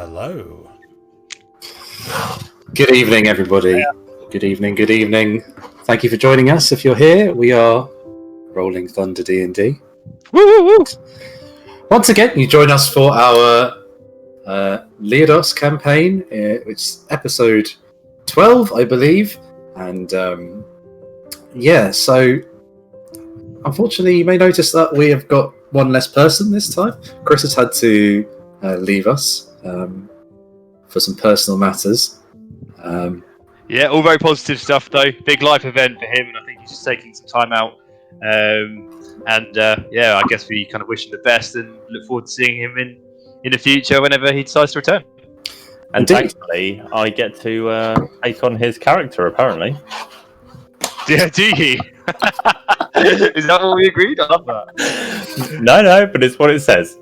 Hello. Good evening, everybody. Good evening. Thank you for joining us. If you're here, we are Rolling Thunder D&D. Woo! Once again, you join us for our Liodos campaign, which is episode 12, I believe. And so unfortunately, you may notice that we have got one less person this time. Chris has had to leave us for some personal matters. Yeah, all very positive stuff though. Big life event for him, and I think he's just taking some time out. I guess we kind of wish him the best and look forward to seeing him in the future whenever he decides to return. And Indeed. thankfully, I get to take on his character, apparently. Yeah, do you? Is that what we agreed? I love that. No, but it's what it says.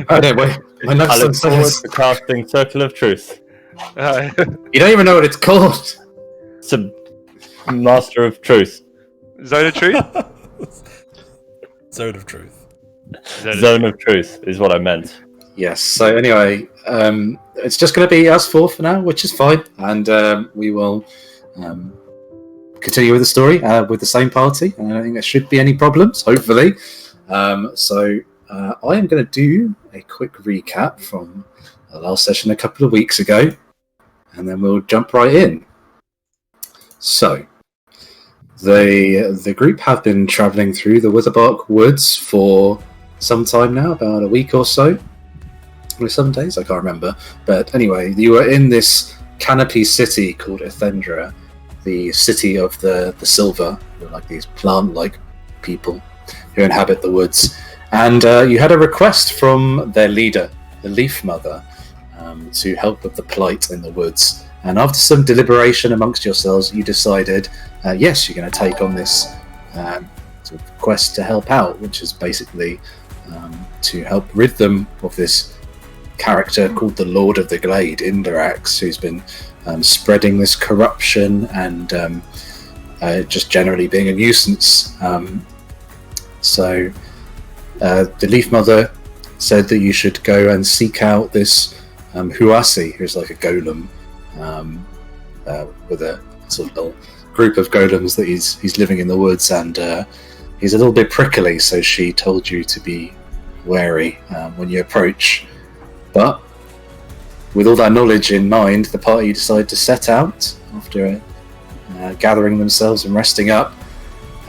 Oh, no, wait. My I notes look forward says to casting Circle of Truth. you don't even know what it's called. It's a Master of Truth. Zone of Truth? Zone of Truth. Zone of Truth is what I meant. Yes. So anyway, it's just going to be us four for now, which is fine, and we will continue with the story with the same party. I don't think there should be any problems. Hopefully, I am going to do a quick recap from the last session a couple of weeks ago, and then we'll jump right in. So, the group have been travelling through the Witherbark Woods for some time now, about a week or so. Or some days, I can't remember. But anyway, you were in this canopy city called Ethendra, the city of the Silver, like these plant-like people who inhabit the woods. And you had a request from their leader, the Leaf Mother, to help with the plight in the woods. And after some deliberation amongst yourselves, you decided, yes, you're going to take on this sort of quest to help out, which is basically to help rid them of this character called the Lord of the Glade, Indirax, who's been spreading this corruption and just generally being a nuisance. So the Leaf Mother said that you should go and seek out this Huwasi, who's like a golem, with a sort of little group of golems that he's living in the woods, and he's a little bit prickly, so she told you to be wary when you approach. But with all that knowledge in mind, the party decided to set out after gathering themselves and resting up,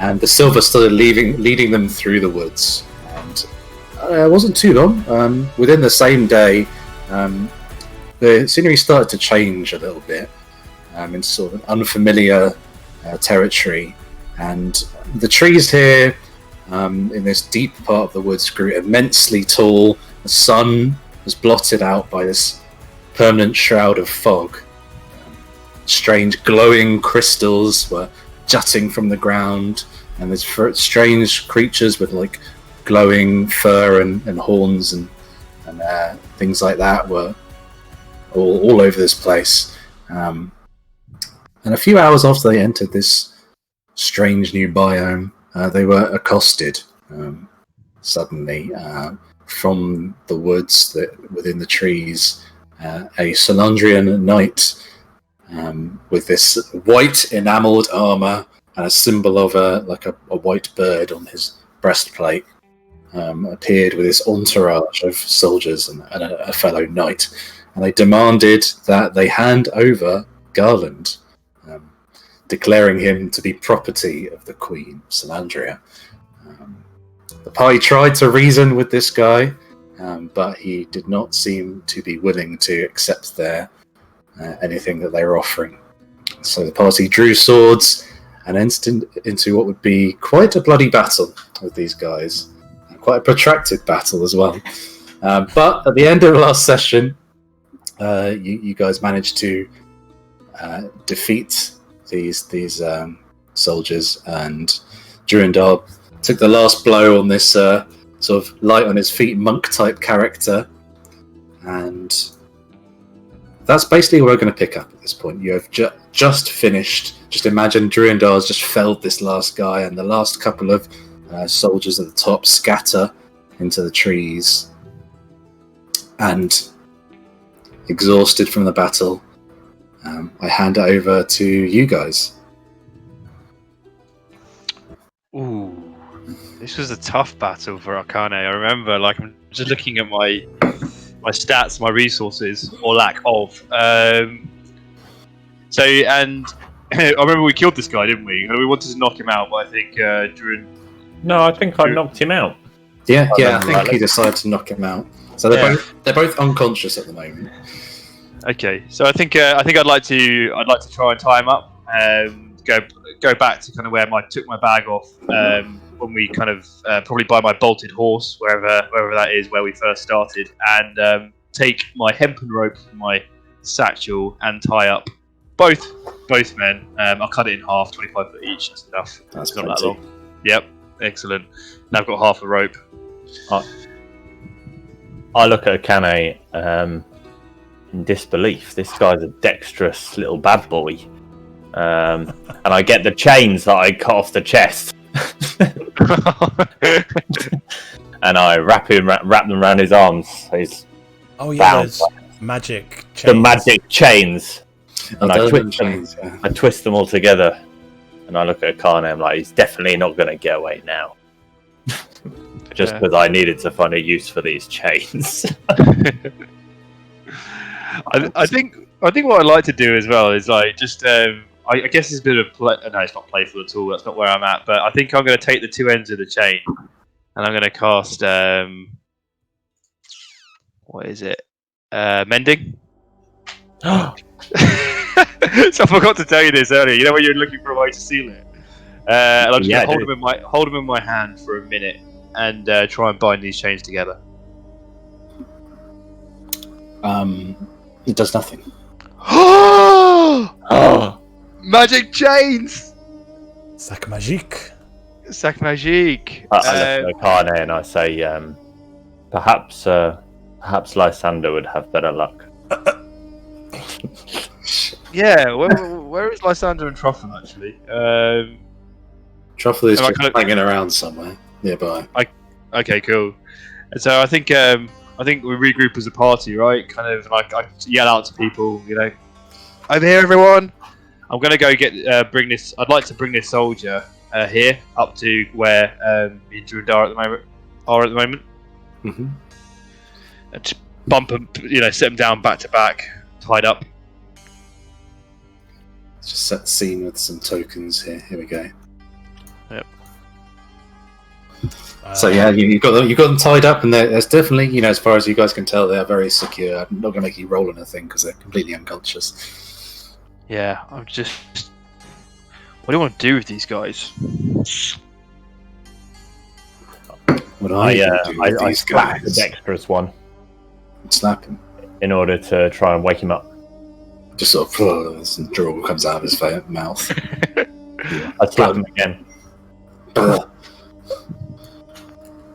and the Silver started leading them through the woods. And it wasn't too long. Within the same day, the scenery started to change a little bit in sort of an unfamiliar territory, and the trees here in this deep part of the woods grew immensely tall. The sun was blotted out by this permanent shroud of fog. Strange glowing crystals were jutting from the ground, and there's strange creatures with like glowing fur and horns and things like that were all over this place. And a few hours after they entered this strange new biome, they were accosted suddenly from the woods within the trees. A Solandrian Knight with this white enamelled armour and a symbol of a white bird on his breastplate appeared with this entourage of soldiers and a fellow knight, and they demanded that they hand over Garland, declaring him to be property of the Queen, Solandria. The party tried to reason with this guy, but he did not seem to be willing to accept anything that they were offering. So the party drew swords and entered into what would be quite a bloody battle with these guys, and quite a protracted battle as well. But at the end of the last session, you guys managed to defeat these soldiers, and Durandal took the last blow on this sort of light on his feet monk type character, and that's basically what we're going to pick up at this point. You have just finished. Just imagine Durandal has just felled this last guy, and the last couple of soldiers at the top scatter into the trees, and exhausted from the battle, I hand it over to you guys. Ooh, this was a tough battle for Arcane. I remember, like, I'm just looking at my stats, my resources, or lack of. So, and I remember we killed this guy, didn't we? We wanted to knock him out, but I think during. No, I think I knocked him out. Yeah, I think he decided to knock him out. So they're both unconscious at the moment. Okay, so I think I'd like to try and tie him up. Go back to kind of where I took my bag off when we kind of probably by my bolted horse, wherever that is, where we first started, and take my hempen rope from my satchel and tie up both men. I'll cut it in half, 25 foot each. That's enough. That's not plenty. that long. Yep, excellent. Now I've got half a rope. I look at Akane in disbelief. This guy's a dexterous little bad boy. And I get the chains that I cut off the chest. And I wrap them around his arms. So he's bound. Those magic chains. The magic chains. And I twist them. Chains, yeah. I twist them all together. And I look at Akane, I'm like, he's definitely not going to get away now. Just because I needed to find a use for these chains. I think what I'd like to do as well is like just I guess it's a bit of no, it's not playful at all. That's not where I'm at. But I think I'm going to take the two ends of the chain and I'm going to cast what is it? Mending. So I forgot to tell you this earlier. You know when you're looking for a way to seal it, and I'm just going to hold them in my hand for a minute and try and bind these chains together. It does nothing. Oh! Magic chains! Sac magique. Sac magique. I look at Akane and I say, perhaps Lysander would have better luck. Yeah, where is Lysander and Truffle actually? Truffle is just hanging around somewhere nearby. Okay, cool. And so I think we regroup as a party, right? Kind of like I yell out to people, you know, over here, everyone. I'm gonna go bring this. I'd like to bring this soldier here up to where me and Drew are at the moment. Mm-hmm. And just bump him, set him down back to back, tied up. Let's just set the scene with some tokens here. Here we go. Yep. So yeah, you've got them tied up, and there's definitely, as far as you guys can tell, they are very secure. I'm not going to make you roll anything because they're completely unconscious. Yeah, I'm just. What do you want to do with these guys? What I do with these slap the guys? dexterous one Slap him. in order to try and wake him up. Just sort of, some drool comes out of his mouth. I slap him again.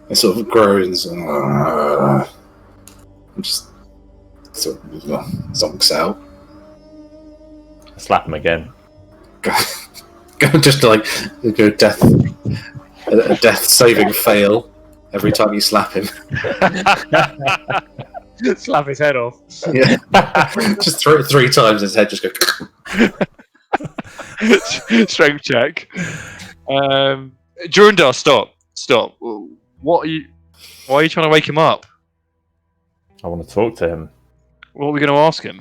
It sort of groans and just sort of zonks out. I slap him again. Just like a death saving fail every time you slap him. Slap his head off. Yeah, just throw it 3 times. His head just goes. Strength check. Durandar, stop. Why are you trying to wake him up? I want to talk to him. What are we going to ask him?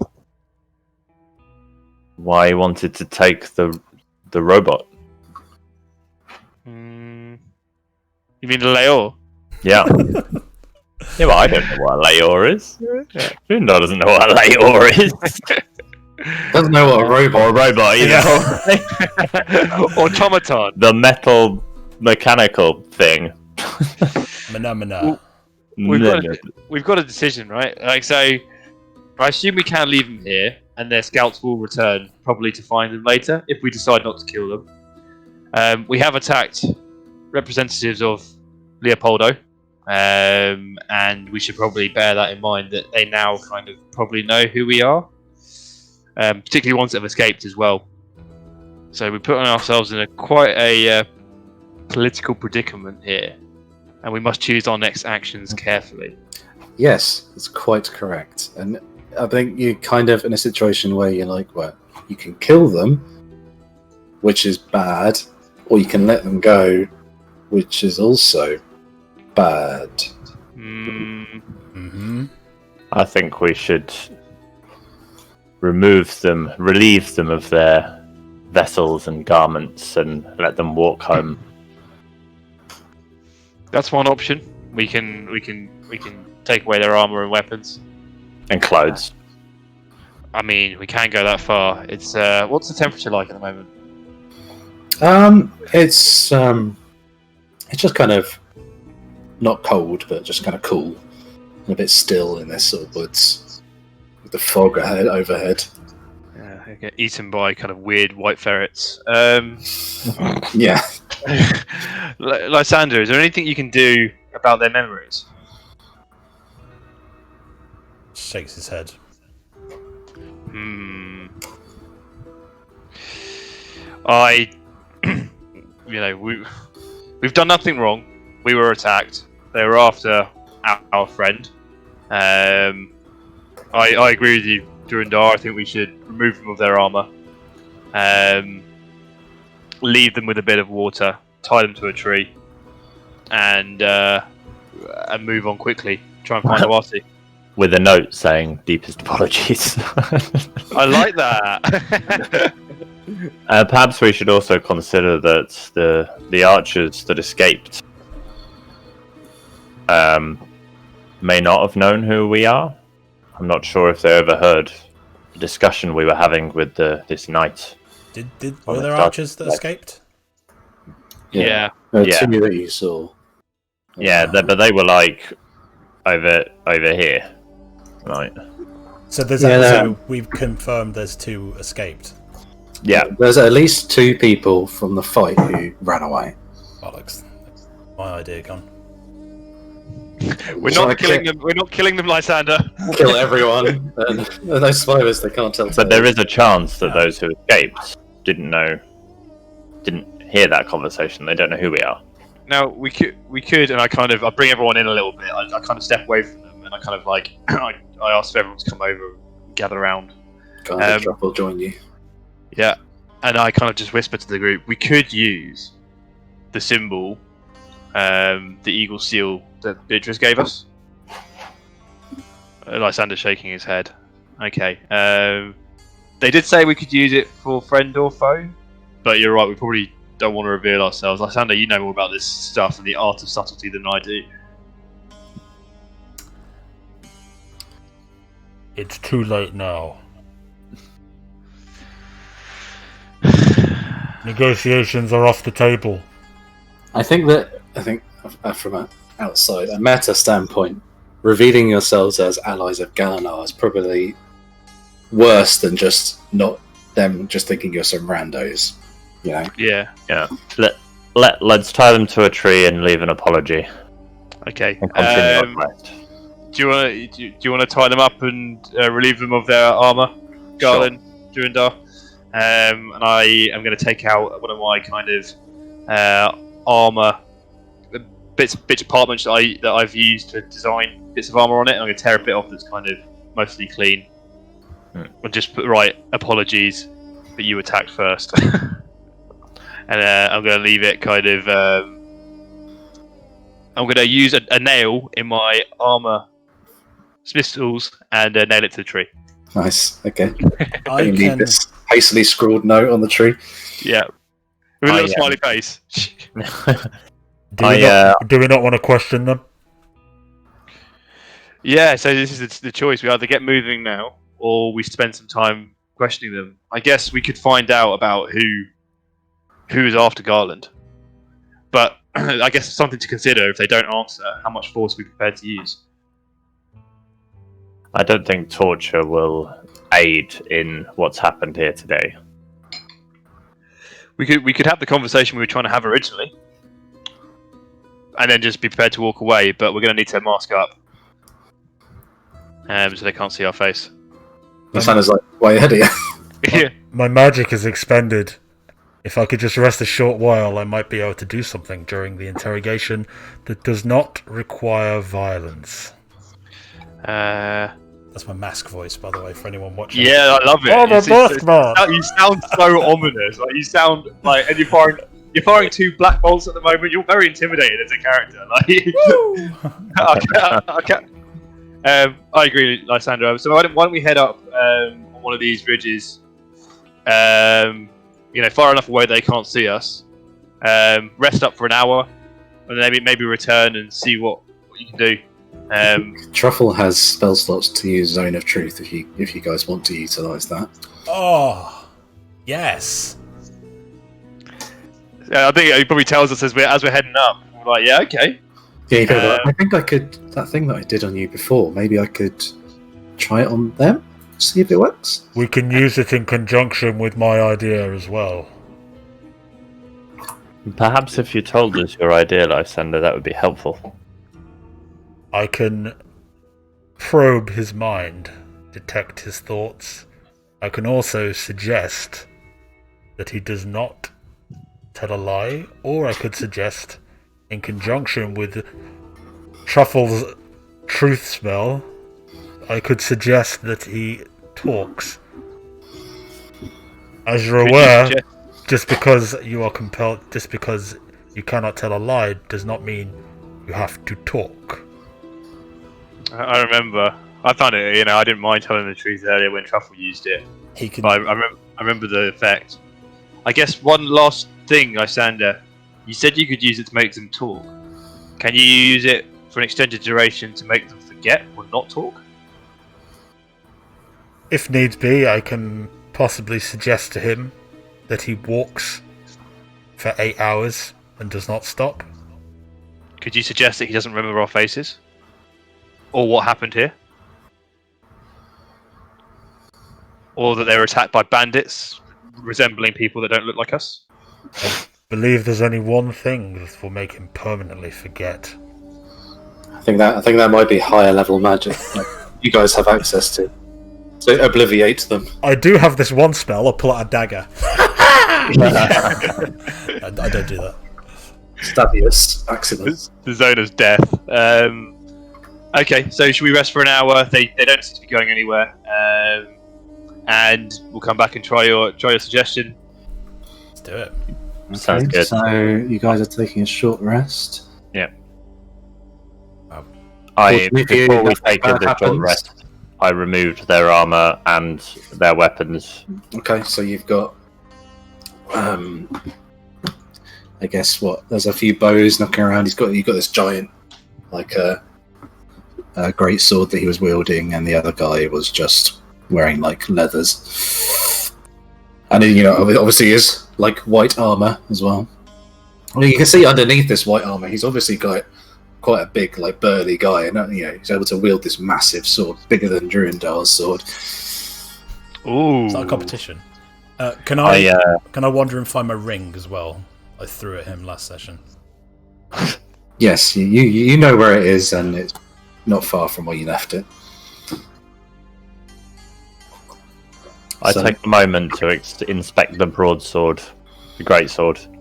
Why he wanted to take the robot. You mean the Leor? Yeah. Yeah, well, I don't know what a Leor is. Durandar doesn't know what a Leor is. Doesn't know what a robot. Or a robot either. Automaton. The metal mechanical thing. Mana. We've got a decision, right? Like, so I assume we can leave them here, and their scouts will return, probably to find them later, if we decide not to kill them. We have attacked representatives of Leopoldo, and we should probably bear that in mind, that they now kind of probably know who we are, particularly ones that have escaped as well. So we put ourselves in quite a political predicament here, and we must choose our next actions carefully. Yes, that's quite correct. And I think you're kind of in a situation where you're like, well, you can kill them, which is bad, or you can let them go, which is also bad. Mm-hmm. I think we should relieve them of their vessels and garments and let them walk home. That's one option. We can take away their armor and weapons And clothes. I mean, we can't go that far. It's what's the temperature like at the moment? It's just kind of not cold, but just kind of cool and a bit still in this sort of woods with the fog overhead. Yeah, I get eaten by kind of weird white ferrets. Yeah. Lysander, is there anything you can do about their memories? Shakes his head. We've done nothing wrong. We were attacked. They were after our friend. I agree with you, Durandar. I think we should remove them of their armor. Leave them with a bit of water. Tie them to a tree, and move on quickly. Try and find Huwasi. With a note saying deepest apologies. I like that. Perhaps we should also consider that the archers that escaped may not have known who we are. I'm not sure if they overheard the discussion we were having with this knight. Were there archers that escaped? Yeah. There are Yeah. two that you saw. Yeah, but they were like over here, right? So there's so we've confirmed there's 2 escaped. Yeah, There's at least 2 people from the fight who ran away. Bollocks. My idea gone. We're not killing them. We're not killing them, Lysander. Kill everyone. And those survivors, they can't tell. but there is a chance that those who escaped didn't hear that conversation. They don't know who we are. Now we could, and I bring everyone in a little bit. I kind of step away from them, and I kind of like I ask for everyone to come over, and gather around. Trap will join you. Yeah, and I kind of just whisper to the group, we could use the symbol, the eagle seal that Beatrice gave us. Lysander's shaking his head. Okay. They did say we could use it for friend or foe, but you're right, we probably don't want to reveal ourselves. Lysander, you know more about this stuff and the art of subtlety than I do. It's too late now. Negotiations are off the table. I think from an outside, a meta standpoint, revealing yourselves as allies of Galanar is probably worse than just not them just thinking you're some randos. You know? Yeah. Let's tie them to a tree and leave an apology. Okay. And continue our quest. Do you want to tie them up and relieve them of their armor, Garland, Durandar? And I am going to take out one of my kind of armor bits of parchment that I've used to design bits of armor on it, and I'm going to tear a bit off that's kind of mostly clean, and just put apologies, but you attacked first, and I'm going to leave it kind of. I'm going to use a nail in my armor smith's tools and nail it to the tree. Nice. Okay. I need can. this hastily scrawled note on the tree. Yeah. With a little smiley face. Do we not want to question them? Yeah, so this is the choice. We either get moving now, or we spend some time questioning them. I guess we could find out about who is after Garland. But I guess something to consider if they don't answer, how much force are we prepared to use? I don't think torture will aid in what's happened here today. We could have the conversation we were trying to have originally, and then just be prepared to walk away. But we're going to need to mask up, so they can't see our face. That sounds like way ahead of you. Yeah. My magic is expended. If I could just rest a short while, I might be able to do something during the interrogation that does not require violence. There That's my mask voice, by the way, for anyone watching. Yeah, I love it. Oh, the mask man! You sound so ominous. Like you sound like, and you're firing 2 black bolts at the moment. You're very intimidating as a character. Like, I agree, Lysandra. So why don't we head up on one of these ridges? Far enough away they can't see us. Rest up for an hour, and then maybe return and see what you can do. Truffle has spell slots to use Zone of Truth if you guys want to utilise that. Oh, yes. I think he probably tells us as we're heading up. We're like, yeah, okay. Yeah, you go, I think I could. That thing that I did on you before, maybe I could try it on them, see if it works. We can use it in conjunction with my idea as well. Perhaps if you told us your idea, Lysander, that would be helpful. I can probe his mind, detect his thoughts. I can also suggest that he does not tell a lie, or I could suggest, in conjunction with Truffle's truth spell, I could suggest that he talks. As you're aware, just because you are compelled, just because you cannot tell a lie, does not mean you have to talk. I remember. I found it. I didn't mind telling the truth earlier when Truffle used it. He can. But I remember the effect. I guess one last thing, Lysander. You said you could use it to make them talk. Can you use it for an extended duration to make them forget or not talk? If needs be, I can possibly suggest to him that he walks for 8 hours and does not stop. Could you suggest that he doesn't remember our faces? Or what happened here? Or that they were attacked by bandits resembling people that don't look like us? I believe there's only one thing that will make him permanently forget. I think that might be higher level magic like you guys have access to. So obliviate them. I do have this one spell. I'll pull out a dagger. I don't do that. Stabius accident. The zone of death. Okay, so should we rest for an hour? They don't seem to be going anywhere. And we'll come back and try your suggestion. Let's do it. Okay, Sounds good. So you guys are taking a short rest. Yeah. Before we take a short rest, I removed their armor and their weapons. Okay, so you've got, I guess there's a few bows knocking around. You've got this giant, like a great sword that he was wielding, and the other guy was just wearing like leathers. And then, obviously is like white armor as well. I mean, you can see underneath this white armor, he's obviously got quite a big, like burly guy, and he's able to wield this massive sword, bigger than Durandal's sword. Ooh! It's not a competition. Can I wander and find my ring as well? I threw at him last session. Yes, you know where it is, and it's not far from where you left it. I take a moment to inspect the broadsword, the greatsword.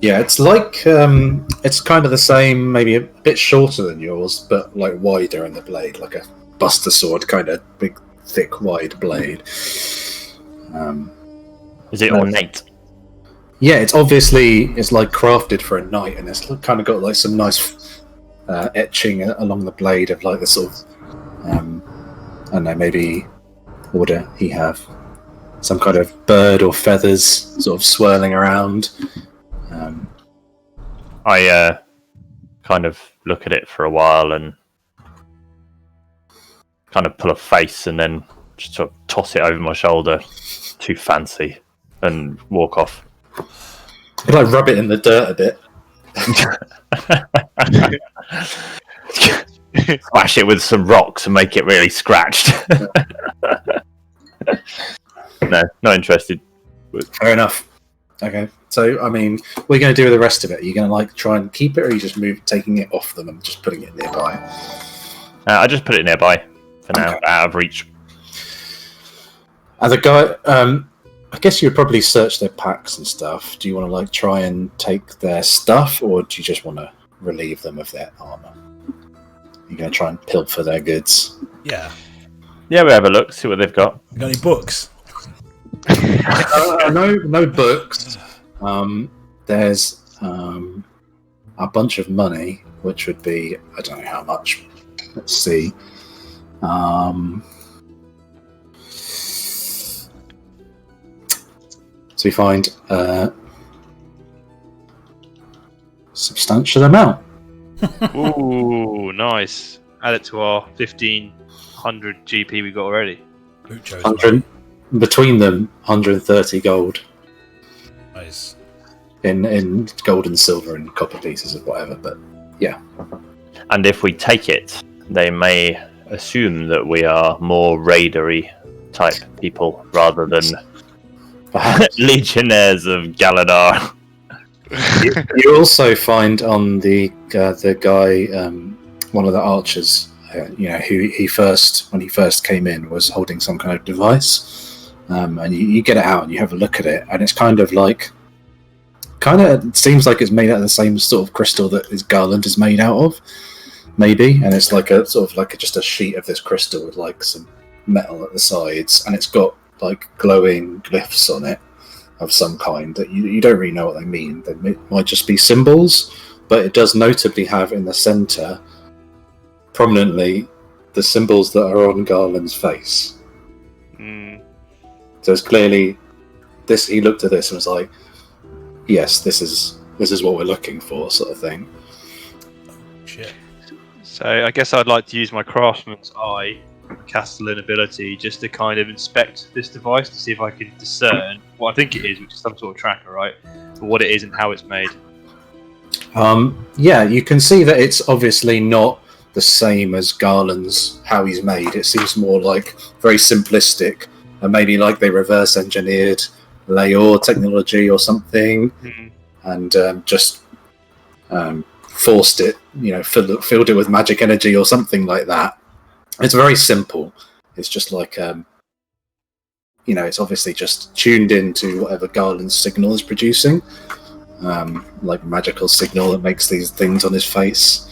Yeah, it's like it's kind of the same, maybe a bit shorter than yours, but like wider in the blade, like a buster sword, kind of big, thick, wide blade. Is it ornate? Yeah, it's like crafted for a knight, and it's kind of got like some nice etching along the blade of like the sort of I don't know, maybe what would he have? Some kind of bird or feathers sort of swirling around. I kind of look at it for a while and kind of pull a face and then just sort of toss it over my shoulder. Too fancy, and walk off. You like rub it in the dirt a bit. Smash it with some rocks and make it really scratched. No, not interested. Fair enough. Okay, so I mean, what are you going to do with the rest of it? Are you going to like try and keep it, or are you just taking it off them and just putting it nearby? I just put it nearby for now, out of reach. And the guy, I guess you would probably search their packs and stuff. Do you want to like try and take their stuff, or do you just want to relieve them of their armor? You're going to try and pilfer their goods. Yeah. Yeah, we have a look, see what they've got. You got any books? No books. There's a bunch of money, which would be, I don't know how much. Let's see. So you find a substantial amount. Ooh, nice. Add it to our 1,500 GP we got already. 100 between them, 130 gold Nice. in gold and silver and copper pieces or whatever. But yeah, And if we take it, they may assume that we are more raidery type people rather than perhaps. legionnaires of Galadar. You also find on the guy, one of the archers, who when he first came in, was holding some kind of device, and you get it out and you have a look at it, and it's it seems like it's made out of the same sort of crystal that his garland is made out of, maybe, and it's like a sort of like just a sheet of this crystal with like some metal at the sides, and it's got like glowing glyphs on it of some kind that you don't really know what they mean. They might just be symbols, but it does notably have in the center prominently the symbols that are on Garland's face. So it's clearly this. He looked at this and was like, "Yes, this is what we're looking for," sort of thing. Shit. So I guess I'd like to use my craftsman's eye, Castellan ability, just to kind of inspect this device to see if I can discern what I think it is, which is some sort of tracker, right? But what it is and how it's made. Yeah, you can see that it's obviously not the same as Garland's, how he's made. It seems more like very simplistic, and maybe like they reverse engineered Layor technology or something, and just forced it, filled it with magic energy or something like that. It's very simple. It's just like, it's obviously just tuned into whatever Garland's signal is producing, like magical signal that makes these things on his face.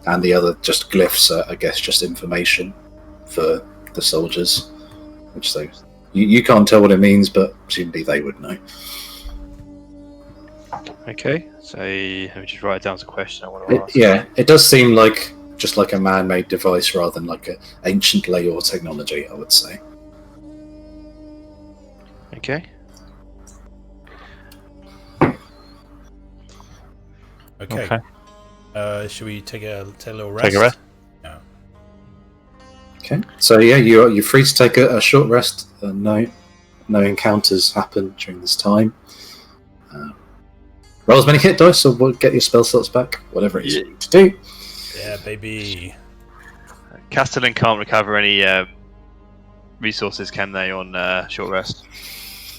And the other just glyphs are, I guess, just information for the soldiers, which you can't tell what it means, but presumably they would know. Okay, so let me just write it down as a question I want to ask. Yeah, it does seem like just like a man-made device rather than like an ancient Layor technology, I would say. Okay. Okay. Should we take a little rest? Take a rest? Yeah. Okay. So yeah, you're free to take a short rest. No encounters happen during this time. Roll as many hit dice, or we'll get your spell slots back. Whatever it is you need to do. Yeah, baby. Castellan can't recover any resources, can they, on short rest?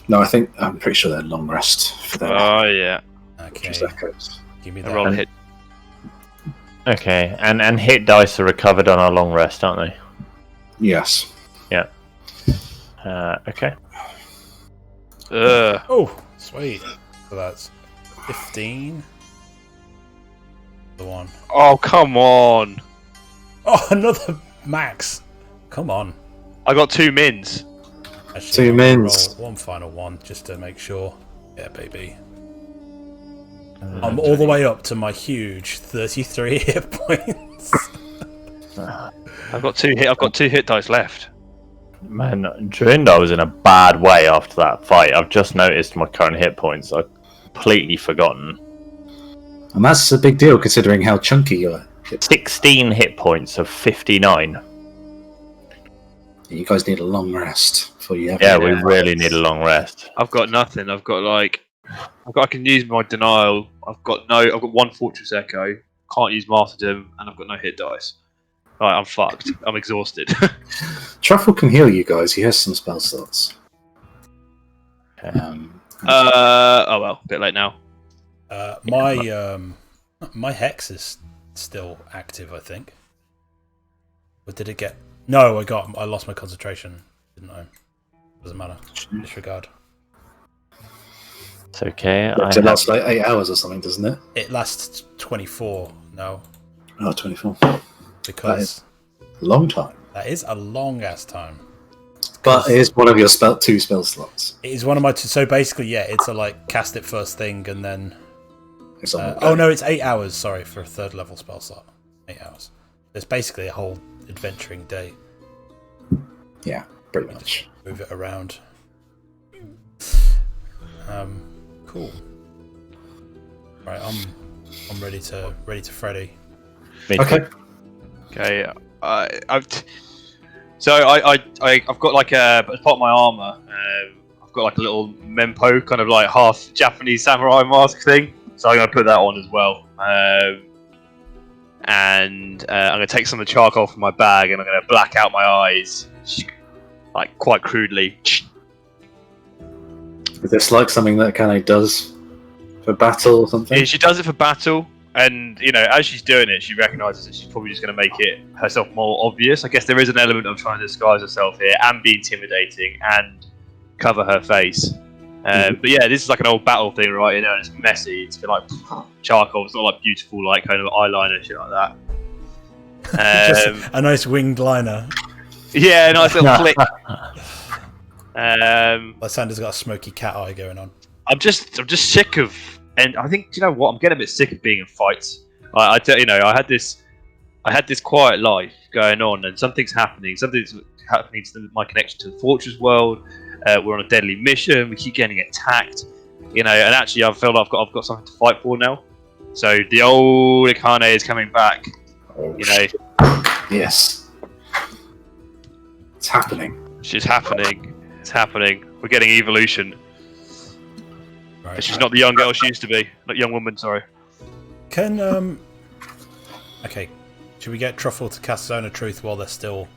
No, I'm pretty sure they're long rest for them. Oh, yeah. Okay. Give me I that. roll a hit. Okay, and hit dice are recovered on our long rest, aren't they? Yes. Yeah. Okay. Oh, sweet. So that's 15. The one. Oh, come on. Oh, another max. Come on. I got 2 mins. Actually, Two I'm gonna mins. roll one final one just to make sure. Yeah, baby. I'm all the way up to my huge 33 hit points. I've got 2 hit dice left. Man, Drinda was in a bad way after that fight. I've just noticed my current hit points. I've completely forgotten. And that's a big deal considering how chunky you are. 16 hit points of 59. You guys need a long rest before you have. Yeah, we really need a long rest. I've got nothing. I can use my denial. I've got 1 fortress echo. Can't use martyrdom, and I've got no hit dice. Right, I'm fucked. I'm exhausted. Truffle can heal you guys. He has some spell slots. Okay. Oh well, a bit late now. My hex is still active, I think. Or did it get? No, I lost my concentration. Didn't I? Doesn't matter. Disregard. It's okay. It lasts like 8 hours or something, doesn't it? It lasts 24 now. Oh, 24. Because A long time. That is a long ass time. But it is one of your two spell slots. It is one of my two. So basically, yeah, it's a like cast it first thing and then. It's on Oh no, it's 8 hours. Sorry, for a 3rd level spell slot. 8 hours. It's basically a whole adventuring day. Yeah, pretty much. Move it around. Cool. Right, I'm ready to Freddy. Okay. Okay. I've got like as part of my armor, I've got like a little mempo, kind of like half Japanese samurai mask thing. So I'm gonna put that on as well. And I'm gonna take some of the charcoal from my bag, and I'm gonna black out my eyes, like quite crudely. Is this like something that Kane does for battle or something? Yeah, she does it for battle, and as she's doing it, she recognises that she's probably just going to make it herself more obvious. I guess there is an element of trying to disguise herself here and be intimidating and cover her face. But yeah, this is like an old battle thing, right? And it's messy. It's like charcoal. It's not like beautiful, like kind of eyeliner shit like that. Just a nice winged liner. Yeah, a nice little flick. Lysander's got a smoky cat eye going on. I'm just sick of, and I think I'm getting a bit sick of being in fights. I had this quiet life going on, and something's happening. Something's happening to my connection to the Fortress world. We're on a deadly mission. We keep getting attacked, and actually I feel like I've got something to fight for now. So the old Akane is coming back. Yes, it's happening. She's happening. It's happening. We're getting evolution. Right. And she's not the young girl she used to be. Not young woman, sorry. Can okay, should we get Truffle to cast Zone of Truth while they're still?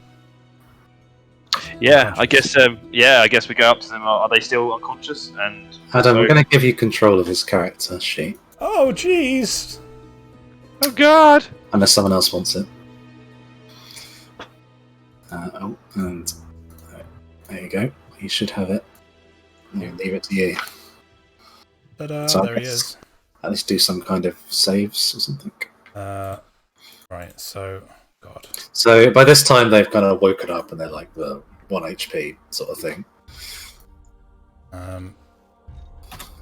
Yeah, I guess. I guess we go up to them. Are they still unconscious? And Adam, we're going to give you control of his character sheet. Oh jeez! Oh god! Unless someone else wants it. And there you go. You should have it. You leave it to you. Ta-da, So there he is. At least do some kind of saves or something. Right, so God. So by this time they've kind of woken up and they're like the 1 HP sort of thing.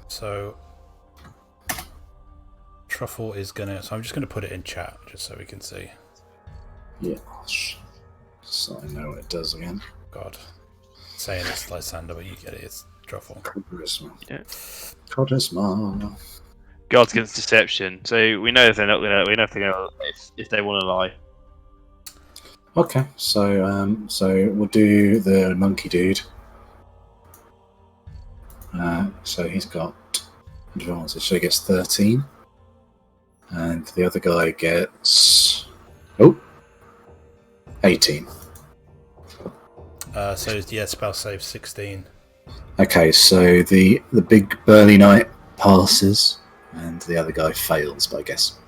So Truffle is gonna. So I'm just gonna put it in chat just so we can see. Yeah. So I know what it does again. God, saying it's Lysander, but you get it. It's Truffle. Charisma. Yeah. Charisma. Guards against deception. So we know if they're not gonna. We know if they're gonna. If they want to lie. Okay, so we'll do the monkey dude. So he's got advantage, so he gets 13, and the other guy gets 18. So yeah, spell save 16. Okay, so the big burly knight passes, and the other guy fails. But I guess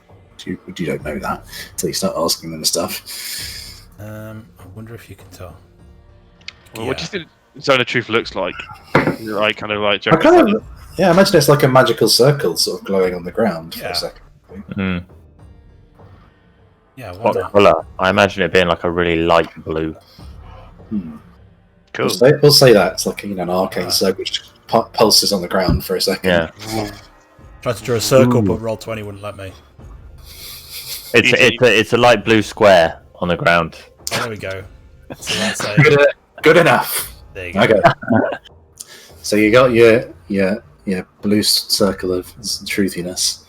you don't know that until you start asking them stuff. I wonder if you can tell. Well, what do you think Zone of Truth looks like? Is it like kind of like? I imagine it's like a magical circle, sort of glowing on the ground for a second. Mm. Yeah, why not? Well, I imagine it being like a really light blue. Cool. We'll say that it's like an arcane circle which pulses on the ground for a second. Yeah. Tried to draw a circle, but roll 20 wouldn't let me. It's a light blue square on the ground. Oh, there we go. So that's a, Good enough. there you go. Okay. So you got your blue circle of truthiness.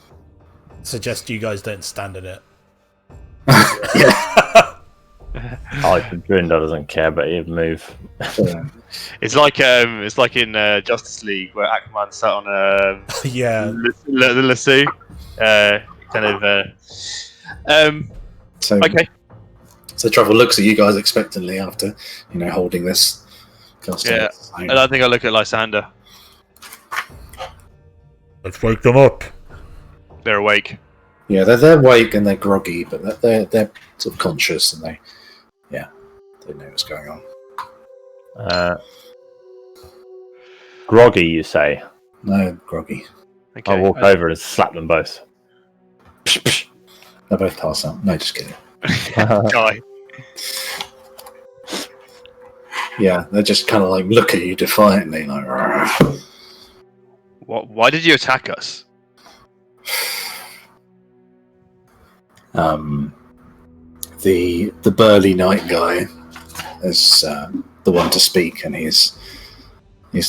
Suggest you guys don't stand in it. Yeah. Drinda doesn't care, but he'd move. It's like in Justice League where Aquaman sat on Yeah. the lasso. Okay. So Trevor looks at you guys expectantly after holding this costume. Yeah. And I think I look at Lysander. Let's wake them up. They're awake. Yeah, they're awake and they're groggy, but they're sort of conscious and they know what's going on. Groggy, you say? No, groggy. Okay. I'll walk over and slap them both. They both pass out. No, just kidding. Guy. Yeah, they just kind of like look at you defiantly, like. "Rrr." What? Why did you attack us? The burly knight guy is the one to speak, and he's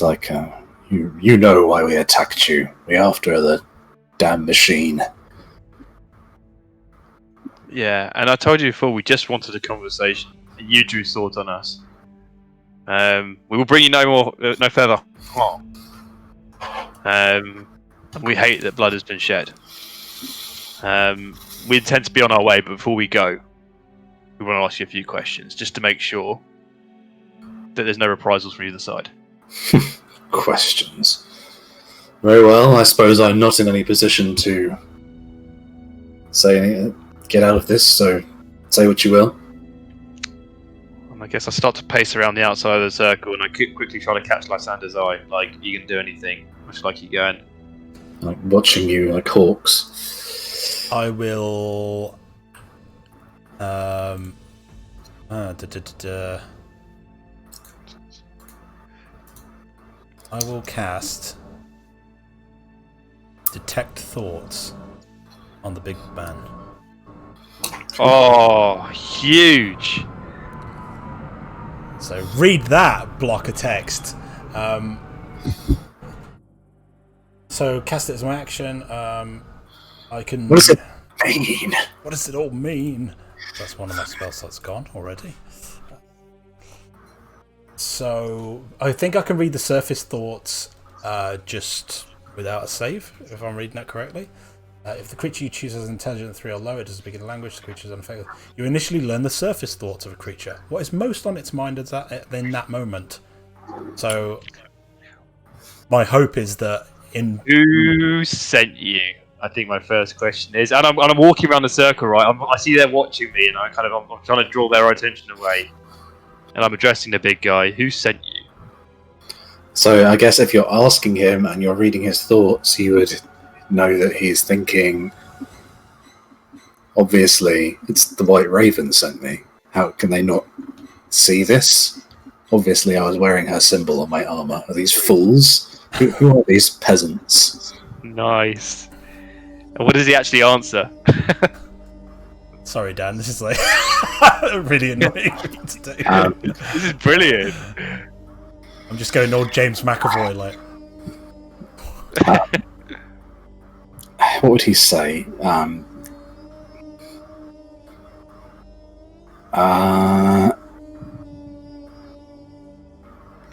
like, you know why we attacked you? We're after the damn machine. Yeah, and I told you before, we just wanted a conversation, and you drew swords on us. We will bring you no further harm. We hate that blood has been shed. We intend to be on our way, but before we go, we want to ask you a few questions, just to make sure that there's no reprisals from either side. Questions. Very well, I suppose I'm not in any position to say anything. Get out of this, so say what you will. And I guess I start to pace around the outside of the circle, and I quickly try to catch Lysander's eye. Like, you can do anything. Much like you going. Like watching you like hawks. I will. I will cast Detect Thoughts on the big man. Oh, huge! So read that block of text. So cast it as my action. I can. What does it mean? What does it all mean? That's one of my spell slots gone already. So I think I can read the surface thoughts just without a save, if I'm reading that correctly. If the creature you choose has intelligence 3 or lower, it doesn't speak a language, the creature is unaffected. You initially learn the surface thoughts of a creature. What is most on its mind is that in that moment. So my hope is that in... Who sent you? I think my first question is, and I'm walking around the circle, right? I see they're watching me, and I'm trying to draw their attention away, and I'm addressing the big guy. Who sent you? So I guess if you're asking him and you're reading his thoughts, you would know that he's thinking, obviously, it's the White Raven sent me. How can they not see this? Obviously, I was wearing her symbol on my armor. Are these fools? Who are these peasants? Nice. And what does he actually answer? Sorry, Dan, this is like really annoying thing to do. This is brilliant. I'm just going old James McAvoy, like... What would he say?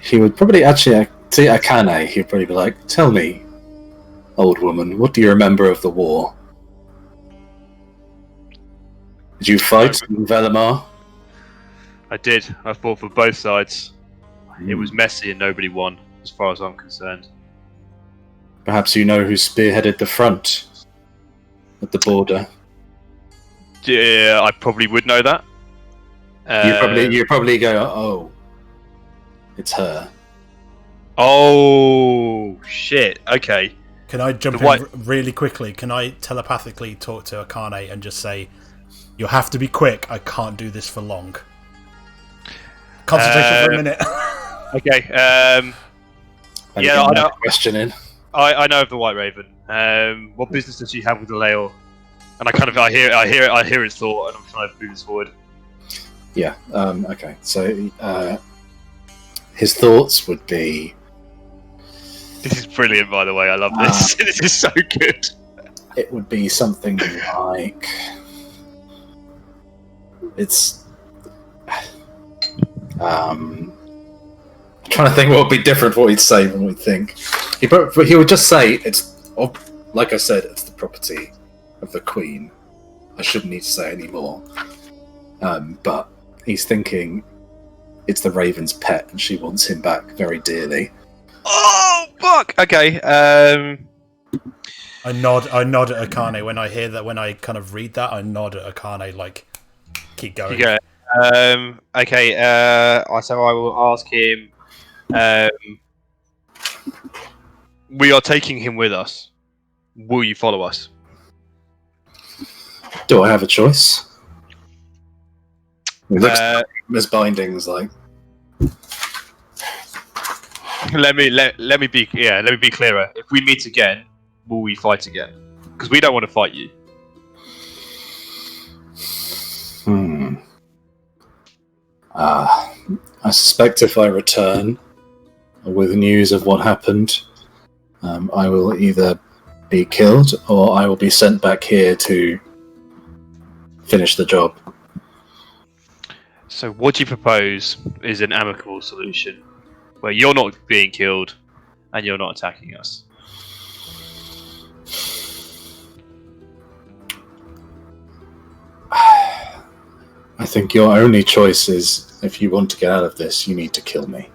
He would probably actually to Akane. He'd probably be like, "Tell me, old woman, what do you remember of the war? Did you fight in Velimar?" I did. I fought for both sides. It was messy and nobody won, as far as I'm concerned. Perhaps you know who spearheaded the front at the border. Yeah, I probably would know that. You probably go, "Oh, it's her." Oh shit! Okay. Can I jump in really quickly? Can I telepathically talk to Akane and just say, "You have to be quick. I can't do this for long." Concentration for a minute. Okay. Yeah, I know. Question in. I know of the White Raven. What business does she have with the Lael? And I hear its thought, and I'm trying to move this forward. Yeah. Okay. So his thoughts would be. This is brilliant, by the way. I love this. This is so good. It would be something like. It's. Trying to think what would be different what he'd say when we think. He would just say it's, like I said, it's the property of the Queen. I shouldn't need to say any more. But he's thinking it's the Raven's pet, and she wants him back very dearly. Oh fuck! Okay. I nod at Akane when I hear that. When I kind of read that, I nod at Akane like, keep going. Okay. Okay. So I will ask him. We are taking him with us. Will you follow us? Do I have a choice? It looks like there's bindings, like. let me be clearer. If we meet again, will we fight again? Because we don't want to fight you. I suspect if I return with news of what happened, I will either be killed or I will be sent back here to finish the job. So what do you propose is an amicable solution where you're not being killed and you're not attacking us? I think your only choice is, if you want to get out of this, you need to kill me.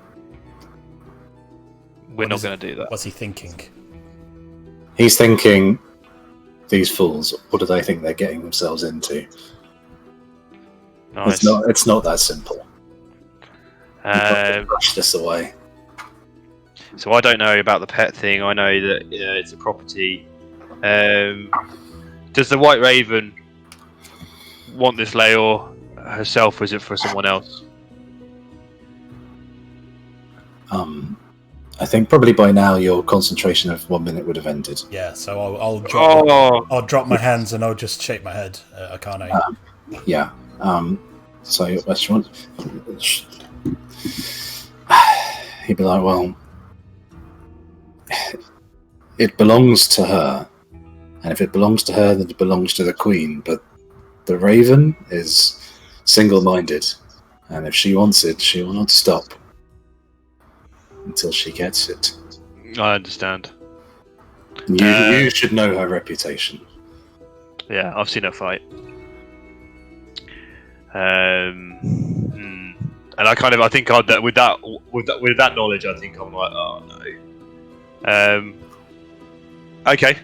We're not going to do that. What's he thinking? He's thinking, these fools, what do they think they're getting themselves into? Nice. It's not that simple. Brush this away. So I don't know about the pet thing. I know that it's a property. Does the White Raven want this Leor herself, or is it for someone else? I think probably by now your concentration of 1 minute would have ended. Yeah, so I'll drop my hands and I'll just shake my head at Akane. Yeah. So what you want? He'd be like, well, it belongs to her, and if it belongs to her, then it belongs to the Queen. But the Raven is single-minded, and if she wants it, she will not stop until she gets it. I understand. You should know her reputation. Yeah, I've seen her fight. And I think with that knowledge, I think I'm like, oh no. Okay.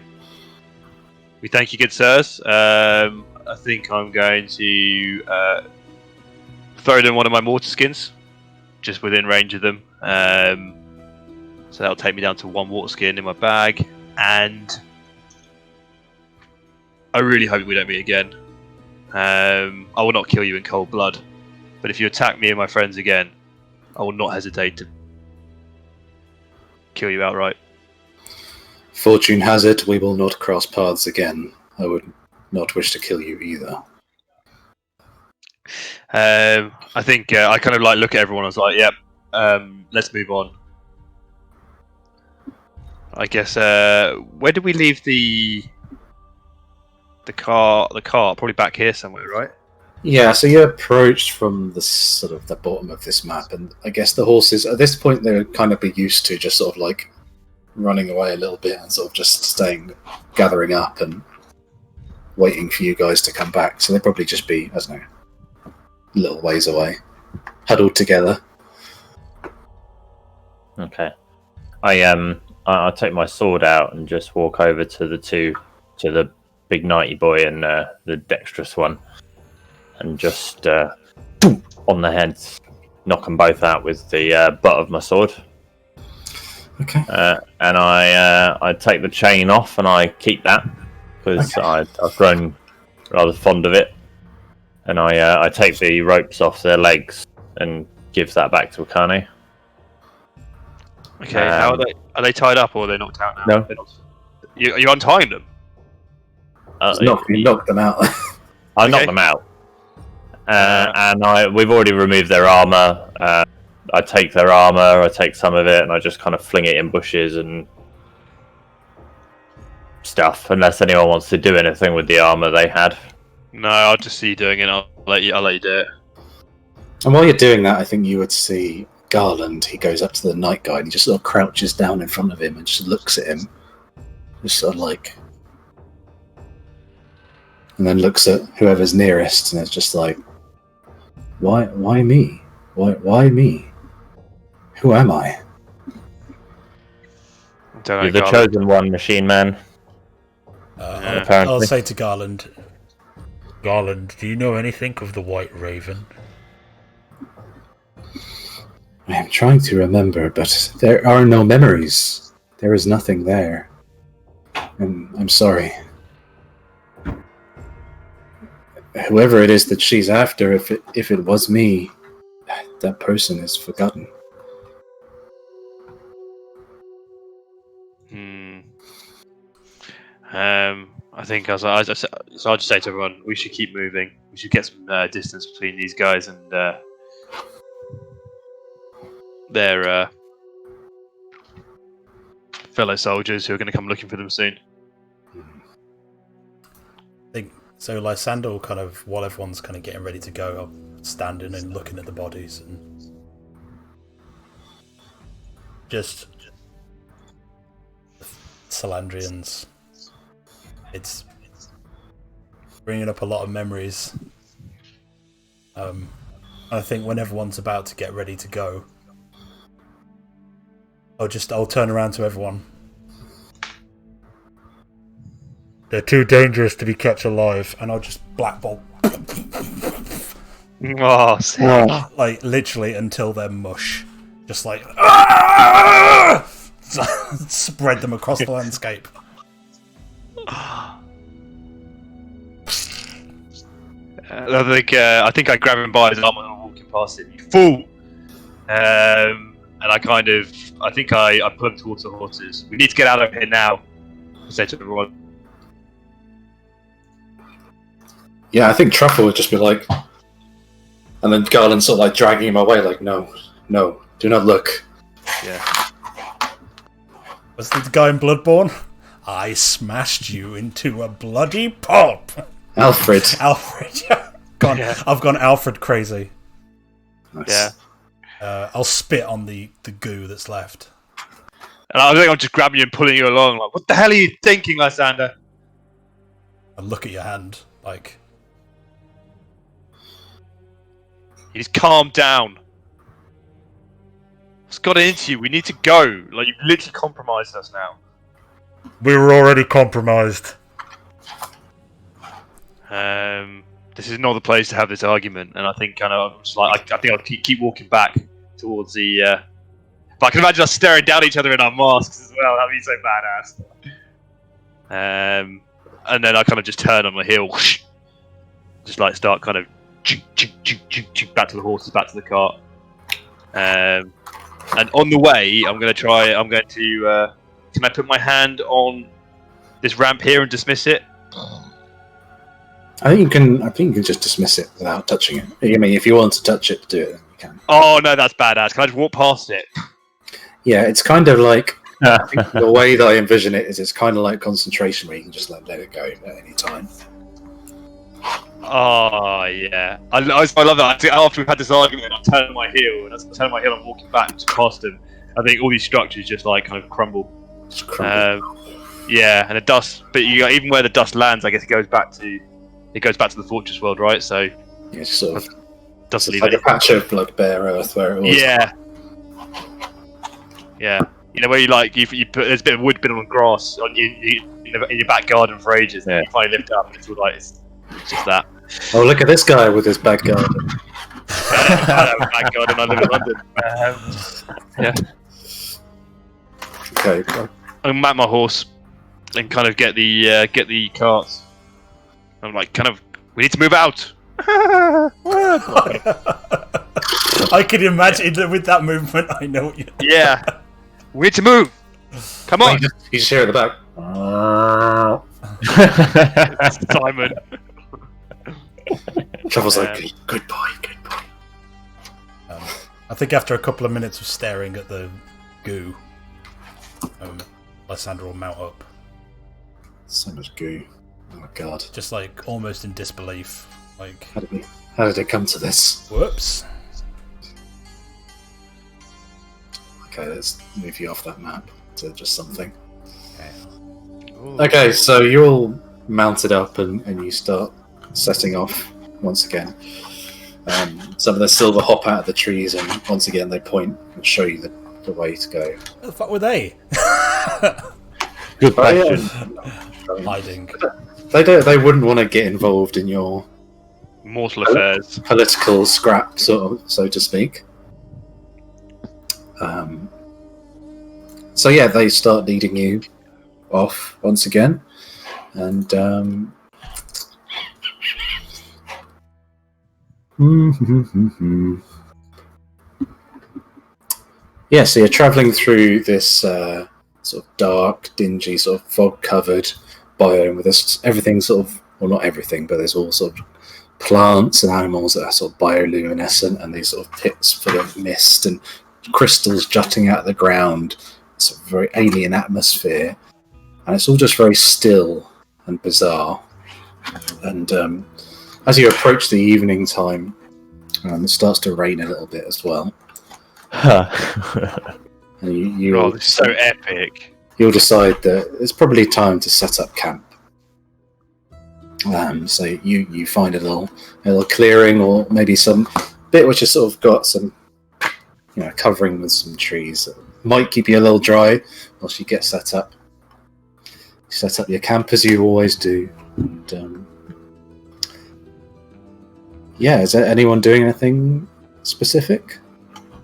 We thank you, good sirs. I think I'm going to throw in one of my mortar skins, just within range of them. So that'll take me down to 1 water skin in my bag, and I really hope we don't meet again. I will not kill you in cold blood, but if you attack me and my friends again, I will not hesitate to kill you outright. Fortune has it, we will not cross paths again. I would not wish to kill you either. I think I kind of like look at everyone. I was like, "Yep, let's move on." I guess where did we leave the car? The car probably back here somewhere, right? Yeah. So you approached from the sort of the bottom of this map, and I guess the horses at this point they're kind of be used to just sort of like running away a little bit and sort of just gathering up and waiting for you guys to come back. So they'd probably just be, I don't know, a little ways away, huddled together. Okay. I take my sword out and just walk over to the big knighty boy and the dexterous one, and just on the heads, knock them both out with the butt of my sword. Okay. And I take the chain off and I keep that because I've grown rather fond of it. And I take the ropes off their legs and give that back to Akane. Okay, how are they tied up or are they knocked out now? No. Are you untying them? You knocked them out. I knocked them out. And we've already removed their armor. I take their armor, I take some of it, and I just kind of fling it in bushes and stuff. Unless anyone wants to do anything with the armor they had. No, I'll just see you doing it. I'll let you do it. And while you're doing that, I think you would see Garland. He goes up to the night guy and he just sort of crouches down in front of him and just looks at him, just sort of like, and then looks at whoever's nearest, and it's just like, why me? Why me? Who am I? You're the chosen one, machine man. I'll say to Garland, do you know anything of the White Raven? I am trying to remember, but there are no memories. There is nothing there. And I'm sorry. Whoever it is that she's after, if it was me, that person is forgotten. I think so I'll just say to everyone, we should keep moving. We should get some distance between these guys and their fellow soldiers who are going to come looking for them soon. I think so. Lysander will kind of, while everyone's kind of getting ready to go, I'll standing and looking at the bodies and just Solandrians. It's bringing up a lot of memories. I think when everyone's about to get ready to go, I'll turn around to everyone. They're too dangerous to be kept alive, and I'll just black bolt. Oh, sick. Like literally until they're mush. Just like spread them across the landscape. I think I grab him by his arm and I'm walking past him. You fool! And I think I put him towards the horses. We need to get out of here now. I say to everyone. Yeah, I think Truffle would just be like, and then Garland sort of like dragging him away, like, no, do not look. Yeah. Was the guy in Bloodborne? I smashed you into a bloody pulp. Alfred. I've gone Alfred crazy. Nice. Yeah. I'll spit on the goo that's left. And I think I'm just grabbing you and pulling you along. Like, what the hell are you thinking, Lysander? I look at your hand, like, You just calm down. What's got into you? We need to go. Like, you've literally compromised us now. we were already compromised. This is not the place to have this argument, and I think I'm just like I think I'll keep walking back towards the. But I can imagine us staring down at each other in our masks as well. That'd be so badass. And then I kind of just turn on my heel, just like start kind of back to the horses, back to the cart. And on the way, I'm going to. Can I put my hand on this ramp here and dismiss it? I think you can just dismiss it without touching it. I mean, if you want to touch it, do it. Then you can. Oh no, that's badass. Can I just walk past it? Yeah, it's kind of like I think the way that I envision it is it's kind of like concentration where you can just let it go at any time. Oh yeah, I love that. I think after we've had this argument, I turn my heel, and as I turn my heel, I'm walking back just past him. I think all these structures just like kind of crumble. Just crumble. Yeah, and the dust. But even where the dust lands, I guess it goes back to the fortress world, right? So Yeah, it's sort of doesn't leave like a anything. patch of like bare earth where it was. Yeah. Yeah. You know where you put there's a bit of wood been on grass in your back garden for ages, and you finally lift it up, and it's all like it's just that. Oh, look at this guy with his back garden. I have a back garden. I live in London. Yeah. Okay. I'm at my horse and kind of get the carts. I'm like, we need to move out. I could imagine that with that movement. I know what you. Yeah, we need to move. Come on, You just hear at the back. Simon. Truffle's like, good boy. I think after a couple of minutes of staring at the goo, Lysander will mount up, So much goo. Oh my god. just like almost in disbelief. Like, How did it come to this? whoops. Okay, let's move you off that map to just something. Okay. Okay, so you're all mounted up and you start setting off once again. Some of the silver hop out of the trees and once again they point and show you the way to go. Where the fuck were they? Good question. Hiding. They wouldn't want to get involved in your Mortal affairs. political scrap, so to speak. So yeah, they start leading you off once again, and yeah, so you're travelling through this sort of dark, dingy, sort of fog-covered biome with this everything sort of, well, not everything, but there's all sort of plants and animals that are sort of bioluminescent, and these sort of pits full of mist and crystals jutting out of the ground. It's a very alien atmosphere, and it's all just very still and bizarre. And as you approach the evening time, it starts to rain a little bit as well. And Oh, this is so epic. You'll decide that it's probably time to set up camp. So you find a little clearing, or maybe some bit which has sort of got some, covering with some trees that might keep you a little dry whilst you get set up. You set up your camp as you always do. And, is there anyone doing anything specific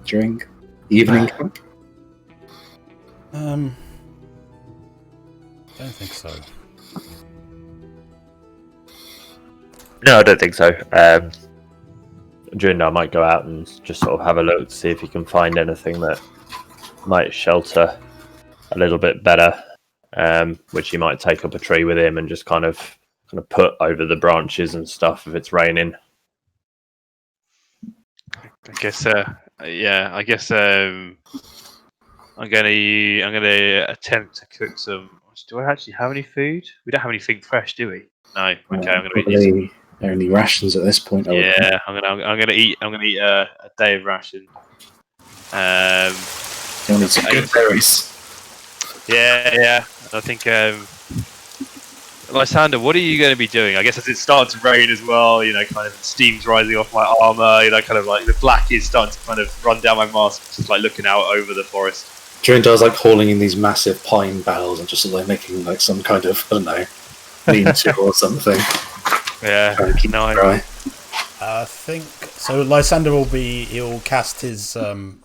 during evening camp? Don't think so. No, I don't think so. During I might go out and just sort of have a look to see if you can find anything that might shelter a little bit better, which he might take up a tree with him and just kind of put over the branches and stuff if it's raining. I guess I'm gonna attempt to cook some. Do I actually have any food? We don't have anything fresh, do we? No. Okay, I'm gonna eat. Only rations at this point. Yeah, I'm gonna eat a day of ration. You'll need some good berries. Yeah. I think, Lysander, what are you going to be doing? I guess as it's starting to rain as well, kind of steam's rising off my armor, kind of like the black is starting to kind of run down my mask, just like looking out over the forest. Durindar's like hauling in these massive pine barrels and just like making like some kind of, I don't know, lean-to or something. Yeah, dry. I think so. Lysander he'll cast his kind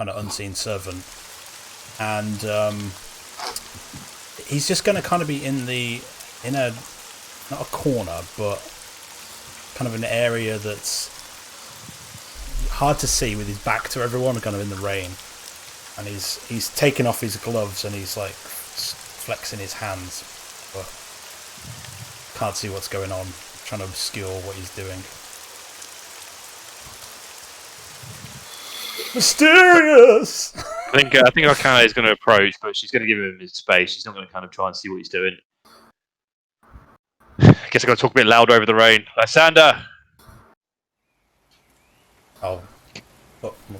of unseen servant, and he's just going to kind of be in a not a corner, but kind of an area that's hard to see with his back to everyone, kind of in the rain, and he's taken off his gloves and he's like flexing his hands, but can't see what's going on, trying to obscure what he's doing. Mysterious! I think Arcana is going to approach, but she's going to give him his space. She's not going to kind of try and see what he's doing. I guess I've got to talk a bit louder over the rain. Lysander! We'll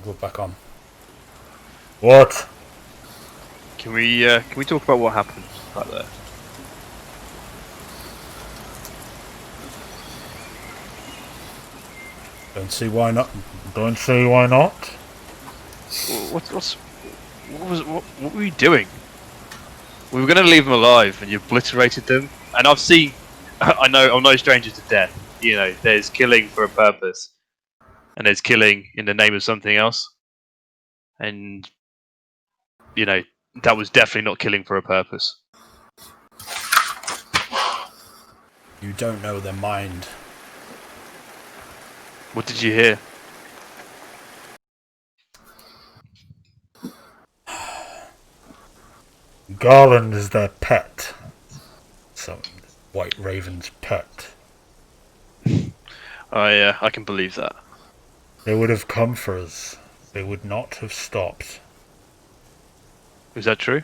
go back on. What? Can we talk about what happened back there? Don't see why not. Don't see why not. What were you doing? We were going to leave them alive, and you obliterated them. And I'm no stranger to death. There's killing for a purpose, and there's killing in the name of something else. And that was definitely not killing for a purpose. You don't know their mind. What did you hear? Garland is their pet. Some White Raven's pet. I can believe that. They would have come for us. They would not have stopped. Is that true?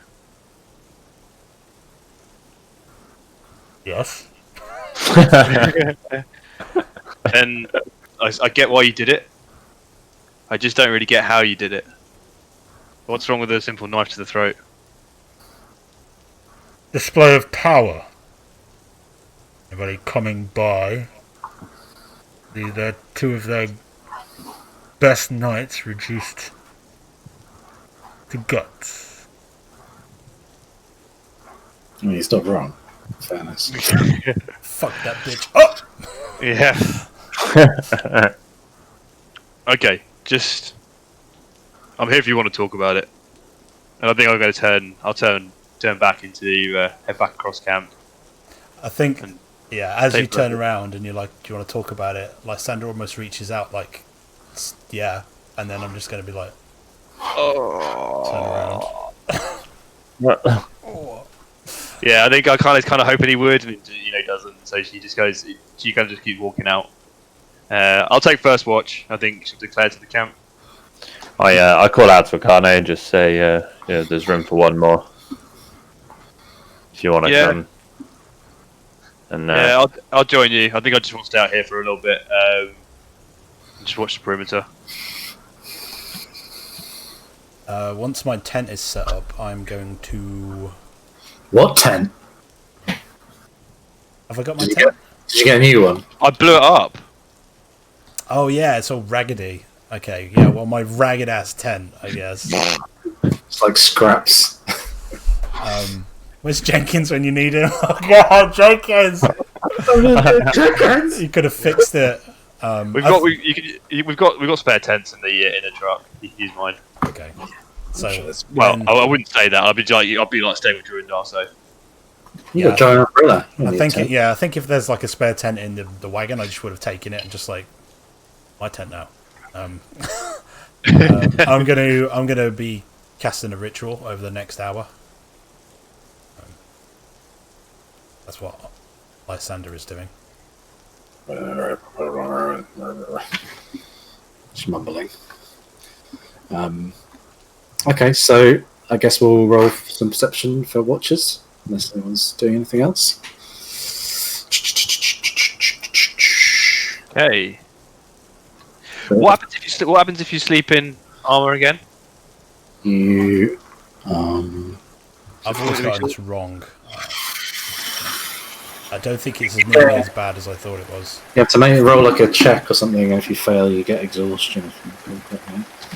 Yes. And I get why you did it. I just don't really get how you did it. What's wrong with a simple knife to the throat? Display of power. Anybody coming by? They're two of their best knights reduced to guts. I mean, he's not wrong. In fairness. Fuck that bitch up! Yeah. Okay, I'm here if you want to talk about it. And I think I'm going to turn back into head back across camp. I think, as you turn around and you're like, do you want to talk about it? Lysander almost reaches out like, yeah, and then I'm just going to be like, turn around. Yeah, I think I kind of hoping he would, and he doesn't. So she just goes. She kind of just keeps walking out. I'll take first watch. I think she'll declare to the camp. I call out to Akane and just say, there's room for one more. If you want to come. And I'll join you. I think I just want to stay out here for a little bit. Just watch the perimeter. Once my tent is set up, I'm going to... What tent? Have I got my tent? Did you get a new one? I blew it up. Oh yeah, it's all raggedy. Okay, yeah, well my ragged ass tent, I guess. It's like scraps. Where's Jenkins when you need him? Oh god, Jenkins! You could have fixed it. We've got spare tents in the truck. You can use mine. Okay. So I wouldn't say that. I'd be like staying with Durindar. So You got a giant umbrella. I think if there's like a spare tent in the wagon, I just would have taken it and just like my tent now. I'm gonna be casting a ritual over the next hour. That's what Lysander is doing. Just mumbling. Okay, so I guess we'll roll some perception for watchers, unless anyone's doing anything else. Okay. What happens if you sleep in armor again? You I've always gotten this wrong. I don't think it's nearly as bad as I thought it was. You have to roll like a check or something, and if you fail, you get exhaustion.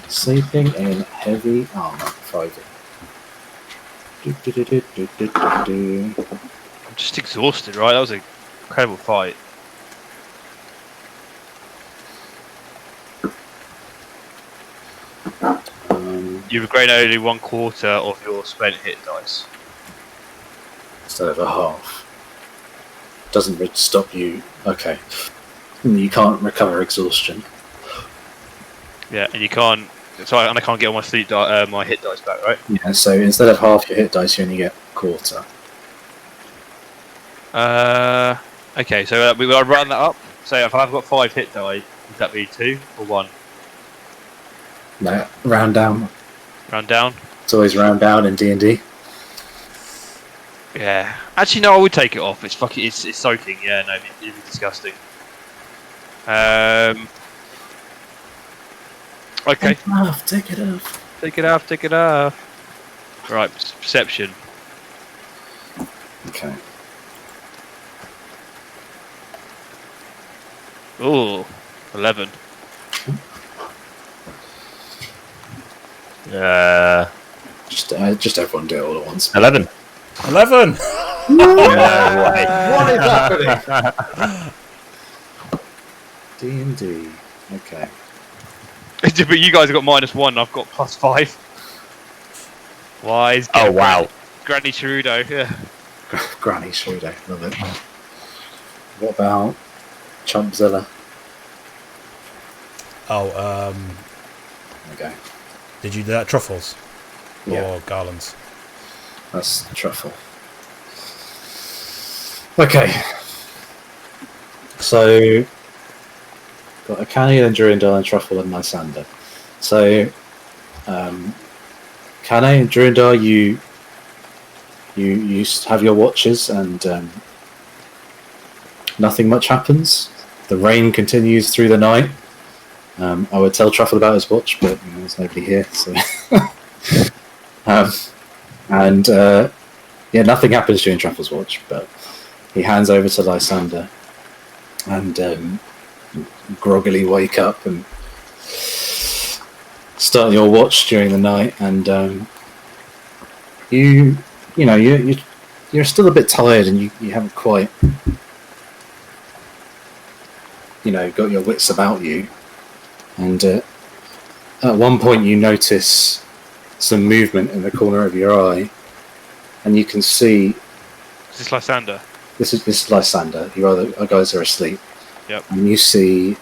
Sleeping in heavy armor, 5. I'm just exhausted, right? That was an incredible fight. You regain only 1/4 of your spent hit dice. Instead of a half. Doesn't stop you. Okay. You can't recover exhaustion. Yeah, and you can't. Sorry, and I can't get all my my hit dice back, right? Yeah. So instead of half your hit dice, you only get 1/4. Okay. So we will round that up. So if I've got 5 hit die, would that be 2 or 1? No, round down. Round down. It's always round down in D&D. Yeah. Actually, no. I would take it off. It's fucking. It's soaking. Yeah. No. It'd be disgusting. Okay. Take it off. Take it off. Take it off. Right. Perception. Okay. Ooh. 11. Just everyone do it all at once. 11. 11. What is happening? D&D. Okay. But you guys have got -1. I've got +5. Wise. Oh wow. Granny Cherudo. Yeah. Granny Cherudo. Love it. What about Chumpzilla? Oh, Okay. did you do that truffles? Yeah. Or garlands? That's truffle. Okay. So got Akane and Durindal and Truffle and Lysander. So Kane and Durindal, you have your watches and nothing much happens. The rain continues through the night. I would tell Truffle about his watch, but there's nobody here, so nothing happens during Truffle's watch, but he hands over to Lysander and groggily wake up and start your watch during the night, and you're still a bit tired and you haven't quite got your wits about you, and at one point you notice some movement in the corner of your eye, and you can see. Is this Lysander? This is Lysander. Your other guys are asleep. Yep. And you see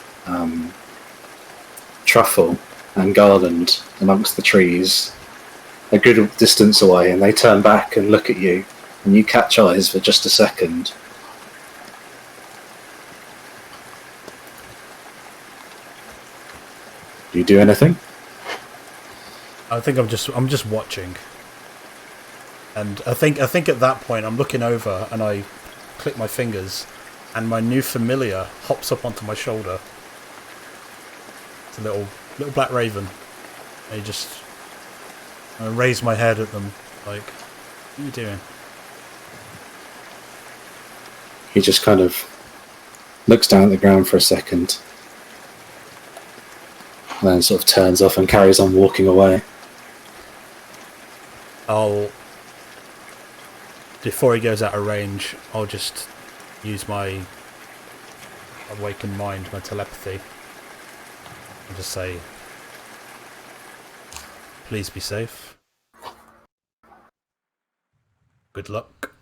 Truffle and Garland amongst the trees, a good distance away, and they turn back and look at you, and you catch eyes for just a second. Do you do anything? I think I'm just watching. And I think at that point I'm looking over and I click my fingers and my new familiar hops up onto my shoulder. It's a little black raven. I raise my head at them like, what are you doing? He just kind of looks down at the ground for a second, and then sort of turns off and carries on walking away. Before he goes out of range, I'll just use my awakened mind, my telepathy, and just say, please be safe. Good luck.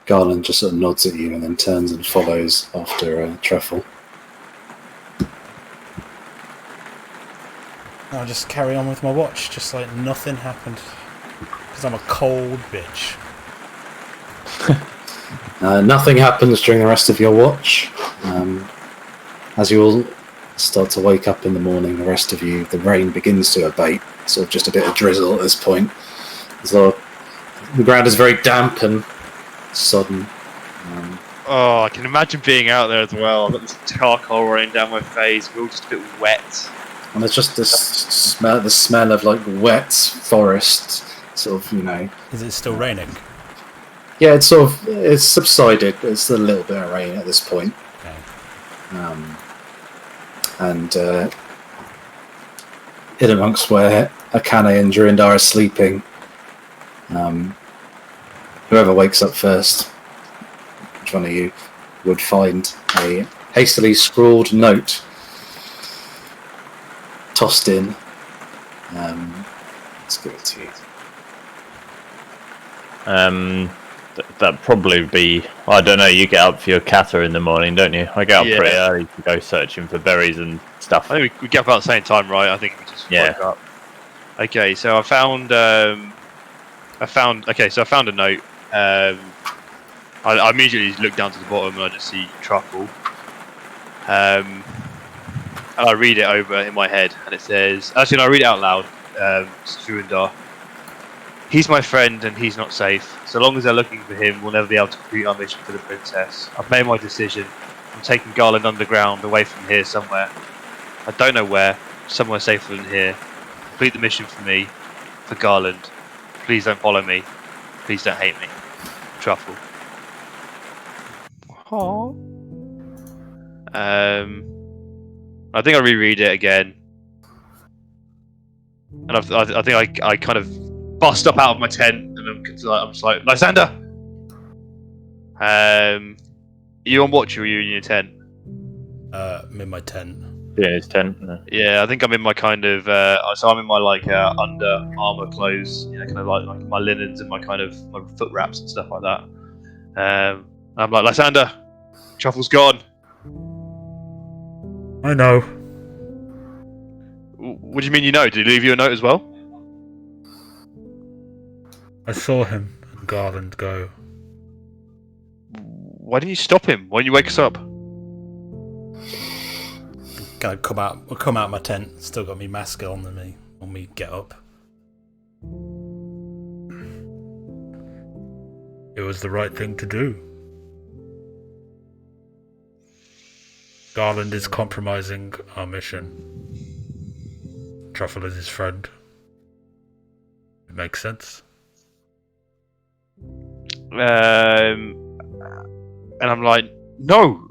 Garland just sort of nods at you and then turns and follows after Truffle. I'll just carry on with my watch, just like nothing happened. Because I'm a cold bitch. Nothing happens during the rest of your watch. As you all start to wake up in the morning, the rest of you, the rain begins to abate. Sort of just a bit of drizzle at this point. The ground is very damp and sodden. Oh, I can imagine being out there as well. I've got this charcoal running down my face. We're all just a bit wet. And there's just this smell of like wet forest, sort of, Is it still raining? Yeah, it's subsided, but it's a little bit of rain at this point. Okay. And in amongst where Akane and Durindar are sleeping, whoever wakes up first, which one of you would find a hastily scrawled note tossed in. Let's give it to you. That'd probably be, I don't know, you get up for your kata in the morning, don't you? I get up pretty early to go searching for berries and stuff. I think we get up about the same time, right? I think we just woke up. Okay, so I found a note. I immediately look down to the bottom and I just see truffle. And I read it over in my head, and it says, actually, no, I read it out loud. Surindar. He's my friend, and he's not safe. So long as they're looking for him, we'll never be able to complete our mission for the princess. I've made my decision. I'm taking Garland underground, away from here somewhere. I don't know where. Somewhere safer than here. Complete the mission for me, for Garland. Please don't follow me. Please don't hate me. Truffle. Aww. I think I reread it again, and I think I kind of bust up out of my tent, and I'm just like, Lysander, you on watch or are you in your tent? I'm in my tent. Yeah, his tent. Yeah, I think I'm in my kind of so I'm in my under armor clothes, kind of like my linens and my kind of my foot wraps and stuff like that. I'm like, Lysander, Truffle's gone. I know. What do you mean you know? Did he leave you a note as well? I saw him and Garland go. Why didn't you stop him? Why didn't you wake us up? Kind of come out my tent. Still got me mask on when me get up. It was the right thing to do. Garland is compromising our mission. Truffle is his friend. It makes sense. And I'm like, no,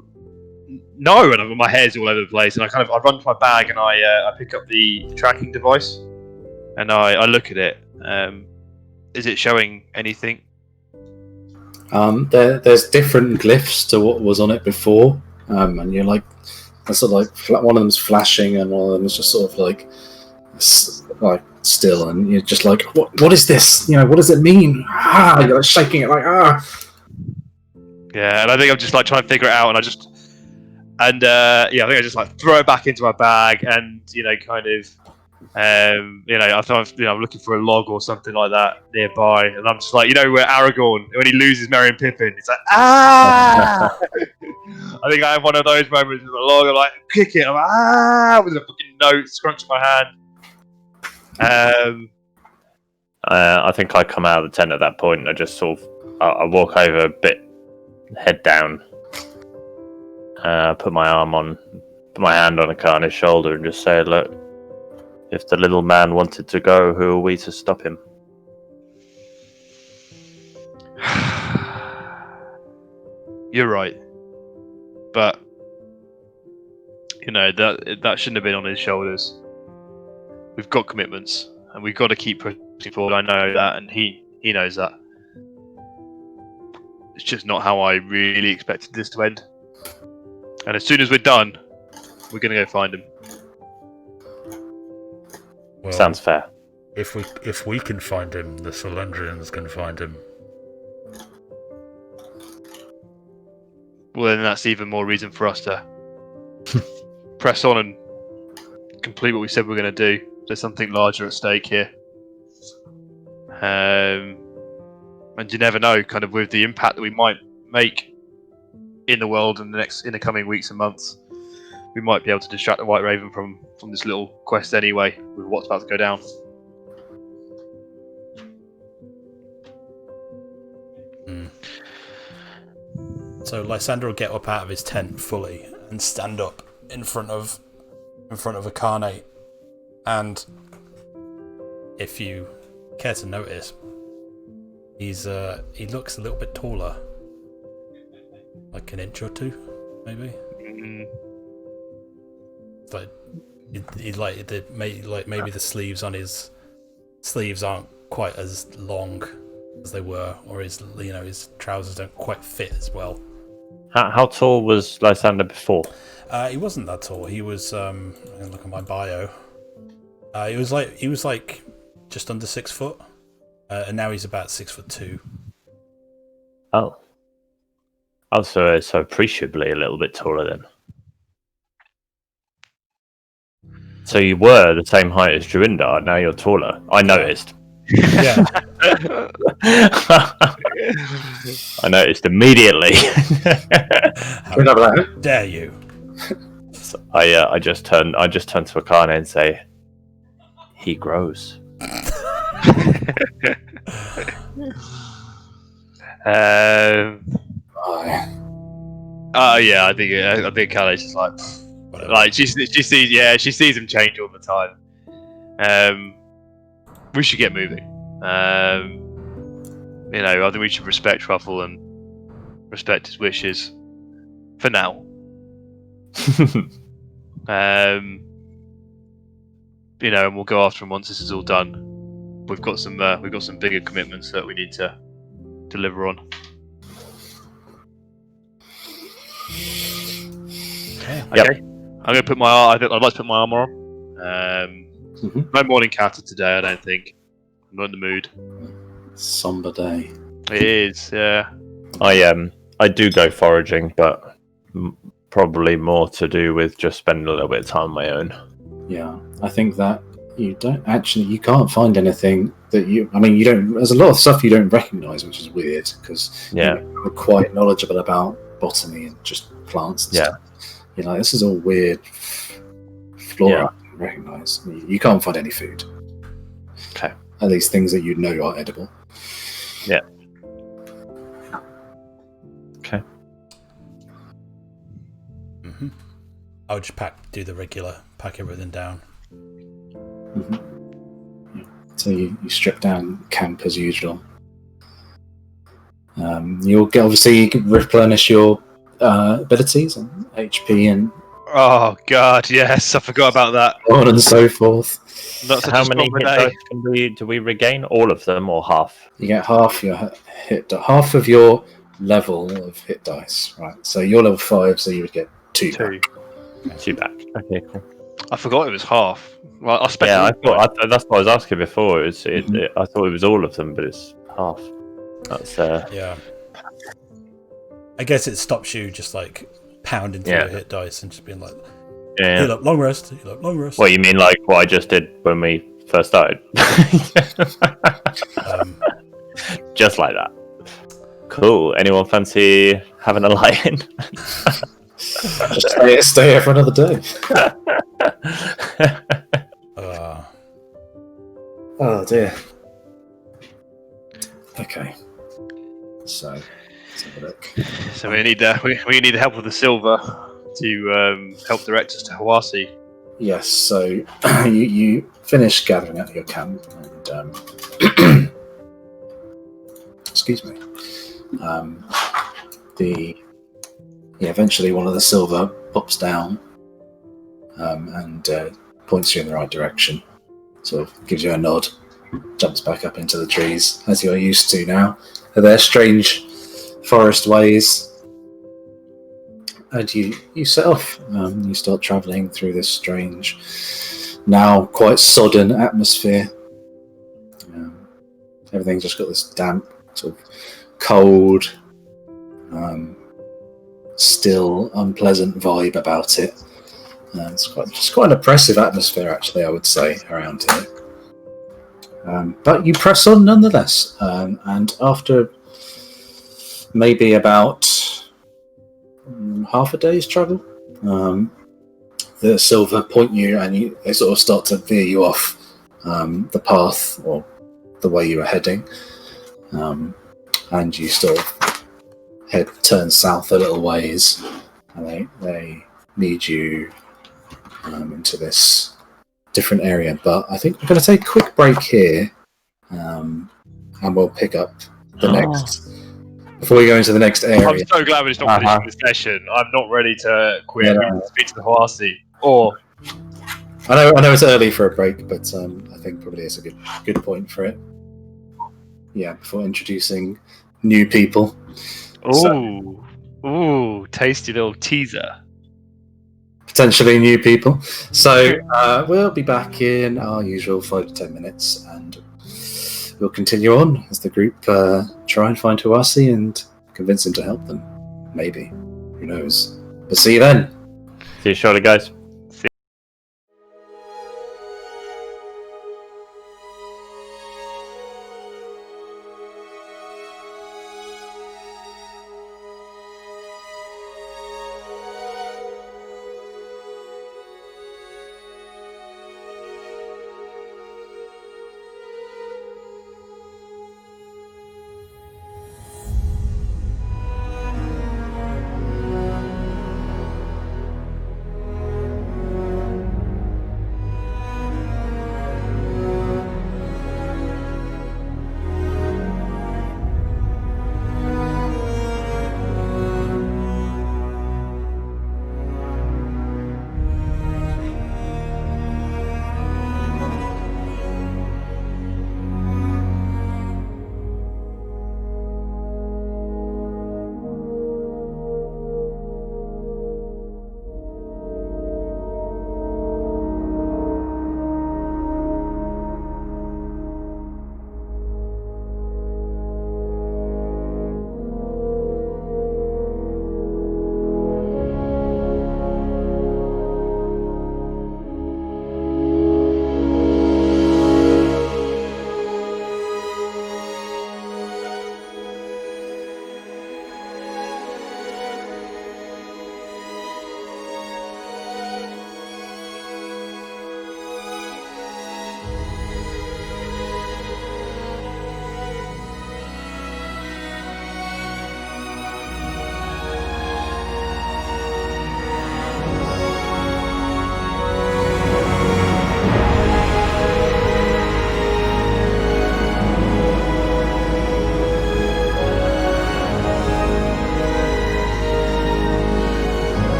and my hair's all over the place, and I run to my bag and I pick up the tracking device, and I look at it. Is it showing anything? There's different glyphs to what was on it before, and you're like, sort of like one of them's flashing and one of them is just sort of like still, and you're just like, what is this? What does it mean? You're like shaking it like Yeah, and I think I'm just like trying to figure it out, and I think I just like throw it back into my bag, and kind of I'm looking for a log or something like that nearby, and I'm just like, where Aragorn, when he loses Merry and Pippin, it's like, ah! I think I have one of those moments with a log. I'm like, kick it, I'm like, ah, with a fucking note scrunching my hand. I think I come out of the tent at that point, and I just sort of I walk over a bit, head down, put my hand on Akana's shoulder, and just say, "Look, if the little man wanted to go, who are we to stop him?" You're right, but that shouldn't have been on his shoulders. We've got commitments, and we've got to keep pushing forward. I know that, and he knows that. It's just not how I really expected this to end. And as soon as we're done, we're going to go find him. Well, Sounds fair. If we can find him, the Solandrians can find him. Well, then that's even more reason for us to press on and complete what we said we're going to do. There's something larger at stake here. And you never know, kind of with the impact that we might make in the world in the coming weeks and months, we might be able to distract the White Raven from this little quest anyway, with what's about to go down. So Lysander will get up out of his tent fully and stand up in front of Akane, and if you care to notice, he looks a little bit taller, like an inch or two, maybe. But maybe the sleeves on his sleeves aren't quite as long as they were, or his trousers don't quite fit as well. How tall was Lysander before? He wasn't that tall. He was. I'm gonna look at my bio. He was like just under 6 foot, and now he's about 6'2". Oh, so appreciably a little bit taller then. So you were the same height as Druindar. Now you're taller. I noticed. Yeah. I noticed immediately. How dare you? So I just turn to Akane and say, "He grows." Yeah, I think Kale's just like she sees him change all the time. We should get moving. I think we should respect Ruffle and respect his wishes for now. And we'll go after him once this is all done. We've got some bigger commitments that we need to deliver on. Okay. I'm gonna put I'd like to put my armor on. No morning counter today, I don't think. I'm not in the mood. Somber day. It is, yeah. I do go foraging, but probably more to do with just spending a little bit of time on my own. Yeah, I think that you can't find anything that you don't. There's a lot of stuff you don't recognise, which is weird because you're quite knowledgeable about botany and just plants. And stuff. This is all weird flora. I don't recognise. You can't find any food. Okay. At least things that you know are edible. Yeah. Okay. Mm-hmm. I would just do the regular, pack everything down. Mm-hmm. Yeah. So you strip down camp as usual. You'll obviously replenish your abilities and HP and. Oh God, yes, I forgot about that. On and so forth. How many hit dice do we regain? All of them or half? You get half of your level of hit dice, right? So you're level 5, so you would get 2 back. 2 back. Okay, cool. I forgot it was half. Well, I spent. Yeah, I thought that's what I was asking before. I thought it was all of them, but it's half. That's yeah. I guess it stops you just like pounding through your hit dice and just being like, Yeah. Heal up, long rest. Heal up, long rest. What you mean, like what I just did when we first started? Just like that. Cool. Anyone fancy having a lie-in? Just stay here for another day. Oh dear. Okay. So let's have a look. So we need help with the silver to help direct us to Huwasi. Yes. So you finish gathering at your camp, and excuse me. Eventually one of the silver pops down and points you in the right direction. Sort of gives you a nod, jumps back up into the trees as you're used to now. They're strange forest ways, and you set off. You start travelling through this strange, now quite sodden atmosphere. Everything's just got this damp, sort of cold, still unpleasant vibe about it. It's quite an oppressive atmosphere, actually, I would say, around here. But you press on nonetheless, and after maybe about half a day's travel, the silver point you, and they sort of start to veer you off the path or the way you were heading, and you sort of turn south a little ways, and they lead you into this different area. But I think we're going to take a quick break here, and we'll pick up the next. Before we go into the next area, I'm so glad we're just not finishing this session. I'm not ready to quit. We need to speak to the Huwasi. Or I know it's early for a break, but I think probably it's a good point for it. Yeah, before introducing new people. Ooh, tasty little teaser. Potentially new people. So we'll be back in our usual 5 to 10 minutes, and we'll continue on as the group try and find Huwasi and convince him to help them. Maybe. Who knows? But see you then. See you shortly, guys.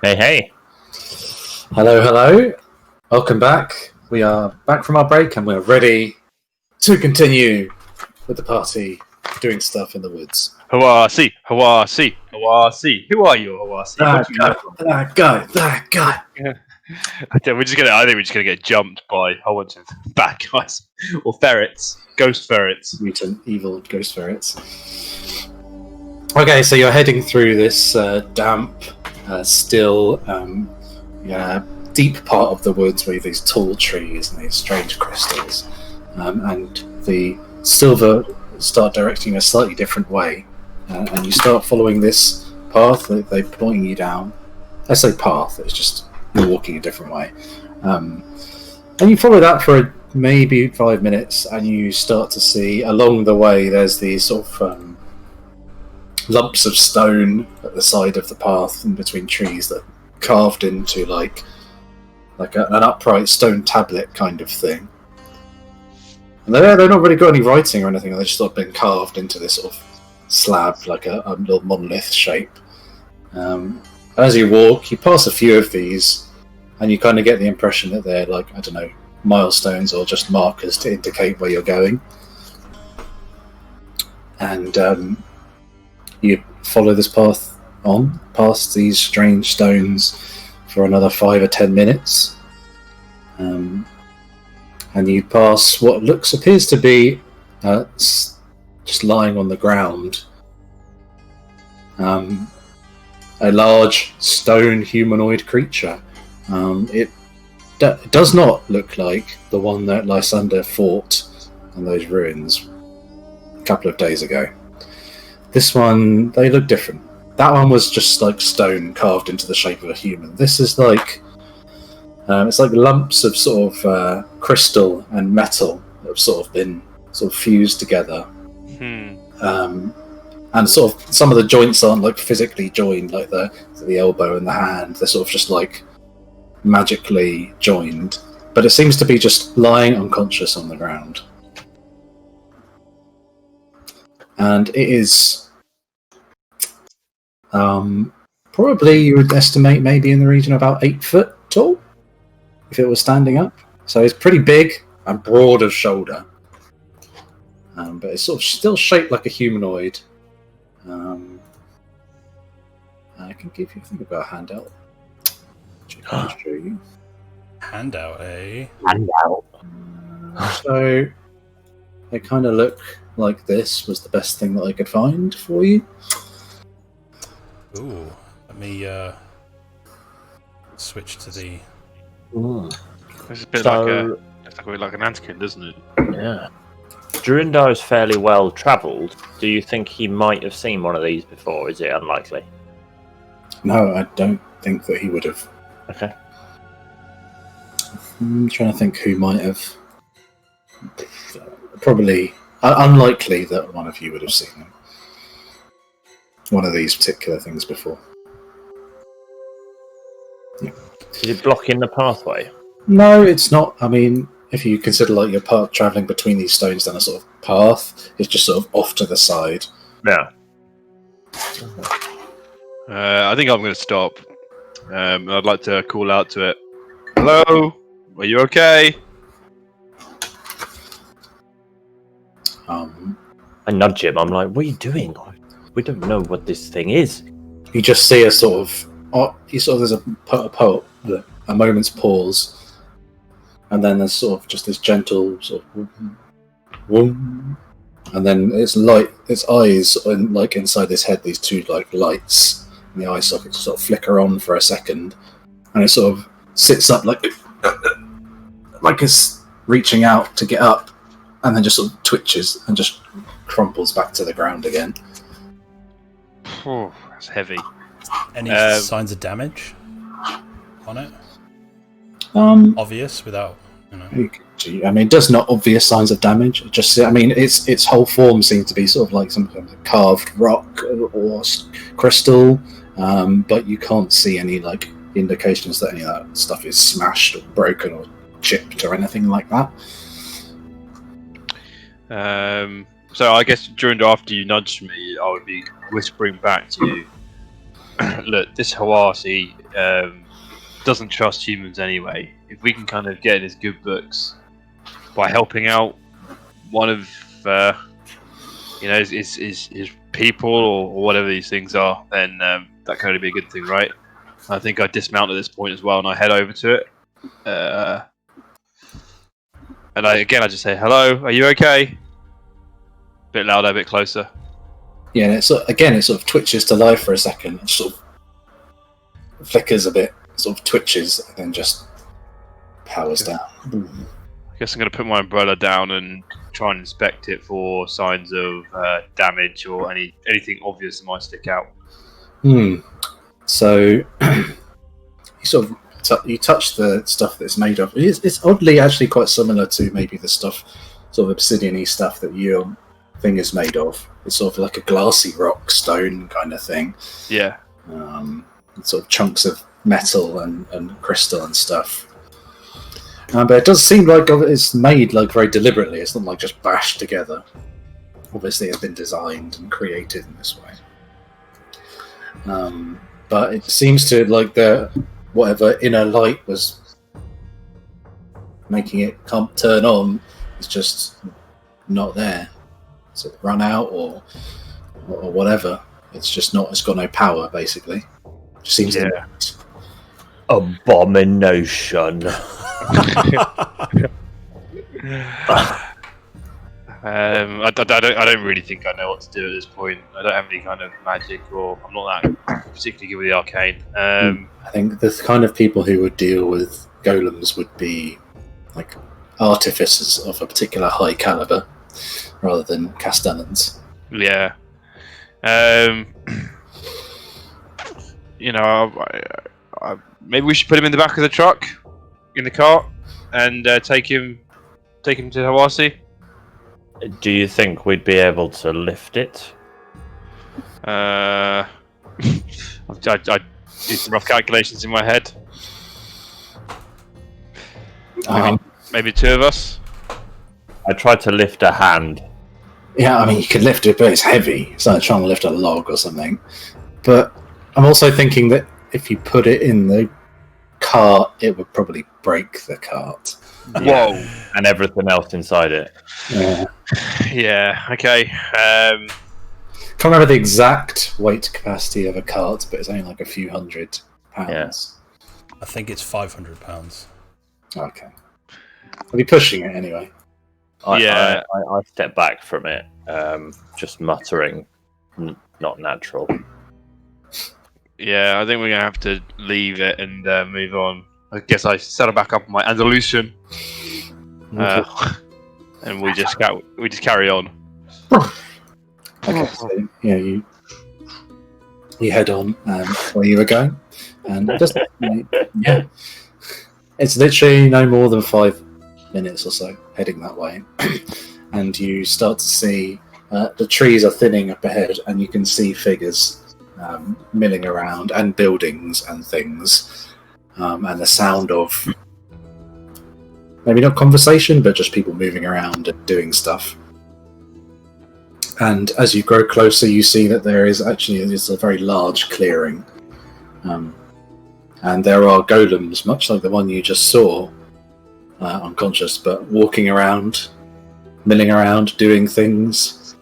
Hey, hey. Hello, hello. Welcome back. We are back from our break and we're ready to continue with the party doing stuff in the woods. Huwasi, Huwasi, Huwasi. Who are you, Huwasi? What do you look like? That guy. I think we're just gonna get jumped by a whole bunch of bad guys or ferrets, ghost ferrets. Mutant evil ghost ferrets. Okay, so you're heading through this damp, still, deep part of the woods where these tall trees and these strange crystals, and the silver start directing a slightly different way, and you start following this path that they're pointing you down. I say path; it's just you're walking a different way, and you follow that for maybe 5 minutes, and you start to see along the way there's these sort of lumps of stone at the side of the path in between trees that are carved into like an upright stone tablet kind of thing. And they're not really got any writing or anything. They've just sort of been carved into this sort of slab, like a little monolith shape. As you walk, you pass a few of these, and you kind of get the impression that they're like, I don't know, milestones or just markers to indicate where you're going. And you follow this path on, past these strange stones for another 5 or 10 minutes. And you pass what appears to be just lying on the ground. A large stone humanoid creature. It does not look like the one that Lysander fought in those ruins a couple of days ago. This one, they look different. That one was just like stone carved into the shape of a human. This is like it's like lumps of sort of crystal and metal that have sort of been sort of fused together. And sort of some of the joints aren't like physically joined, like the elbow and the hand. They're sort of just like magically joined, but it seems to be just lying unconscious on the ground. And it is probably, you would estimate, maybe in the region of about 8 foot tall if it was standing up. So it's pretty big and broad of shoulder, but it's sort of still shaped like a humanoid. I can give you, I think, about a handout. I'll show you. Handout, eh? Handout. So they kind of look like this was the best thing that I could find for you. Ooh, let me switch to the. It's a bit So- like an Anakin, doesn't it? Yeah. Durindar is fairly well travelled. Do you think he might have seen one of these before? Is it unlikely? No, I don't think that he would have. Okay. I'm trying to think who might have. Probably unlikely that one of you would have seen one of these particular things before. Is it blocking the pathway? No, it's not. I mean, if you consider like your path travelling between these stones down a sort of path, it's just sort of off to the side. Yeah. I think I'm going to stop. I'd like to call out to it. Hello? Are you okay? I nudge him. I'm like, what are you doing? We don't know what this thing is. You just see a sort of, there's a moment's pause, and then there's sort of just this gentle sort of, whoom, and then its eyes, and like inside this head, these two like lights in the eye sockets sort of flicker on for a second, and it sort of sits up like it's reaching out to get up, and then just sort of twitches and just crumples back to the ground again. Oh, that's heavy. Any signs of damage on it? Obvious without, you know. I mean, it does not obvious signs of damage. Its whole form seems to be sort of like some kind of carved rock or crystal, but you can't see any like indications that any of that stuff is smashed or broken or chipped or anything like that. So I guess after you nudged me, I would be whispering back to you. Look, this Huwasi doesn't trust humans anyway. If we can kind of get in his good books by helping out one of his people or whatever these things are, then that can only be a good thing, right? I think I dismount at this point as well, and I head over to it. And I just say, "Hello, are you okay?" Bit louder, a bit closer. Yeah, and it sort of twitches to life for a second. It sort of flickers a bit, sort of twitches, and then just powers down. I guess I'm going to put my umbrella down and try and inspect it for signs of damage or anything obvious that might stick out. So you sort of you touch the stuff that it's made of. It's oddly actually quite similar to maybe the stuff, sort of obsidian-y stuff that your thing is made of. It's sort of like a glassy rock stone kind of thing. Yeah. Sort of chunks of metal and crystal and stuff. But it does seem like it's made like very deliberately. It's not like just bashed together. Obviously, it's been designed and created in this way. But it seems to like whatever inner light was making it turn on is just not there. Is it run out or whatever? It's just not. It's got no power basically. It just seems. Yeah. Abomination. I don't really think I know what to do at this point. I don't have any kind of magic, or I'm not that particularly good with the arcane. I think the kind of people who would deal with golems would be like artificers of a particular high caliber, rather than castellans. Yeah. Maybe we should put him in the back of the truck, in the cart, and take him to Huwasi. Do you think we'd be able to lift it? I do some rough calculations in my head. Maybe two of us. I tried to lift a hand. Yeah, I mean, you could lift it, but it's heavy. It's like trying to lift a log or something. But I'm also thinking that if you put it in the cart, it would probably break the cart. Whoa. And everything else inside it. Yeah. Yeah, okay. Can't remember the exact weight capacity of a cart, but it's only like a few £100. Yeah. I think it's £500. Okay. I'll be pushing it anyway. Yeah. I step back from it, just muttering, not natural. Yeah, I think we're going to have to leave it and move on. I guess I settle back up on my Andalusian. And we just carry on. Okay, so yeah, you head on where you were going, and yeah, it's literally no more than 5 minutes or so heading that way, and you start to see the trees are thinning up ahead, and you can see figures milling around, and buildings and things, and the sound of maybe not conversation, but just people moving around and doing stuff. And as you grow closer, you see that there is actually a very large clearing. And there are golems, much like the one you just saw, unconscious, but walking around, milling around, doing things,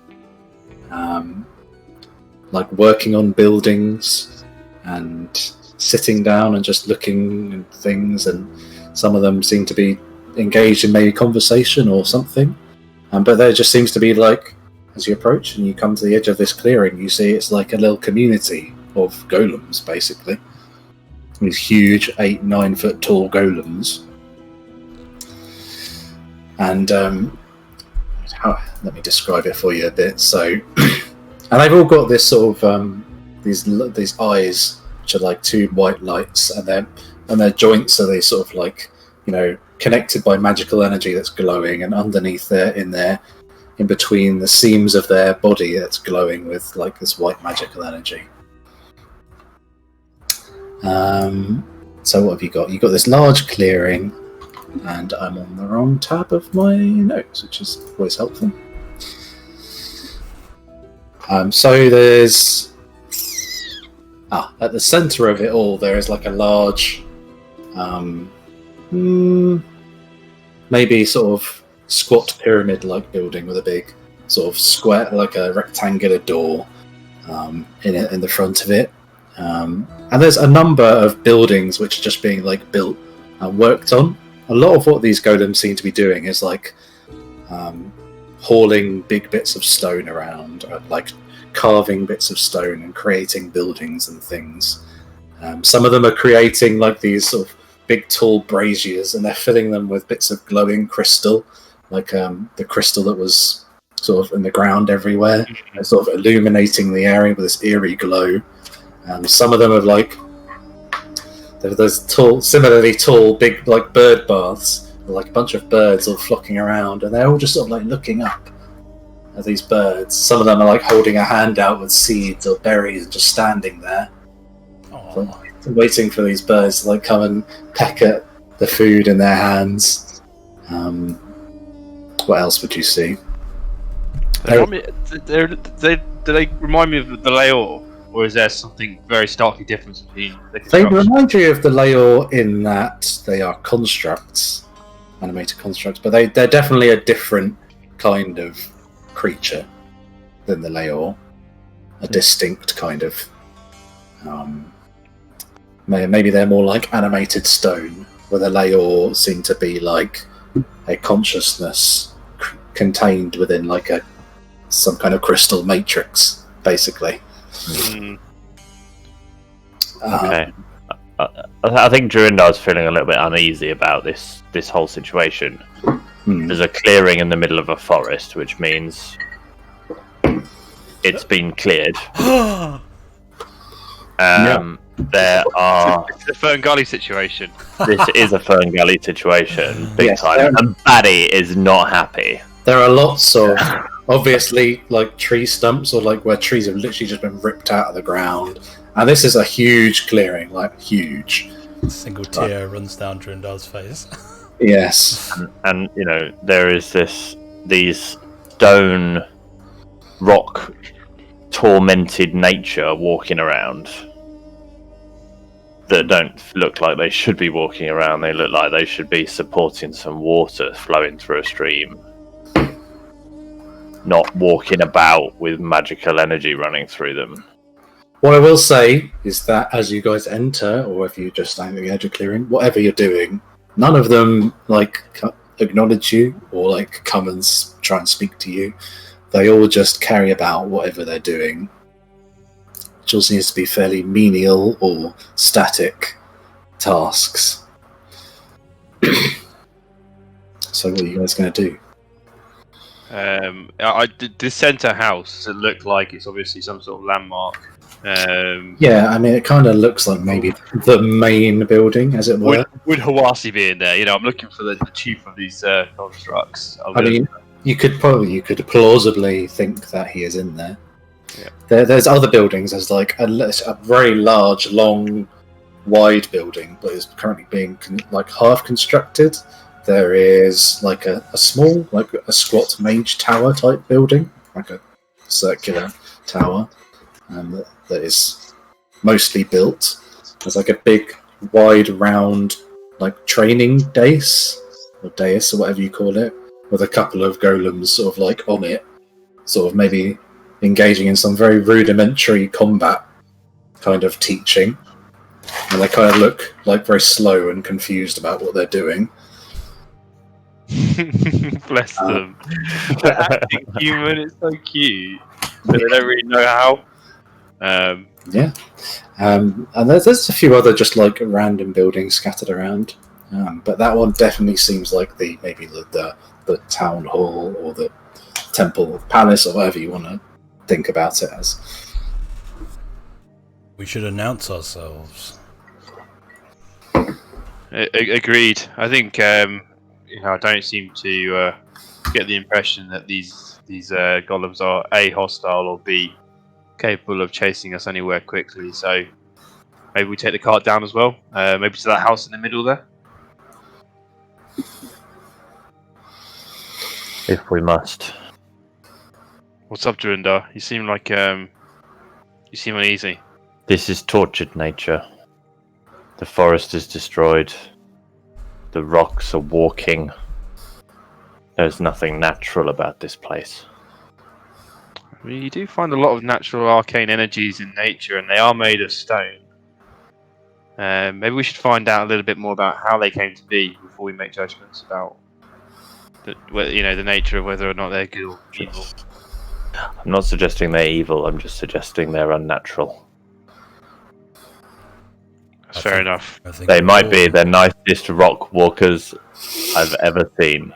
like working on buildings and sitting down and just looking at things. And some of them seem to be engaged in maybe conversation or something. But there just seems to be like, as you approach and you come to the edge of this clearing, you see it's like a little community of golems, basically. These huge 8-9 foot tall golems. And let me describe it for you a bit. So, and they've all got this sort of these eyes, which are like two white lights, and their joints are these sort of like, connected by magical energy that's glowing, and underneath there, in between the seams of their body, that's glowing with like this white magical energy. So what have you got? You've got this large clearing, and I'm on the wrong tab of my notes, which is always helpful. So there's At the center of it all, there is like a large, maybe sort of squat pyramid-like building with a big sort of square, like a rectangular door in the front of it. And there's a number of buildings which are just being like built and worked on. A lot of what these golems seem to be doing is like hauling big bits of stone around, like carving bits of stone and creating buildings and things. Some of them are creating like these sort of big tall braziers, and they're filling them with bits of glowing crystal, like the crystal that was sort of in the ground everywhere, and sort of illuminating the area with this eerie glow. Some of them are like there's tall, similarly tall, big like bird baths, like a bunch of birds all flocking around, and they're all just sort of like looking up at these birds. Some of them are like holding a hand out with seeds or berries and just standing there, waiting for these birds to like come and peck at the food in their hands. What else would you see? Do they remind me of the Laor, or is there something very starkly different between the They construction? remind you of the Laor in that they are constructs, animated constructs, but they're definitely a different kind of creature than the Laor. A distinct kind of. Maybe they're more like animated stone, where the Laor seem to be like a consciousness contained within like some kind of crystal matrix, basically. Okay. I think Durindar's feeling a little bit uneasy about this whole situation. There's a clearing in the middle of a forest, which means it's been cleared. There are. It's the Fern Gully situation. This is a Fern Gully situation, big Yes, time, and Batty is not happy. There are lots of obviously like tree stumps, or like where trees have literally just been ripped out of the ground, and this is a huge clearing, like huge. A single tear runs down Drindar's face. Yes, And you know there is these stone rock tormented nature walking around that don't look like they should be walking around. They look like they should be supporting some water flowing through a stream, not walking about with magical energy running through them. what I will say is that as you guys enter, or if you just stand at the edge of clearing, whatever you're doing, none of them like acknowledge you or like come and try and speak to you. They all just carry about whatever they're doing, which all seems to be fairly menial or static tasks. So what are you guys going to do? The centre house, does it look like it's obviously some sort of landmark? Yeah, I mean, it kind of looks like maybe the main building, as it were. Would Huwasi be in there? You know, I'm looking for the chief of these constructs. I mean, you could plausibly think that he is in there. Yeah. There's other buildings. There's like a very large, long, wide building, but is currently being like half constructed. There is like a small, like a squat mage tower type building, like a circular tower, that is mostly built. There's like a big, wide, round, like training dais or whatever you call it, with a couple of golems sort of like on it, sort of maybe engaging in some very rudimentary combat kind of teaching, and they kind of look like very slow and confused about what they're doing. Bless them. They're acting human, it's so cute. But they don't really know how. Yeah. And there's a few other just like random buildings scattered around. But that one definitely seems like maybe the town hall or the temple palace or whatever you want to think about it as. We should announce ourselves. Agreed. I think I don't seem to get the impression that these golems are A, hostile, or B, capable of chasing us anywhere quickly. So maybe we take the cart down as well. Maybe to that house in the middle there. If we must. What's up, Durindar? You seem like you seem uneasy. This is tortured nature. The forest is destroyed. The rocks are walking. There's nothing natural about this place. I mean, you do find a lot of natural arcane energies in nature, and they are made of stone. Maybe we should find out a little bit more about how they came to be before we make judgments about the nature of whether or not they're good or evil. I'm not suggesting they're evil, I'm just suggesting they're unnatural. That's fair enough. They might be the nicest rock walkers I've ever seen.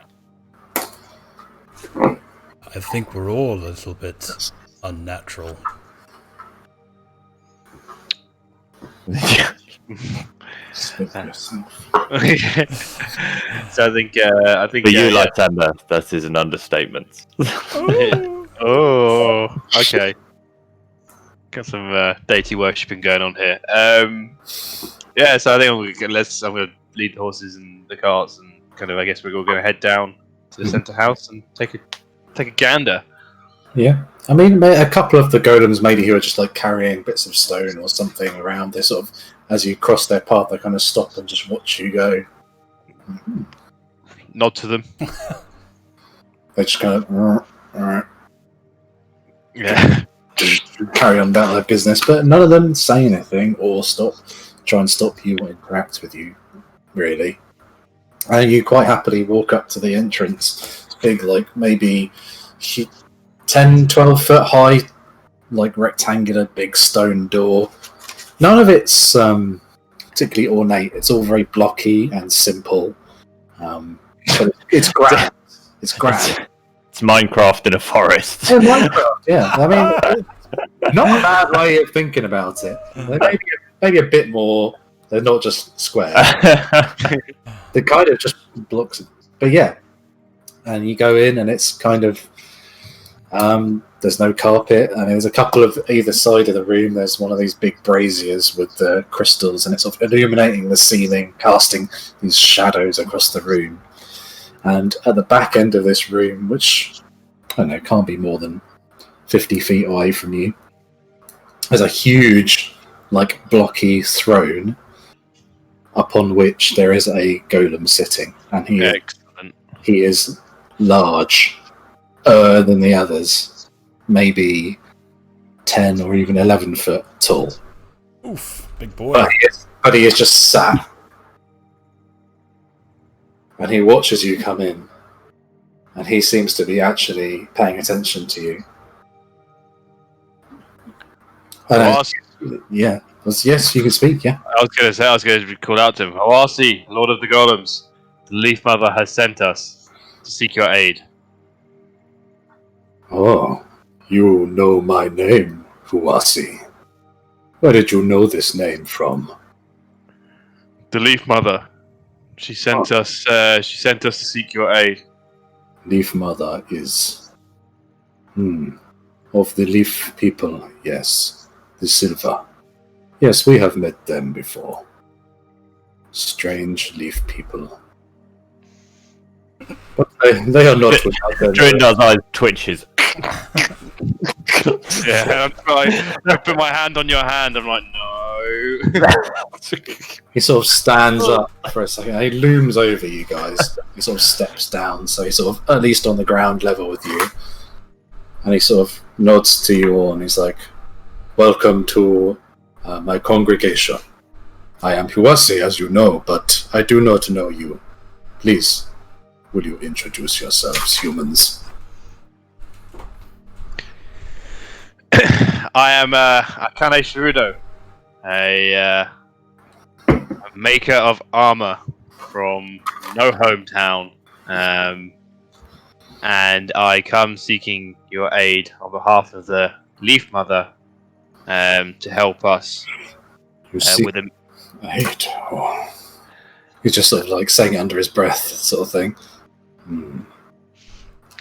I think we're all a little bit unnatural. Speak for yourself. So I think. For you, Lysander, that is an understatement. Oh, okay. Got some deity worshipping going on here. Yeah, so I think I'm going to lead the horses and the carts, and kind of, I guess we're all going to head down to the centre house and take a gander. Yeah, I mean, a couple of the golems maybe who are just like carrying bits of stone or something around. They sort of, as you cross their path, they kind of stop and just watch you go. Nod to them. They just kind of Yeah. just carry on about their business, but none of them say anything or try and stop you or interact with you, really. And you quite happily walk up to the entrance. It's big, like maybe 10, 12 foot high, like rectangular big stone door. None of it's particularly ornate. It's all very blocky and simple. But it's grand. It's grand. It's Minecraft in a forest. Yeah, Minecraft, yeah. I mean, not a bad way of thinking about it. Maybe a bit more. They're not just square. They're kind of just blocks. But yeah. And you go in and it's kind of... there's no carpet, and there's a couple of either side of the room. There's one of these big braziers with the crystals, and it's sort of illuminating the ceiling, casting these shadows across the room. And at the back end of this room, which I don't know, can't be more than 50 feet away from you, there's a huge, like, blocky throne upon which there is a golem sitting, and he is large. Than the others, maybe 10 or even 11 foot tall. Oof, big boy. But he is just sat. And he watches you come in. And he seems to be actually paying attention to you. Yeah. Yes, you can speak, yeah. I was going to call out to him. Huwasi, Lord of the Golems, the Leaf Mother has sent us to seek your aid. Oh, you know my name, Huwasi. Where did you know this name from? The Leaf Mother. She sent us. She sent us to seek your aid. Leaf Mother is... of the Leaf people, yes. The Silver. Yes, we have met them before. Strange Leaf people. But they are not without their... Drindar's eyes twitches. Yeah, I put my hand on your hand. I'm like, no. He sort of stands up for a second. He looms over you guys. He sort of steps down, so he's sort of at least on the ground level with you. And he sort of nods to you all, and he's like, "Welcome to my congregation. I am Huwasi, as you know, but I do not know you. Please, will you introduce yourselves, humans?" I am Akane Shirudo, a maker of armor from no hometown, and I come seeking your aid on behalf of the Leaf Mother to help us with a... Aid? Oh. He's just sort of like saying it under his breath, sort of thing.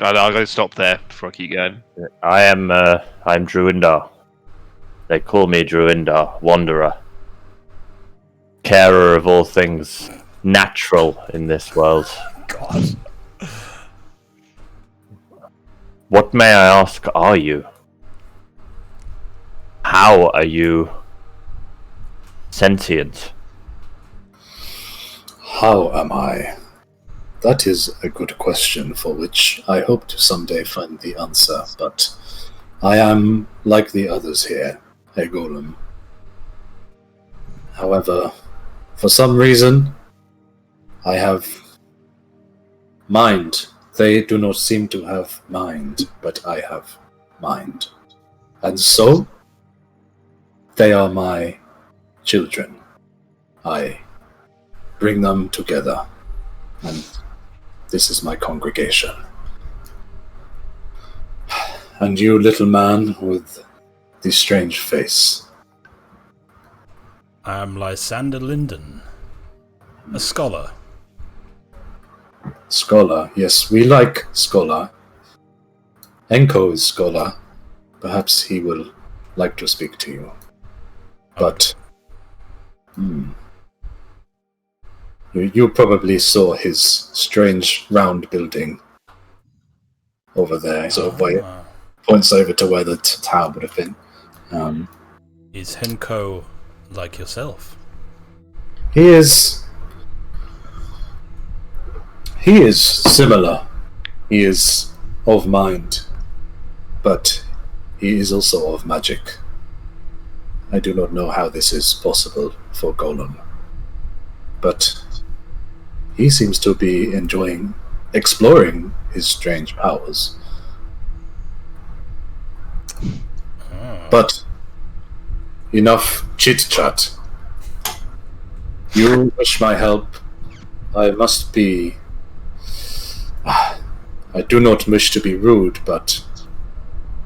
I'll go stop there before I keep going. I'm Druindar. They call me Druindar, Wanderer. Carer of all things natural in this world. God. What, may I ask, are you? How are you sentient? How am I? That is a good question for which I hope to someday find the answer, but I am, like the others here, a golem. However, for some reason, I have mind. They do not seem to have mind, but I have mind. And so, they are my children. I bring them together, and this is my congregation. And you, little man with the strange face. I am Lysander Linden, a scholar. Scholar, yes, we like scholar. Enko is scholar. Perhaps he will like to speak to you. But you probably saw his strange round building over there. Sort of way points over to where the tower would have been. Is Henko like yourself? He is similar. He is of mind, but he is also of magic. I do not know how this is possible for Golem, but he seems to be enjoying exploring his strange powers. But enough chit-chat. You wish my help. I must be... I do not wish to be rude, but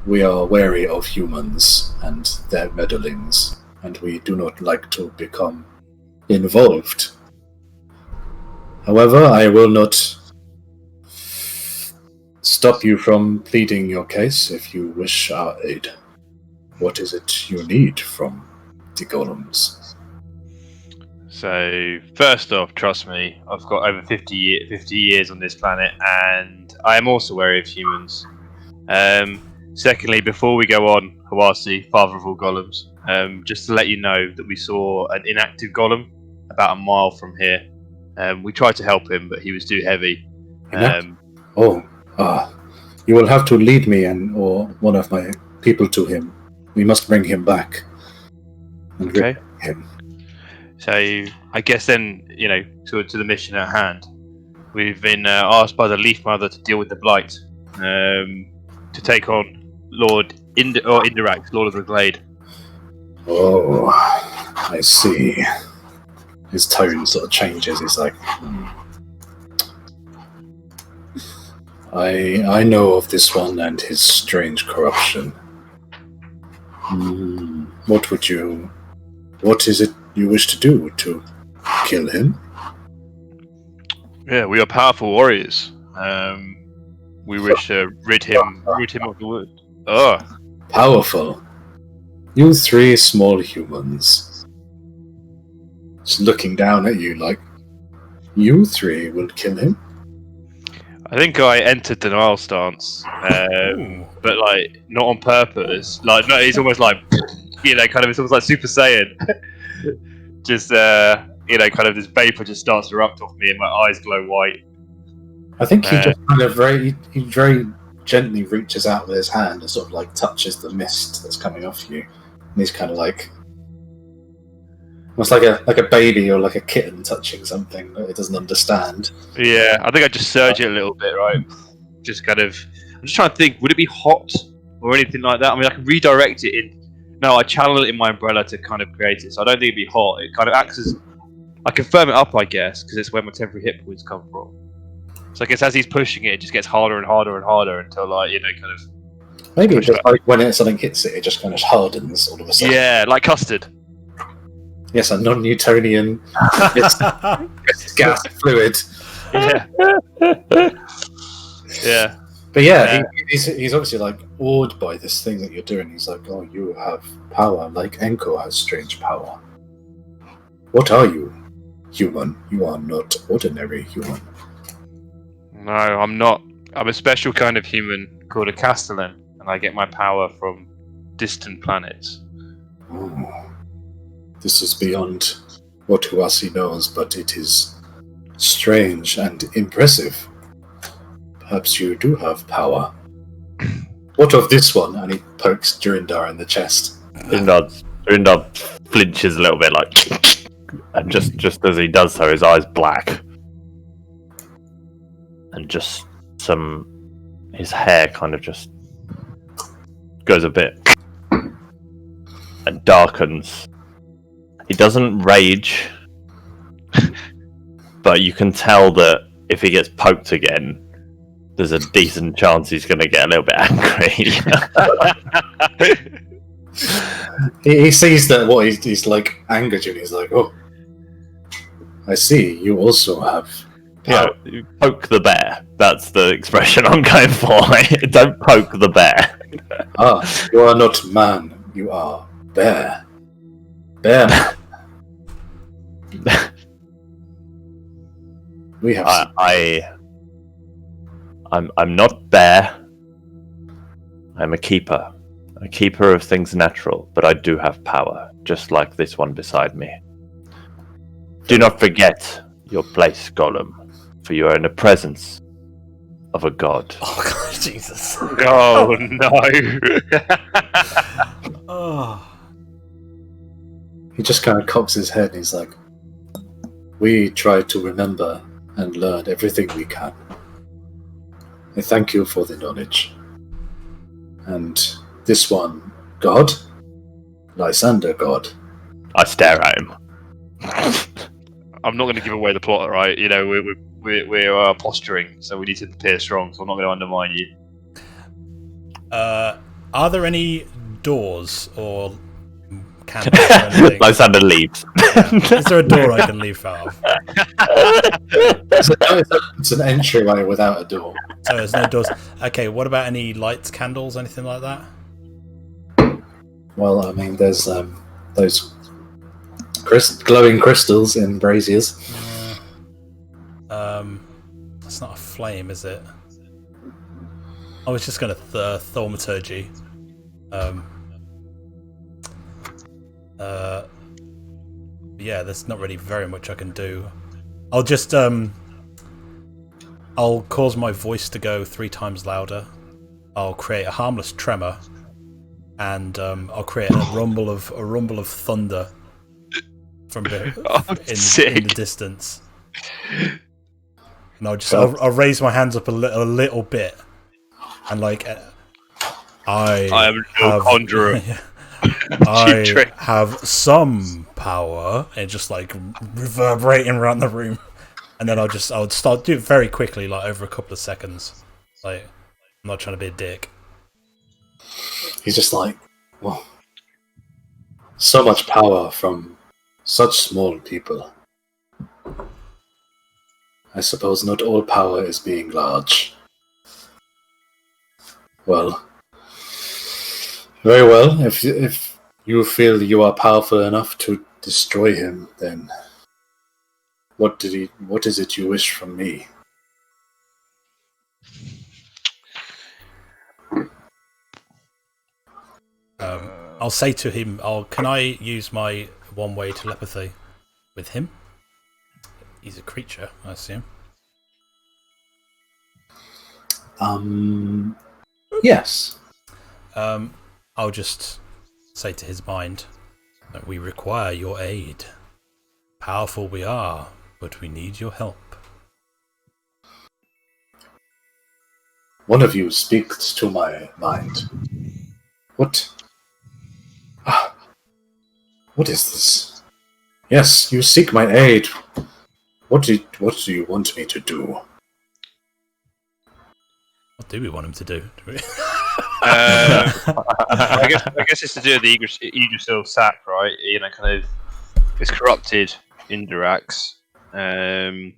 we are wary of humans and their meddlings, and we do not like to become involved. However, I will not stop you from pleading your case if you wish our aid. What is it you need from the golems? So, first off, trust me, I've got over 50 years on this planet, and I am also wary of humans. Secondly, before we go on, Huwasi, father of all golems, just to let you know that we saw an inactive golem about a mile from here. We tried to help him, but he was too heavy. You will have to lead me or one of my people to him. We must bring him back. And okay. rid him. So I guess then, to the mission at hand. We've been asked by the Leaf Mother to deal with the Blight, to take on Lord Indirax, Lord of the Glade. Oh, I see. His tone sort of changes. He's like, I know of this one and his strange corruption. What is it you wish to do? To kill him? Yeah, we are powerful warriors. We wish to rid him of the wood. Oh. Powerful. You three small humans. Just looking down at you like, you three will kill him? I think I entered denial stance, but not on purpose. No, it's almost like, it's almost like Super Saiyan. Just, kind of this vapor just starts to erupt off me and my eyes glow white. I think he just kind of very gently reaches out with his hand and sort of touches the mist that's coming off you. And he's kind of almost like a baby or like a kitten touching something that it doesn't understand. Yeah, I think I just surge it a little bit, right? Just kind of... I'm just trying to think, would it be hot or anything like that? I mean, I can redirect it in... No, I channel it in my umbrella to kind of create it, so I don't think it'd be hot. It kind of acts as... I can firm it up, I guess, because it's where my temporary hit points come from. So I guess as he's pushing it, it just gets harder and harder and harder until, kind of... Maybe it's just when something hits it, it just kind of hardens all of a sudden. Yeah, like custard. Yes, a non-Newtonian gas fluid. Yeah. Yeah. But yeah, he's obviously awed by this thing that you're doing. He's like, oh, you have power, like Enko has strange power. What are you? Human. You are not ordinary human. No, I'm not. I'm a special kind of human called a Castellan, and I get my power from distant planets. Oh. This is beyond what Huwasi knows, but it is strange and impressive. Perhaps you do have power. What of this one? And he pokes Durindar in the chest. Durindar flinches a little bit, like, and just as he does so, his eyes black, and just his hair kind of just goes a bit and darkens. He doesn't rage, but you can tell that if he gets poked again, there's a decent chance he's going to get a little bit angry. He sees that what he's like angered you, and he's like, "Oh, I see. You also have power." Yeah, poke the bear. That's the expression I'm going for. Don't poke the bear. You are not man. You are bear. Bear man. We have. I'm not bear. I'm a keeper of things natural, but I do have power, just like this one beside me. Do not forget your place, Golem, for you are in the presence of a god. Oh God, Jesus! Oh no! Oh, He just kind of cocks his head and he's like, "We try to remember and learn everything we can. I thank you for the knowledge. And this one, God? Lysander God." I stare at him. I'm not going to give away the plot, right? You know, we're posturing, so we need to appear strong. So I'm not going to undermine you. are there any doors or candles or anything? Lysander leaves. Is there a door I can leave out of? It's an entryway without a door. So there's no doors. Okay, what about any lights, candles, anything like that? Well, I mean, there's those glowing crystals in braziers. That's not a flame, is it? I was just going to thaumaturgy. Yeah, there's not really very much I can do. I'll just I'll cause my voice to go 3 times louder. I'll create a harmless tremor, and I'll create a rumble of thunder from in the distance. And I'll raise my hands up a little bit, and like I am no conjurer. I have some power, and just like reverberating around the room, and then I would start do it very quickly, like over a couple of seconds. Like, I'm not trying to be a dick. He's just like, well, so much power from such small people. I suppose not all power is being large. Well, very well. If you feel you are powerful enough to destroy him, then what is it you wish from me? I'll say to him, can I use my one-way telepathy with him? He's a creature, I assume. Yes. I'll just say to his mind that we require your aid. Powerful we are, but we need your help. One of you speaks to my mind. What? What is this? Yes, you seek my aid. What do you want me to do? What do we want him to do? I guess it's to do with the Yggdrasil sack, right? You know, kind of it's corrupted Indirax. I've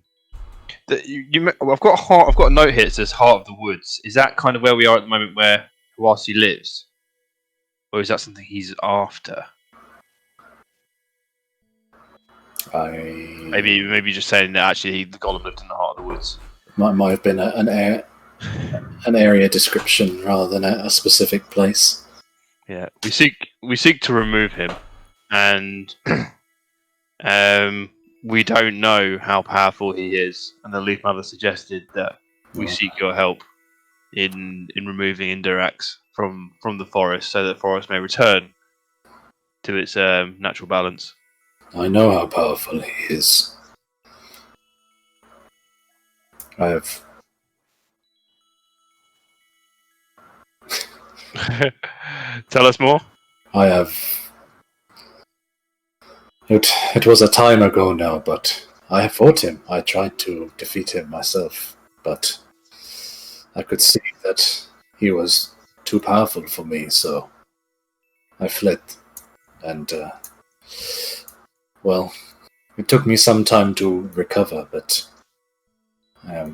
got a note here that says Heart of the Woods. Is that kind of where we are at the moment, where Huwasi lives, or is that something he's after? Maybe just saying that actually the Golem lived in the Heart of the Woods. Might have been an area description rather than a specific place. Yeah, we seek to remove him. and we don't know how powerful he is. And the Leaf Mother suggested that we seek your help in removing Indirax from the forest, so that the forest may return to its natural balance. I know how powerful he is. I have. Tell us more. I have. It was a time ago now, but I have fought him. I tried to defeat him myself, but I could see that he was too powerful for me, so I fled. And, well, it took me some time to recover, but I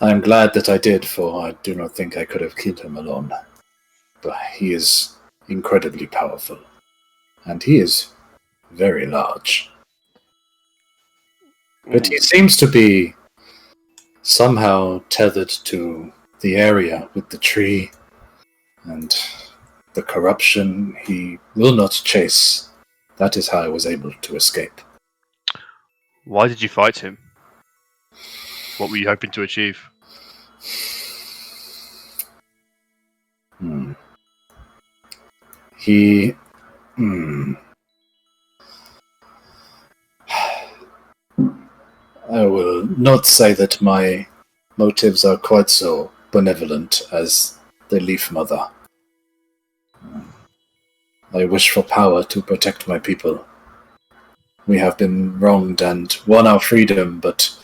am glad that I did, for I do not think I could have killed him alone. But he is incredibly powerful, and he is very large. But he seems to be somehow tethered to the area with the tree and the corruption. He will not chase. That is how I was able to escape. Why did you fight him? What were you hoping to achieve? He... I will not say that my motives are quite so benevolent as the Leaf Mother. I wish for power to protect my people. We have been wronged and won our freedom, but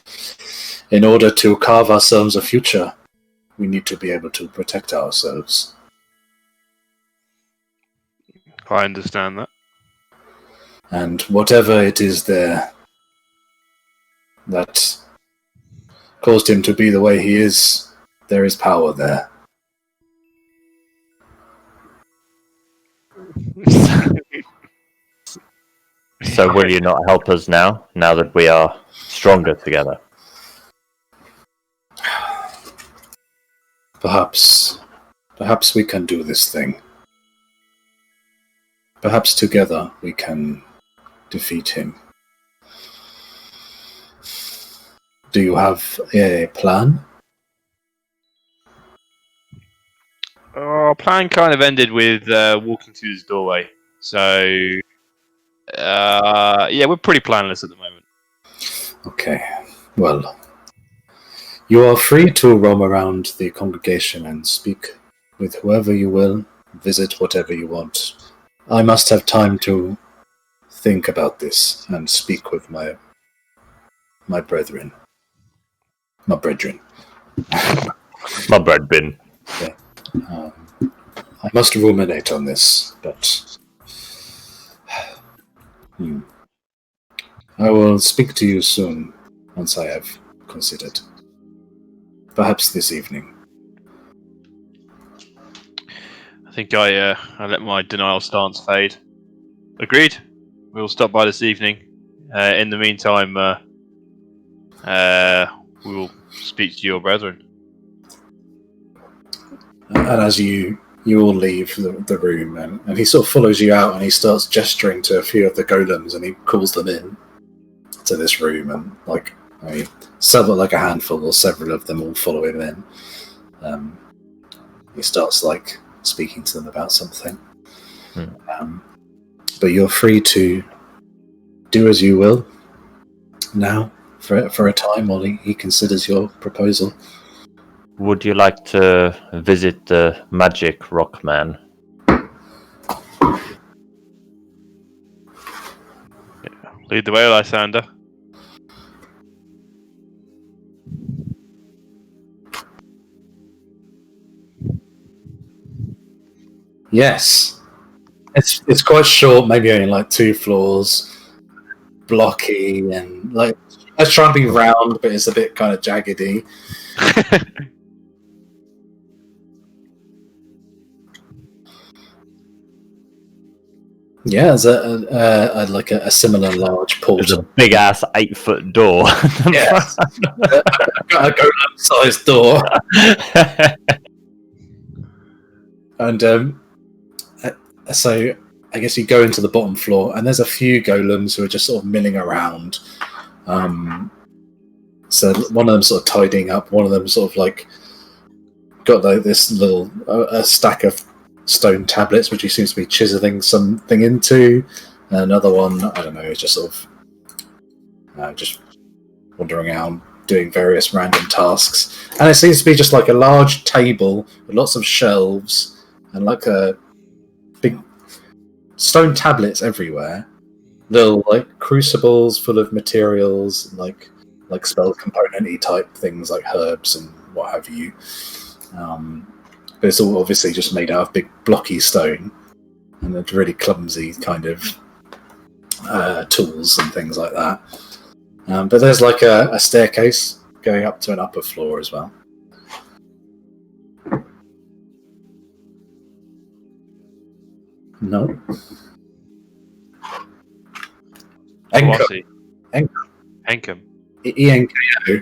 in order to carve ourselves a future, we need to be able to protect ourselves. I understand that. And whatever it is there that caused him to be the way he is, there is power there. So will you not help us now that we are stronger together? Perhaps we can do this thing. Perhaps together we can defeat him. Do you have a plan? Our plan kind of ended with walking through this doorway. So, yeah, we're pretty planless at the moment. Okay, well, you are free to roam around the congregation and speak with whoever you will, visit whatever you want. I must have time to think about this and speak with my brethren. My brethren. My bread bin. Yeah. I must ruminate on this, but I will speak to you soon once I have considered. Perhaps this evening. I think I let my denial stance fade. Agreed. We'll stop by this evening. In the meantime, we will speak to your brethren. And as you all leave the room, and he sort of follows you out, and he starts gesturing to a few of the golems, and he calls them in to this room, and several, like a handful or several of them all follow him in. He starts speaking to them about something. But you're free to do as you will now for a time while he considers your proposal. Would you like to visit the Magic Rock Man? Lead the way, Lysander. Yes. It's quite short, maybe only 2 floors, blocky, and let's try and be round, but it's a bit kind of jaggedy. Yeah, there's a similar large portal. There's a big ass 8-foot door. Yes. a golem-sized door. And so I guess you go into the bottom floor, and there's a few golems who are just sort of milling around. So one of them sort of tidying up, one of them sort of like got like this little a stack of stone tablets, which he seems to be chiseling something into. And another one, I don't know, is just sort of just wandering around doing various random tasks. And it seems to be just like a large table with lots of shelves and like a big stone tablets everywhere. Little like crucibles full of materials, like spell component-y type things like herbs and what have you. But it's all obviously just made out of big blocky stone and it's really clumsy kind of tools and things like that. But there's like a staircase going up to an upper floor as well. No. Huwasi. Enko. Enkom. E-N-K-O.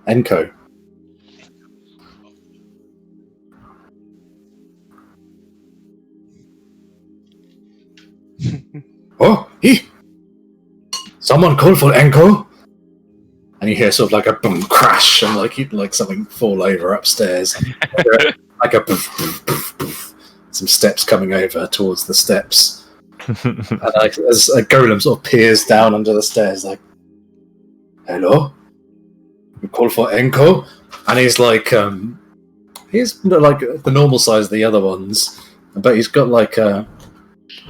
Enko. Oh, someone called for Enko? And you hear sort of like a boom crash and like something fall over upstairs. Like a poof, poof, poof, poof. Some steps coming over towards the steps. And like, as a golem sort of peers down under the stairs, like, hello? You call for Enko? And he's like, he's not like the normal size of the other ones, but he's got like I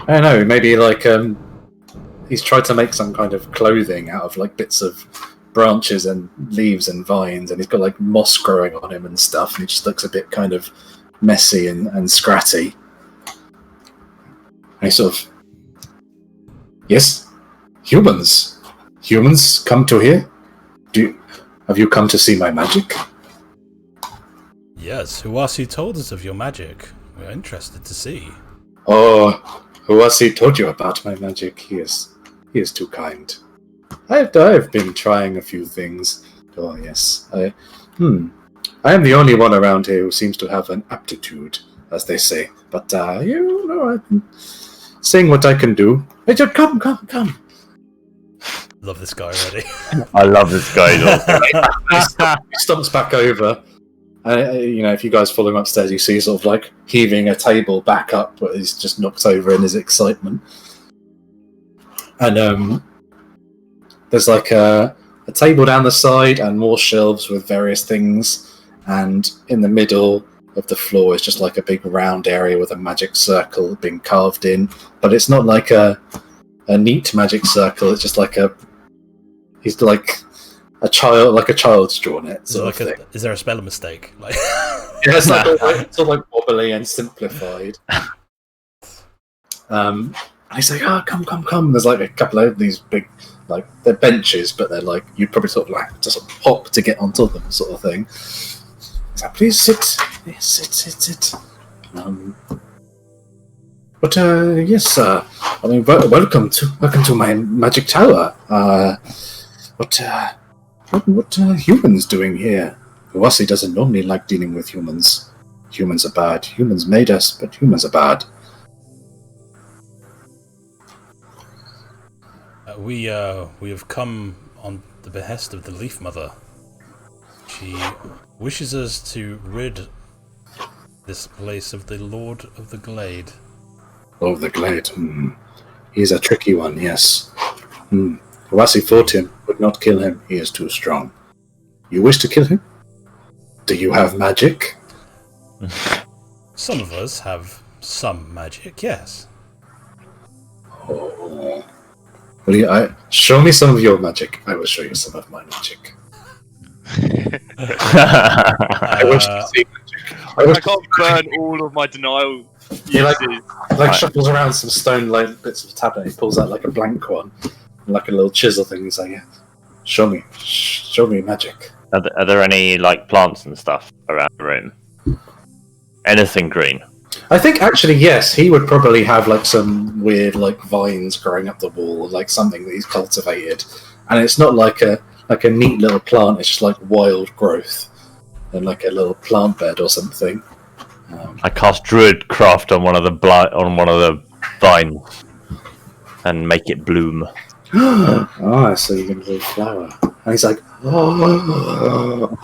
don't know, maybe like he's tried to make some kind of clothing out of like bits of branches and leaves and vines, and he's got like moss growing on him and stuff, and he just looks a bit kind of messy and scratty. And he sort of, yes, humans come to here. Have you come to see my magic? Yes, Huwasi told us of your magic. We're interested to see. Oh, Huwasi told you about my magic. He is too kind. I've been trying a few things. Oh yes, I am the only one around here who seems to have an aptitude, as they say. But I've been seeing what I can do. Hey, just come. Love this guy already. I love this guy. He stomps back over. If you guys follow him upstairs, you see sort of like heaving a table back up, but he's just knocked over in his excitement. And there's like a table down the side and more shelves with various things. And in the middle of the floor is just like a big round area with a magic circle being carved in. But it's not like a neat magic circle. It's just like he's like a child's drawn it. Is there a spelling mistake? Like, yeah, it's like sort of like wobbly and simplified. And he's like, "Oh, come!" There's like a couple of these big, like they're benches, but they're like you'd probably sort of like just sort of hop to get onto them, sort of thing. He's like, "Please sit. Yes, sit." But yes, I mean, welcome to my magic tower. What are humans doing here? Huwasi doesn't normally like dealing with humans. Humans are bad. Humans made us, but humans are bad. We have come on the behest of the Leaf Mother. She wishes us to rid this place of the Lord of the Glade. Lord of the Glade. He's a tricky one, yes. Huwasi fought him, would not kill him. He is too strong. You wish to kill him? Do you have magic? Some of us have some magic, yes. Oh. Well, show me some of your magic. I will show you some of my magic. I wish to see magic. I can't burn all of my denial. He like shuffles around some stone like bits of tablet. He pulls out like a blank one, like a little chisel thing. He's like, yeah, show me magic. Are there any like plants and stuff around the room? Anything green? I think actually yes, he would probably have like some weird like vines growing up the wall, like something that he's cultivated, and it's not like a neat little plant. It's just like wild growth and like a little plant bed or something. I cast Druidcraft on one of the vine and make it bloom. Ah, so you're gonna do a flower. And he's like, oh,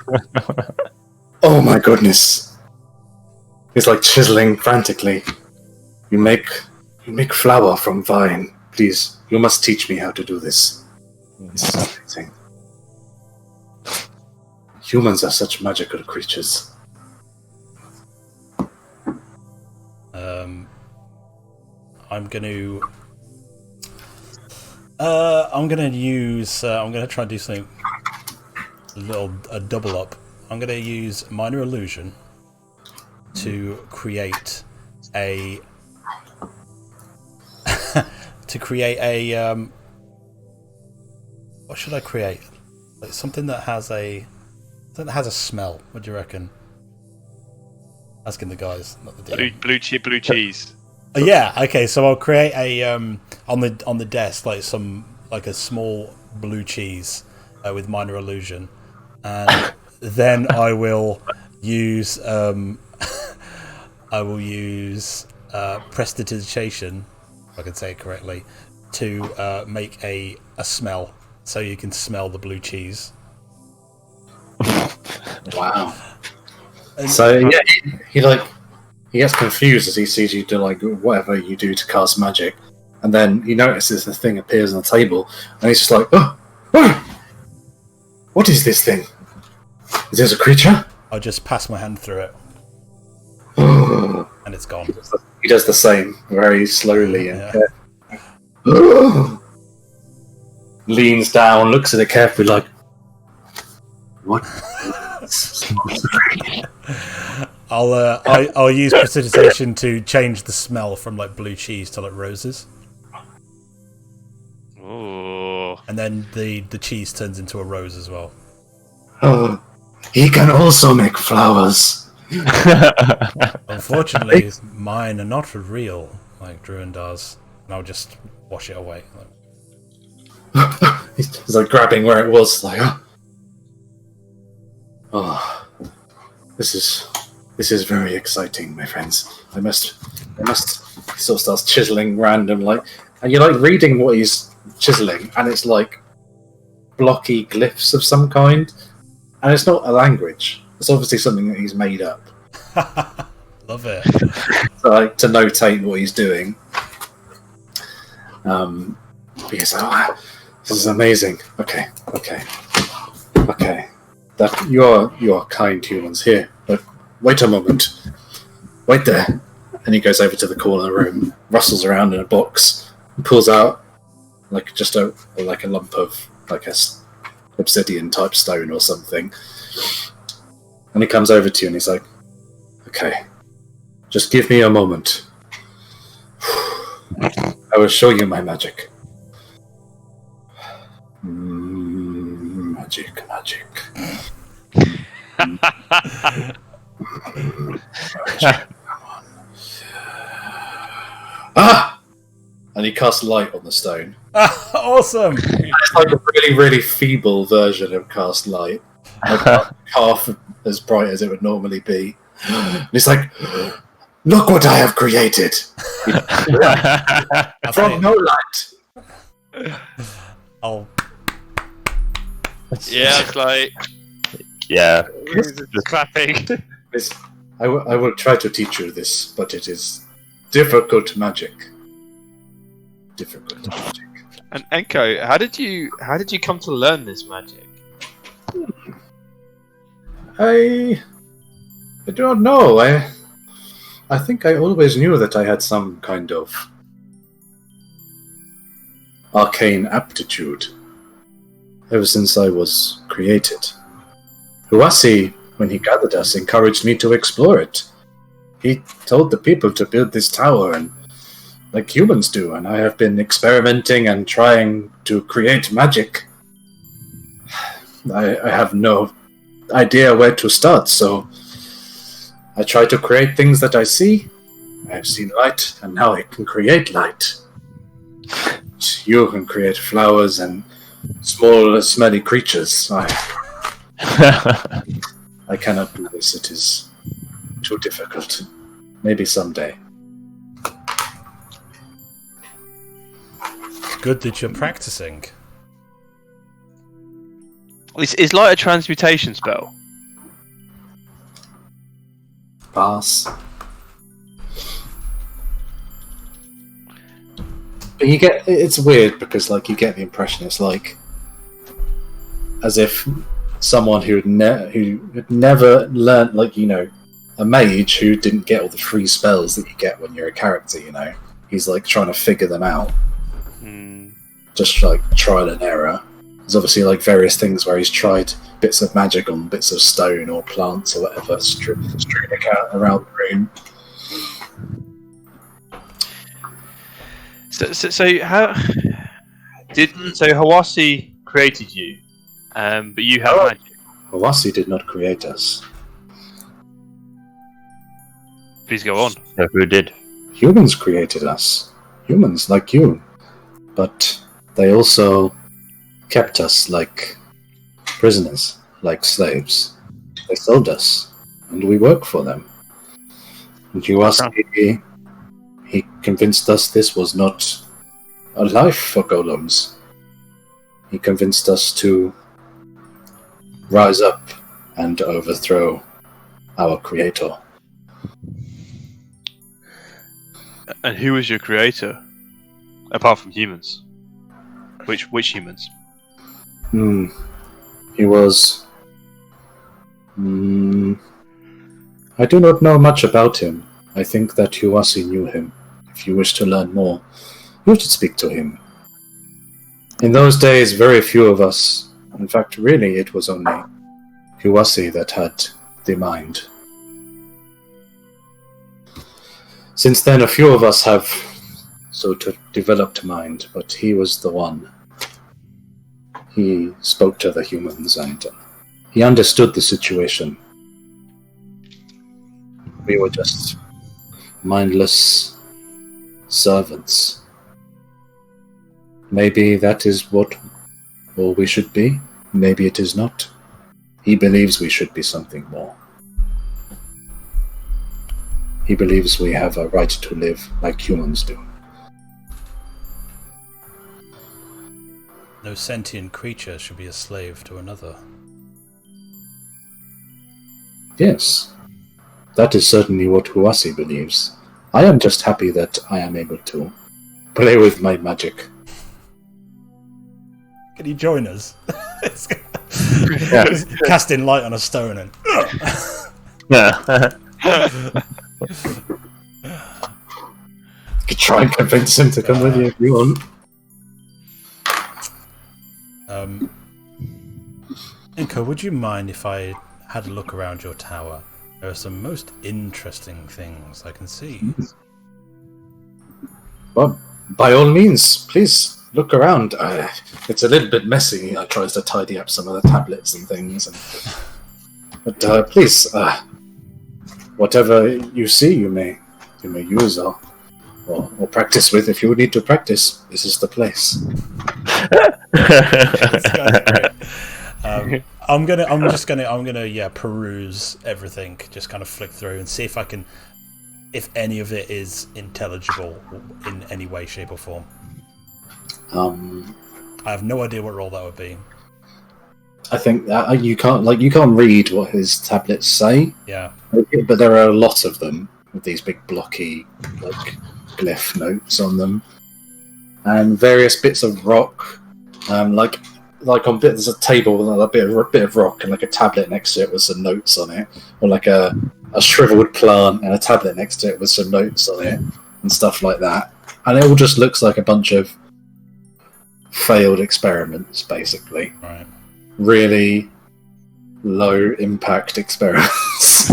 oh my goodness. He's like chiseling frantically. You make flower from vine. Please, you must teach me how to do this. This is amazing. Humans are such magical creatures. I'm gonna try and do something a double up. I'm gonna use minor illusion to create a what should I create? Like something that has a smell. What do you reckon? Asking the guys, not the DM. Blue cheese. Yeah. Okay. So I'll create a on the desk like a small blue cheese with minor illusion, and then I will use prestidigitation, if I can say it correctly, to make a smell, so you can smell the blue cheese. Wow. So yeah, he gets confused as he sees you do like whatever you do to cast magic, and then he notices the thing appears on the table, and he's just like, oh, what is this thing? Is this a creature? I'll just pass my hand through it, and it's gone. He does the same very slowly and leans down, looks at it carefully, like, what? I'll use prestidigitation to change the smell from like blue cheese to like roses. Oh. And then the cheese turns into a rose as well. Oh, he can also make flowers. Unfortunately, mine are not real like Druindar's, and I'll just wash it away. He's like grabbing where it was, like, oh, this is very exciting, my friends. I must. He sort of starts chiseling random, like, and you're like reading what he's chiseling, and it's like blocky glyphs of some kind, and it's not a language. It's obviously something that he's made up. Love it. So, like, to notate what he's doing. Because this is amazing. Okay. That you are kind humans here, but wait a moment. Wait there. And he goes over to the corner of the room, rustles around in a box, and pulls out like just a lump of like a obsidian type stone or something. And he comes over to you and he's like, okay, just give me a moment. I will show you my magic. Magic. Ah! And he casts light on the stone. Awesome! It's like a really, really feeble version of cast light. Like half as bright as it would normally be. And he's like, look what I have created! From no light! Yeah, it's like... Yeah. Clapping. I will try to teach you this, but it is difficult magic. And Enko, how did you come to learn this magic? I do not know. I think I always knew that I had some kind of arcane aptitude ever since I was created. Huwasi, when he gathered us, encouraged me to explore it. He told the people to build this tower, and like humans do, and I have been experimenting and trying to create magic. I have no idea where to start, so I try to create things that I see. I have seen light, and now I can create light. You can create flowers and small, smelly creatures. I cannot do this. It is too difficult. Maybe someday. good that you're practicing. Is light a transmutation spell? Pass. But you get, it's weird because like you get the impression it's like as if someone who had never learnt, like, you know, a mage who didn't get all the free spells that you get when you're a character, you know. He's like trying to figure them out. Just like trial and error. There's obviously like various things where he's tried bits of magic on bits of stone or plants or whatever, strewn around the room. So how did Huwasi created you, but you have magic? Huwasi did not create us. Please go on. So who did? Humans created us. Humans like you. But they also kept us like prisoners, like slaves. They sold us, and we work for them. And Huwasi, he convinced us this was not a life for golems. He convinced us to rise up and overthrow our creator. And who was your creator? Apart from humans. Which humans? He was... I do not know much about him. I think that Huwasi knew him. If you wish to learn more, you should speak to him. In those days, very few of us... In fact, really, it was only Huwasi that had the mind. Since then, a few of us have developed mind, but he was the one. He spoke to the humans and he understood the situation. We were just mindless servants. Maybe that is what all we should be. Maybe it is not. He believes we should be something more. He believes we have a right to live like humans do. No sentient creature should be a slave to another. Yes, that is certainly what Huwasi believes. I am just happy that I am able to play with my magic. Can you join us? Yeah. Casting light on a stone and... Yeah. You could try and convince him to come with you if you want. Inko, would you mind if I had a look around your tower? There are some most interesting things I can see. Well, by all means, please look around. It's a little bit messy. I tries to tidy up some of the tablets and things. But please, whatever you see, you may use or practice with. If you need to practice, this is the place. It's kind of great. I'm gonna peruse everything, just kind of flick through and see if I can, if any of it is intelligible in any way, shape, or form. I have no idea what role that would be. I think that you can't read what his tablets say. Yeah, but there are a lot of them with these big blocky glyph notes on them, and various bits of rock, there's a table with a bit of rock and like a tablet next to it with some notes on it, or like a shriveled plant and a tablet next to it with some notes on it and stuff like that. And it all just looks like a bunch of failed experiments, basically. right. Really low impact experiments.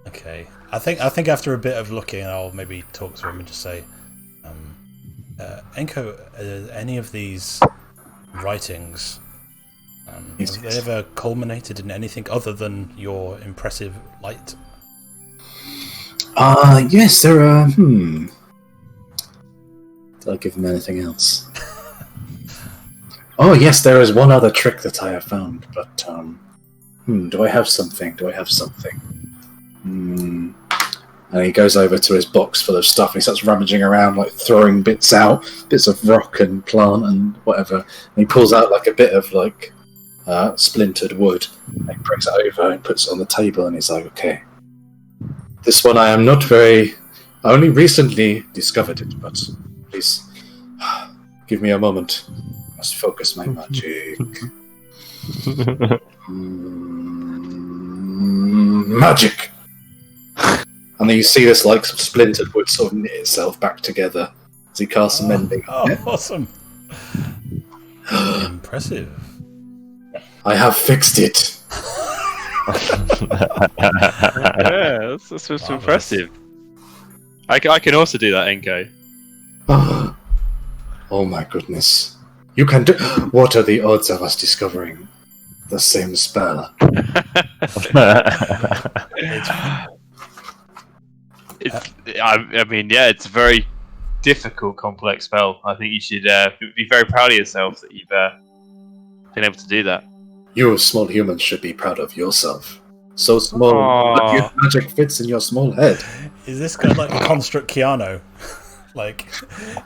Okay. I think after a bit of looking, I'll maybe talk to him and just say, Enko, any of these writings, have they ever culminated in anything other than your impressive light? Yes, there are. Did I give him anything else? Oh, yes, there is one other trick that I have found, but, do I have something? And he goes over to his box full of stuff and he starts rummaging around, like throwing bits out, bits of rock and plant and whatever. And he pulls out like a bit of like splintered wood and he brings it over and puts it on the table and he's like, okay, this one I only recently discovered it, but please give me a moment. I must focus my magic. Magic! And then you see this like splintered wood sort of knit itself back together as he casts a mending. Oh, awesome! Impressive. I have fixed it. Yeah, that's impressive. I can also do that, Enko. Oh my goodness. You can do... What are the odds of us discovering the same spell? I mean, yeah, it's a very difficult, complex spell. I think you should be very proud of yourself that you've been able to do that. You small humans should be proud of yourself. So small, but your magic fits in your small head. Is this kind of like a construct Keanu? Like,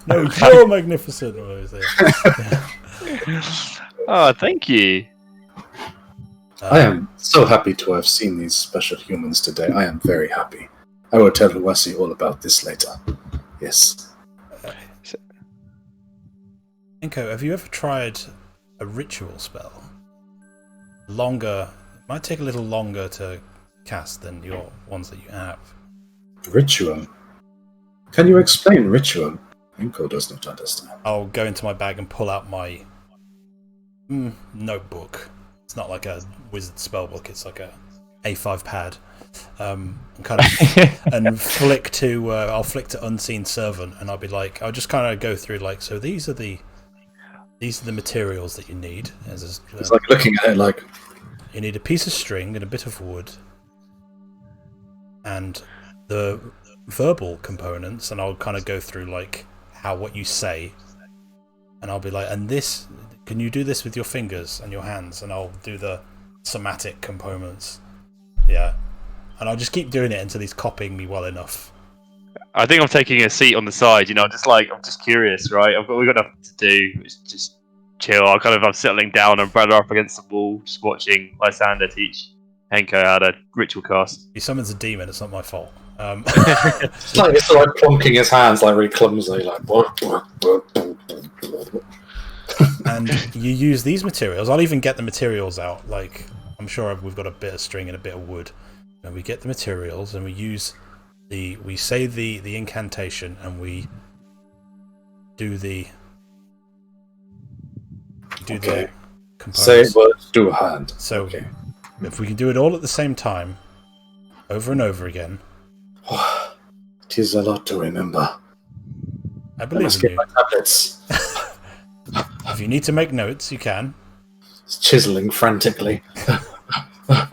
no, you're magnificent. Or is it? Oh, thank you. I am so happy to have seen these special humans today. I am very happy. I will tell Huwasi all about this later. Yes. Enko, have you ever tried a ritual spell? Longer, it might take a little longer to cast than your ones that you have. Ritual? Can you explain ritual? Enko does not understand. I'll go into my bag and pull out my notebook. It's not like a wizard spellbook, it's like a A5 pad. And kind of and flick to I'll flick to Unseen Servant and I'll be like, I'll just kind of go through like, so these are the materials that you need. It's like looking at it like, you need a piece of string and a bit of wood and the verbal components, and I'll kind of go through like what you say, and I'll be like, and this, can you do this with your fingers and your hands? And I'll do the somatic components. Yeah. And I'll just keep doing it until he's copying me well enough. I think I'm taking a seat on the side, I'm just curious, right? We've got nothing to do. It's just chill. I'm settling down, umbrella up against the wall, just watching Lysander teach Henko how to ritual cast. He summons a demon, it's not my fault. it's like plonking his hands like really clumsily, like. And you use these materials. I'll even get the materials out. Like, I'm sure we've got a bit of string and a bit of wood. And we get the materials and we use we say the incantation and we do the Okay. components. Say words, do a hand. So okay. If we can do it all at the same time, over and over again. It is a lot to remember. I believe must in get you. my tablets. If you need to make notes, you can. It's chiseling frantically. I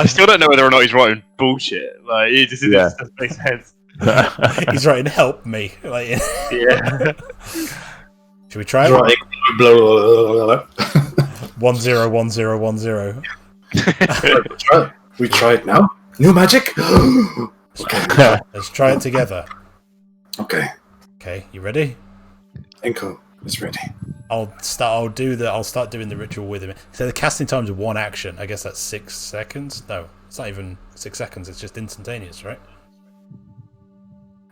still don't know whether or not he's writing bullshit. Like, it just doesn't make sense. He's writing "help me." Like, Yeah. Should we try it? Right. 101010. We try it now. New magic. Okay. Let's try it together. Okay. Okay, you ready? Enko is ready. I'll start doing the ritual with him. So the casting time is 1 action. I guess that's 6 seconds. No, it's not even 6 seconds. It's just instantaneous, right?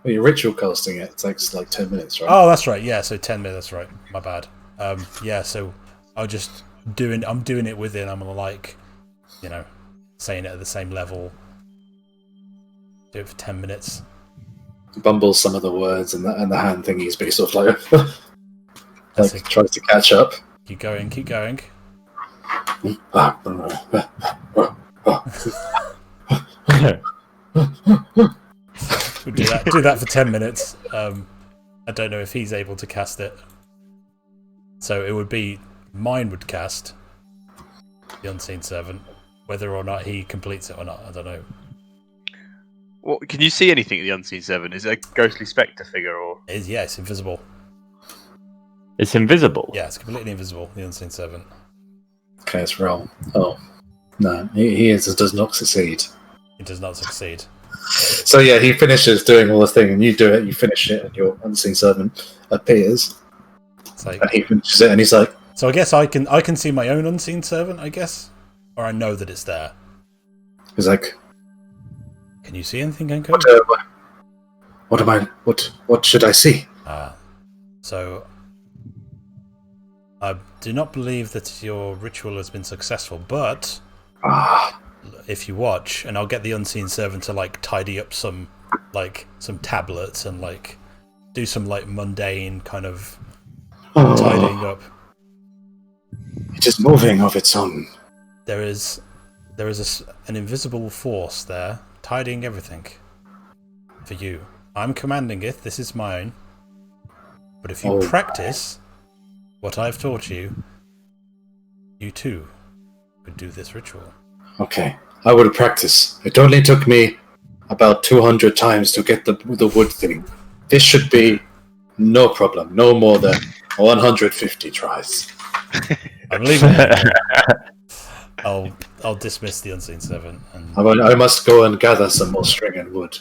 Well, you're ritual casting it takes like 10 minutes, right? Oh, that's right. Yeah, so 10 minutes. Right, my bad. Yeah, so I'm doing it with it. I'm like, saying it at the same level. Do it for 10 minutes. Bumbles some of the words and the hand thingies, but he sort of like tries to catch up. Keep going. We'll do that for 10 minutes. I don't know if he's able to cast it. So it would be mine would cast the Unseen Servant. Whether or not he completes it or not, I don't know. Well, can you see anything at the Unseen Servant? Is it a ghostly spectre figure or? It's invisible. It's invisible? Yeah, it's completely invisible, the Unseen Servant. Okay, let's roll. Oh. No, he does not succeed. He does not succeed. So yeah, he finishes doing all the thing, and you do it. You finish it, and your unseen servant appears, It's like, and he finishes it, and he's like, so I guess I can see my own unseen servant, I guess, or I know that it's there. he's like, Can you see anything, Genko? what should I see? So I do not believe that your ritual has been successful, but if you watch, and I'll get the unseen servant to like tidy up some tablets and like do some like mundane kind of tidying up. It is moving of its own. There is an invisible force there tidying everything for you. I'm commanding it. This is mine. But if you practice what I've taught you, you too could do this ritual. Okay, I will practice. It only took me about 200 times to get the wood thing. This should be no problem. No more than 150 tries. I believe it. I'll dismiss the unseen servant. And I must go and gather some more string and wood.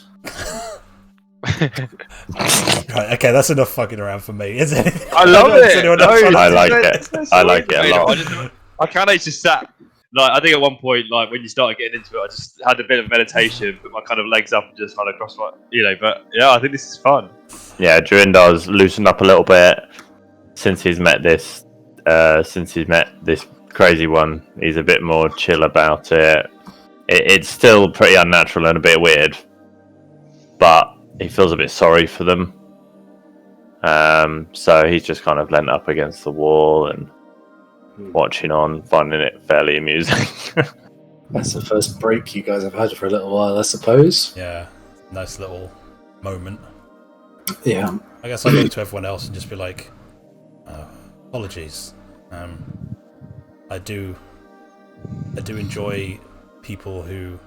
right, okay, that's enough fucking around for me. Is it? I love it. I like it. I like it a lot. I kind of just sat. Like, I think at one point, like when you started getting into it, I just had a bit of meditation, put my kind of legs up and just kind of cross my, But yeah, I think this is fun. Yeah, Durindar's loosened up a little bit since he's met this. Since he's met this crazy one, he's a bit more chill about it. It's still pretty unnatural and a bit weird, but he feels a bit sorry for them. So he's just kind of leant up against the wall and watching on, finding it fairly amusing. That's the first break you guys have had for a little while, I suppose. Yeah, nice little moment. Yeah. I guess I'll go to everyone else and just be like, apologies. I do enjoy people who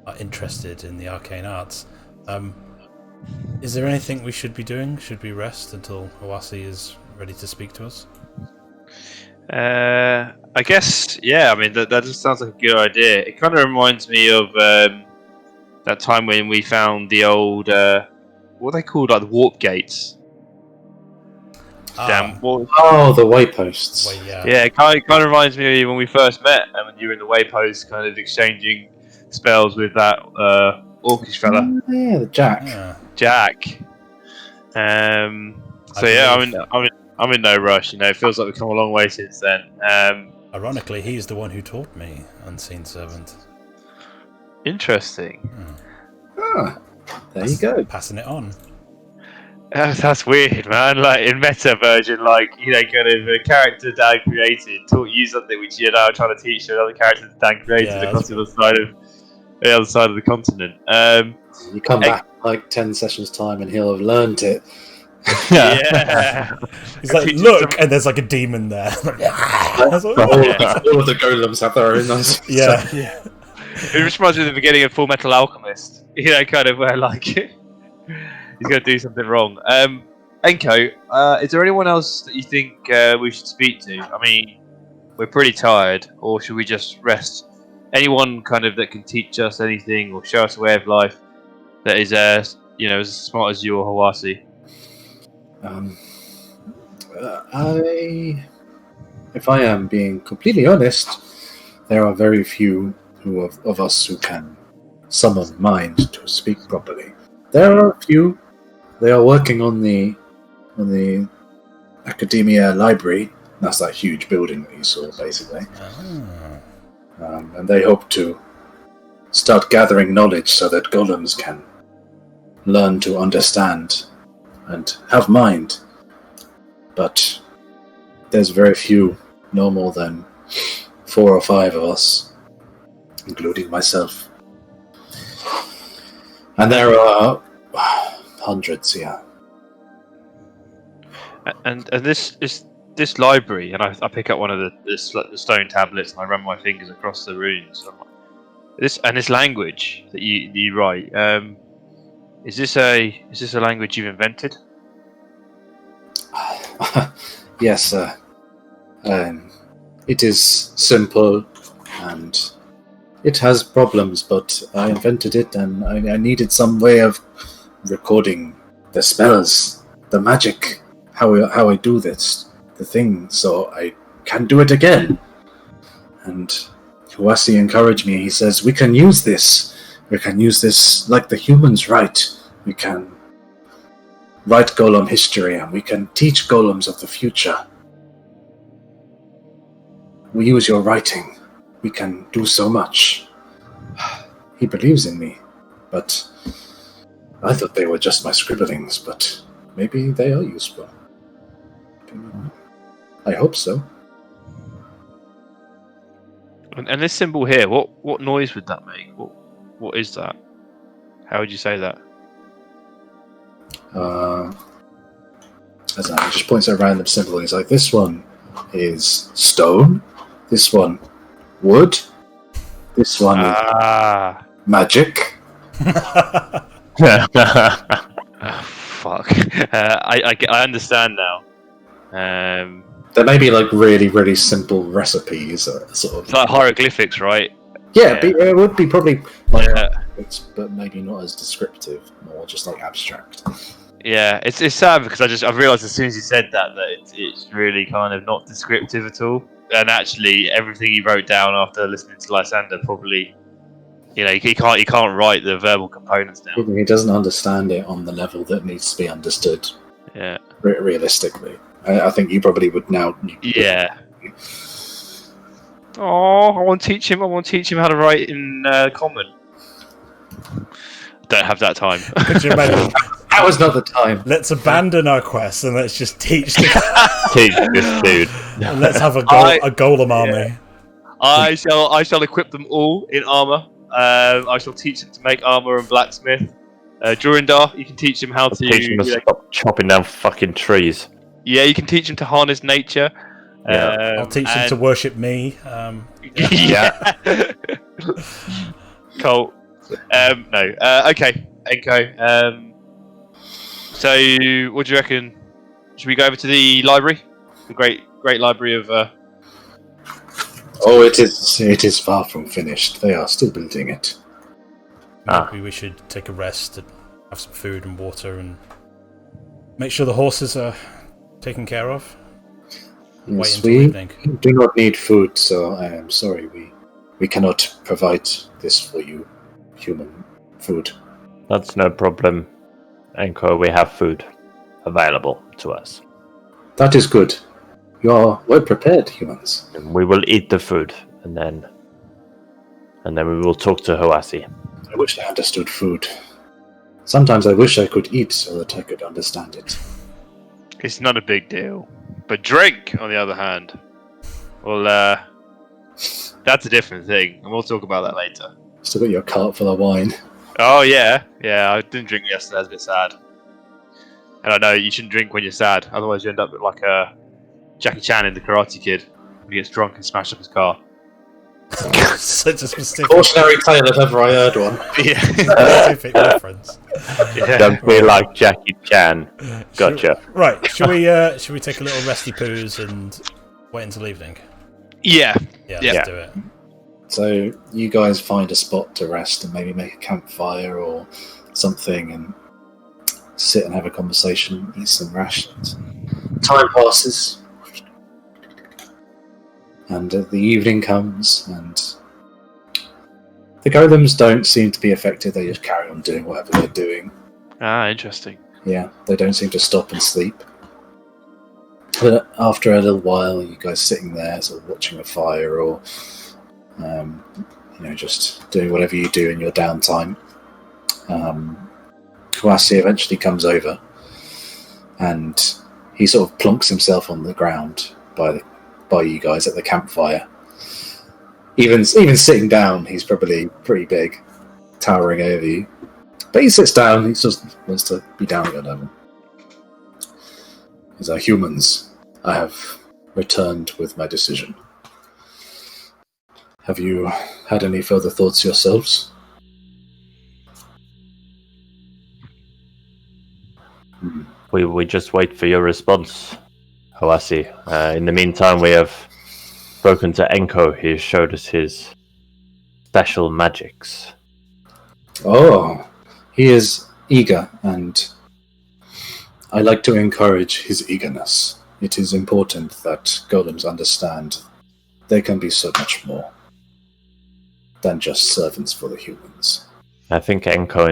are interested in the arcane arts. Is there anything we should be doing? Should we rest until Huwasi is ready to speak to us? I guess, yeah. I mean, that just sounds like a good idea. It kind of reminds me of that time when we found the old, what are they called, like the warp gates. Damn. The wayposts. Well, yeah. Yeah, it kind of reminds me of when we first met, and when you were in the waypost, kind of exchanging spells with that orcish fella. Yeah, the Jack. Yeah. Jack. So yeah, I'm in no rush. It feels like we've come a long way since then. Ironically, he's the one who taught me Unseen Servant. Interesting. There you go. Passing it on. That's weird, man. Like in meta version, kind of a character Dan created taught you something which you're now trying to teach to another character that Dan created across the other side of the continent. You come back like 10 sessions time and he'll have learned it. Yeah. He's like, look, and there's like a demon there. All of the golems have their own nice. Yeah. It just reminds me of the beginning of Full Metal Alchemist. Kind of where he's going to do something wrong. Enko, is there anyone else that you think we should speak to? I mean, we're pretty tired, or should we just rest? Anyone kind of that can teach us anything or show us a way of life that is, as smart as you or Huwasi? If I am being completely honest, there are very few of us who can summon mind to speak properly. There are a few. They are working on the Academia Library. That's that huge building that you saw, basically. And they hope to start gathering knowledge so that golems can learn to understand and have mind. But there's very few, no more than 4 or 5 of us, including myself. And there are hundreds, yeah. And this library, and I pick up one of the stone tablets and I run my fingers across the runes. This language that you write, is this a language you've invented? Yes, it is simple and It has problems, but I invented it, and I needed some way of recording the spells, the magic, how I do this, the thing, so I can do it again. And Huwasi encouraged me. He says, we can use this. We can use this like the humans write. We can write Golem history, and we can teach Golems of the future. We use your writing. We can do so much. He believes in me, but I thought they were just my scribblings, but maybe they are useful. I hope so. And this symbol here, what noise would that make? What is that? How would you say that? As I just points at a random symbol, he's like, this one is stone, this one wood, this one is magic. Oh, fuck. I understand now. There may be like really, really simple recipes, sort of. It's like hieroglyphics, right? Yeah, it would be probably like hieroglyphics, but maybe not as descriptive, more just like abstract. Yeah, it's sad because I've realised as soon as you said that it's really kind of not descriptive at all. And actually, everything he wrote down after listening to Lysander probably, he can't write the verbal components down. He doesn't understand it on the level that needs to be understood. Yeah, realistically, I think you probably would now. Yeah. Oh, I want to teach him. How to write in Common. Don't have that time. Could you imagine? That was not the time. Let's abandon our quest and let's just teach this dude. And let's have a golem army. I shall equip them all in armor. I shall teach them to make armor and blacksmith. Durindar, you can teach him how to teach him to stop chopping down fucking trees. Yeah, you can teach him to harness nature. Yeah. I'll teach him to worship me. Yeah. Cool. No. Okay, Enko. So, what do you reckon? Should we go over to the library? The great library of. Oh, it is far from finished. They are still building it. Maybe we should take a rest and have some food and water and make sure the horses are taken care of. Yes, we do not need food, so I am sorry. We cannot provide this for you, human food. That's no problem, Enko. We have food available to us. That is good. You are well prepared, humans. And we will eat the food, and then we will talk to Huwasi. I wish I understood food. Sometimes I wish I could eat so that I could understand it. It's not a big deal. But drink, on the other hand, well, that's a different thing, and we'll talk about that later. Still got your cart full of wine. Oh, yeah. I didn't drink yesterday, I was a bit sad. And I know you shouldn't drink when you're sad, otherwise you end up like Jackie Chan in The Karate Kid. He gets drunk and smashed up his car. Such a specific Cautionary tale if ever I heard one. specific reference. Yeah. Don't be like Jackie Chan. Gotcha. Right, should we take a little resty poos and wait until evening? Yeah. Let's do it. So you guys find a spot to rest and maybe make a campfire or something and sit and have a conversation, eat some rations. Time passes. And the evening comes, and the golems don't seem to be affected. They just carry on doing whatever they're doing. Ah, interesting. Yeah, they don't seem to stop and sleep. But after a little while, you guys sitting there, sort of watching a fire, or just doing whatever you do in your downtime. Huwasi eventually comes over, and he sort of plonks himself on the ground by you guys at the campfire. Even sitting down, he's probably pretty big, towering over you. But he sits down. He just wants to be down at your level. He's like, humans, I have returned with my decision. Have you had any further thoughts yourselves? We just wait for your response, Huwasi. In the meantime, we have spoken to Enko. He showed us his special magics. Oh, he is eager, and I like to encourage his eagerness. It is important that golems understand they can be so much more than just servants for the humans. I think Enko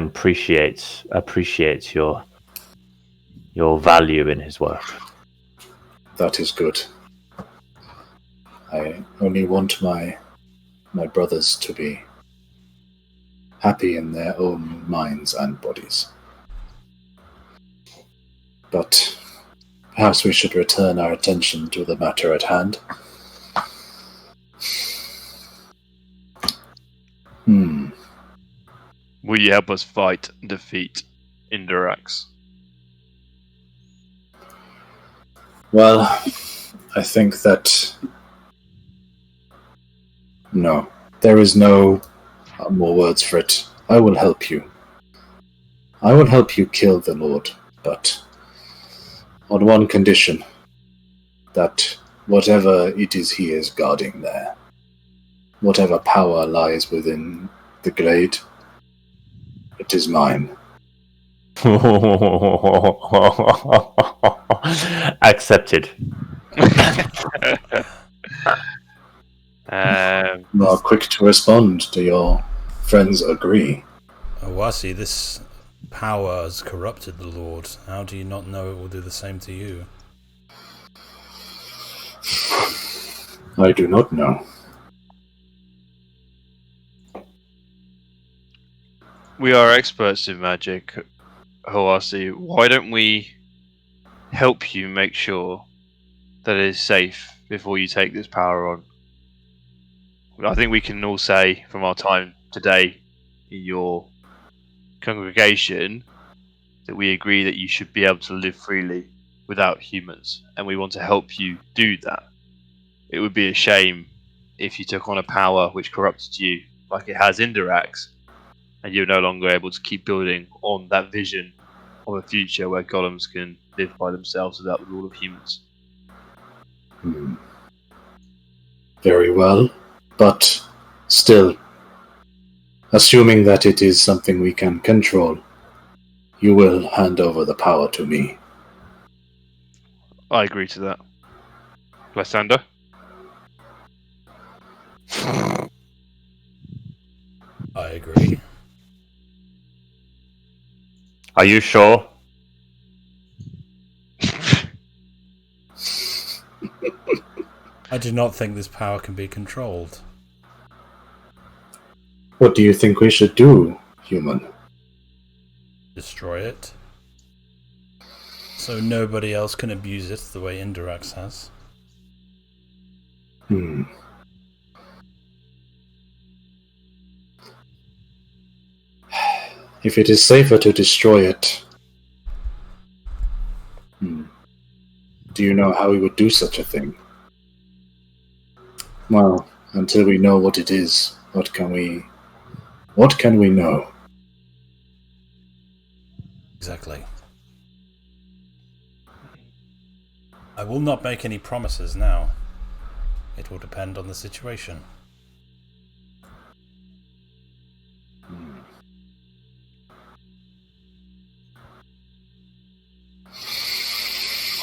appreciates your value in his work. That is good. I only want my brothers to be happy in their own minds and bodies. But perhaps we should return our attention to the matter at hand. Will you help us fight and defeat Indirax? Well, I think that... No. There is no more words for it. I will help you. I will help you kill the Lord, but on one condition. That whatever it is he is guarding there, whatever power lies within the glade, it is mine. Accepted. You are quick to respond. Do your friends agree? Huwasi, this power has corrupted the Lord. How do you not know it will do the same to you? I do not know. We are experts in magic, Huwasi. Why don't we help you make sure that it is safe before you take this power on? I think we can all say from our time today in your congregation that we agree that you should be able to live freely without humans, and we want to help you do that. It would be a shame if you took on a power which corrupted you like it has Indirax, and you're no longer able to keep building on that vision of a future where golems can live by themselves without the rule of humans. Very well, but still, assuming that it is something we can control, you will hand over the power to me. I agree to that. Lysander? I agree. Are you sure? I do not think this power can be controlled. What do you think we should do, human? Destroy it. So nobody else can abuse it the way Indirax has. If it is safer to destroy it... Do you know how we would do such a thing? Well, until we know what it is, what can we know? Exactly. I will not make any promises now. It will depend on the situation.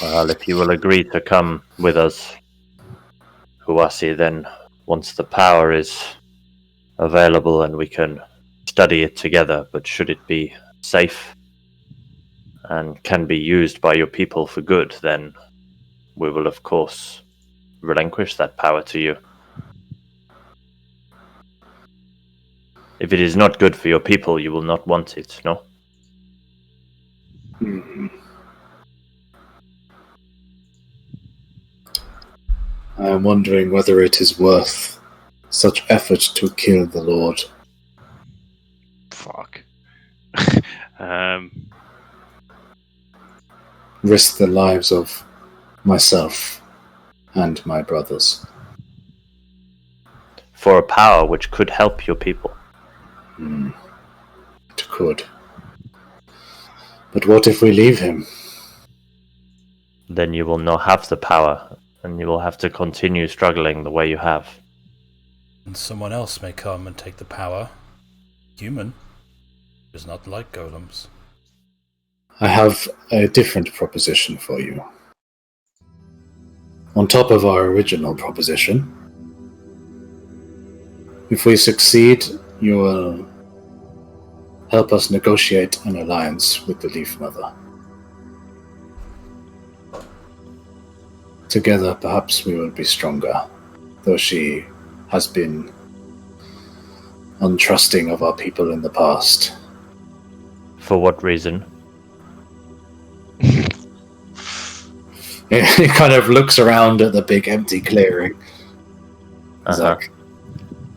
Well, if you will agree to come with us, Huwasi, then once the power is available and we can study it together, but should it be safe and can be used by your people for good, then we will of course relinquish that power to you. If it is not good for your people, you will not want it, no? I am wondering whether it is worth such effort to kill the Lord. Fuck. Risk the lives of myself and my brothers. For a power which could help your people. It could. But what if we leave him? Then you will not have the power, and you will have to continue struggling the way you have. And someone else may come and take the power. Human does not like golems. I have a different proposition for you. On top of our original proposition, if we succeed, you will help us negotiate an alliance with the Leaf Mother. Together, perhaps we will be stronger, though she has been untrusting of our people in the past. For what reason? He kind of looks around at the big empty clearing. He's like,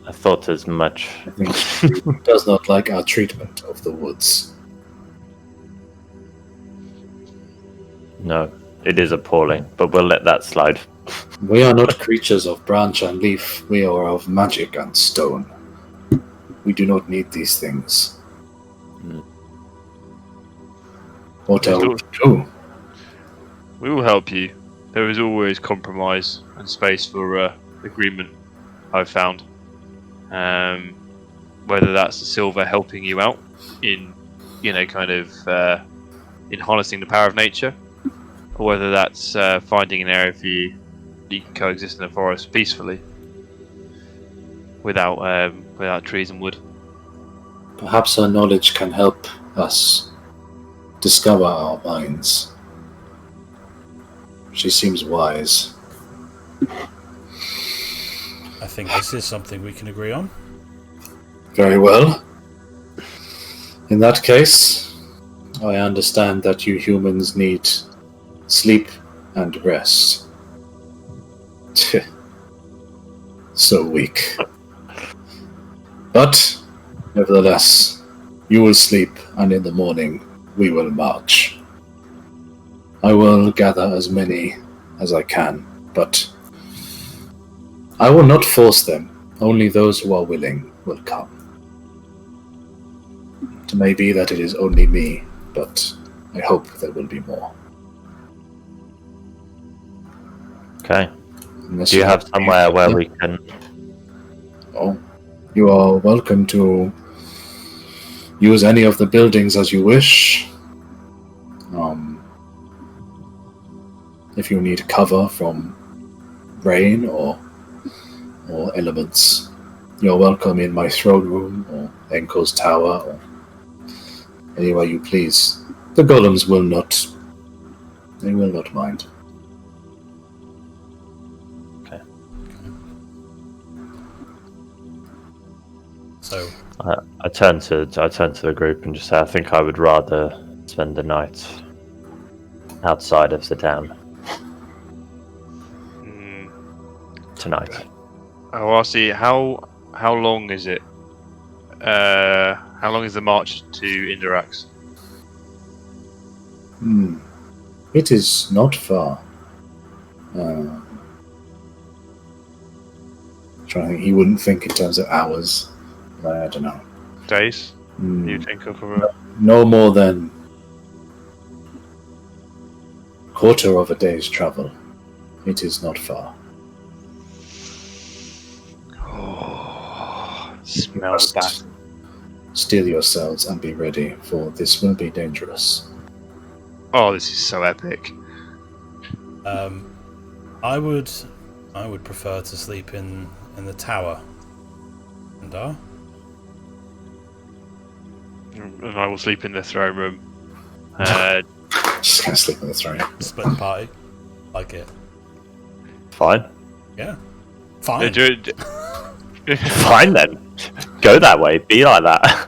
I thought as much. I think she does not like our treatment of the woods. No, it is appalling, but we'll let that slide. We are not creatures of branch and leaf. We are of magic and stone. We do not need these things. What else do? We will help you. There is always compromise and space for agreement, I've found. Whether that's the silver helping you out in, in harnessing the power of nature, or whether that's finding an area for you can coexist in the forest peacefully without trees and wood. Perhaps her knowledge can help us discover our minds. She seems wise. I think this is something we can agree on. Very well. In that case, I understand that you humans need sleep and rest. So weak. But, nevertheless, you will sleep, and in the morning we will march. I will gather as many as I can, but I will not force them. Only those who are willing will come. It may be that it is only me, but I hope there will be more. Okay. Unless Do you have somewhere where we can... Oh, you are welcome to use any of the buildings as you wish. If you need cover from rain or elements, you're welcome in my throne room or Enko's tower or anywhere you please. The golems will not mind. So I turn to the group and just say I think I would rather spend the night outside of the town tonight. Huwasi, how long is it? How long is the march to Indirax? It is not far. Trying to think, he wouldn't think in terms of hours. I don't know. Days? You think of no more than quarter of a day's travel. It is not far. Smells bad. Steel yourselves and be ready, for this will be dangerous. Oh, this is so epic. I would prefer to sleep in the tower. And And I will sleep in the throne room. Just gonna sleep on the throne. split the party. Like it. Fine. Yeah. Fine. Fine then. Go that way. Be like that.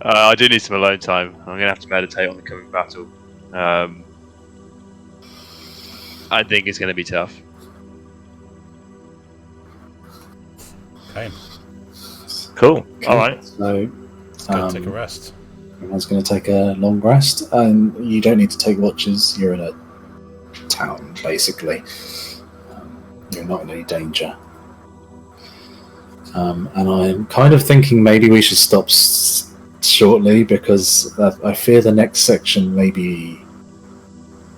I do need some alone time. I'm gonna have to meditate on the coming battle. I think it's gonna be tough. Okay. Cool. Okay, All right. So, Let's go take a rest. everyone's going to take a long rest, and you don't need to take watches. You're in a town, basically. You're not in any danger. And I'm kind of thinking maybe we should stop shortly, because I fear the next section may be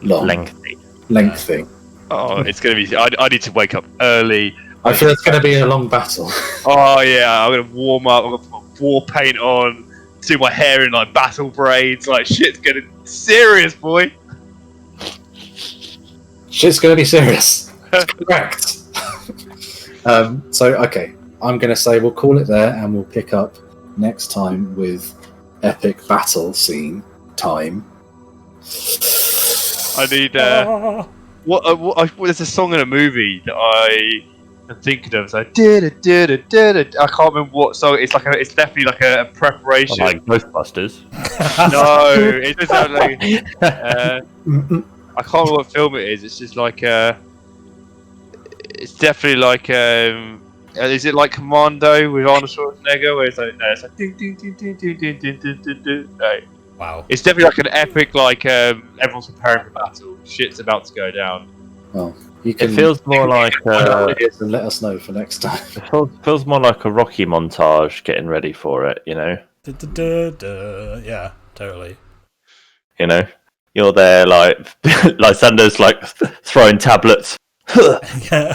long. Lengthy. Lengthy. Oh, it's gonna be. I need to wake up early. I feel it's going to be a long battle. Oh yeah, I'm gonna warm up. I'm gonna put my war paint on, do my hair in like battle braids. Like shit's getting serious, boy. Shit's going to be serious. That's correct. Okay, I'm going to say we'll call it there, and we'll pick up next time with epic battle scene time. I need there's a song in a movie that I am thinking of. It's like I can't remember what song. It's definitely like a preparation. Like Ghostbusters. No, it doesn't like. I can't remember what film it is. It's just like it's definitely like is it like Commando with Arnold Schwarzenegger, where it's like no, it's like ding ding ding ding ding ding ding ding ding ding. No. Wow. It's definitely like an epic, like everyone's preparing for battle. Shit's about to go down. Well, you can. It feels more like it is and let us know for next time. it feels more like a Rocky montage, getting ready for it. You know. Yeah, totally. You know, you're there like Lysander's like throwing tablets. Yeah.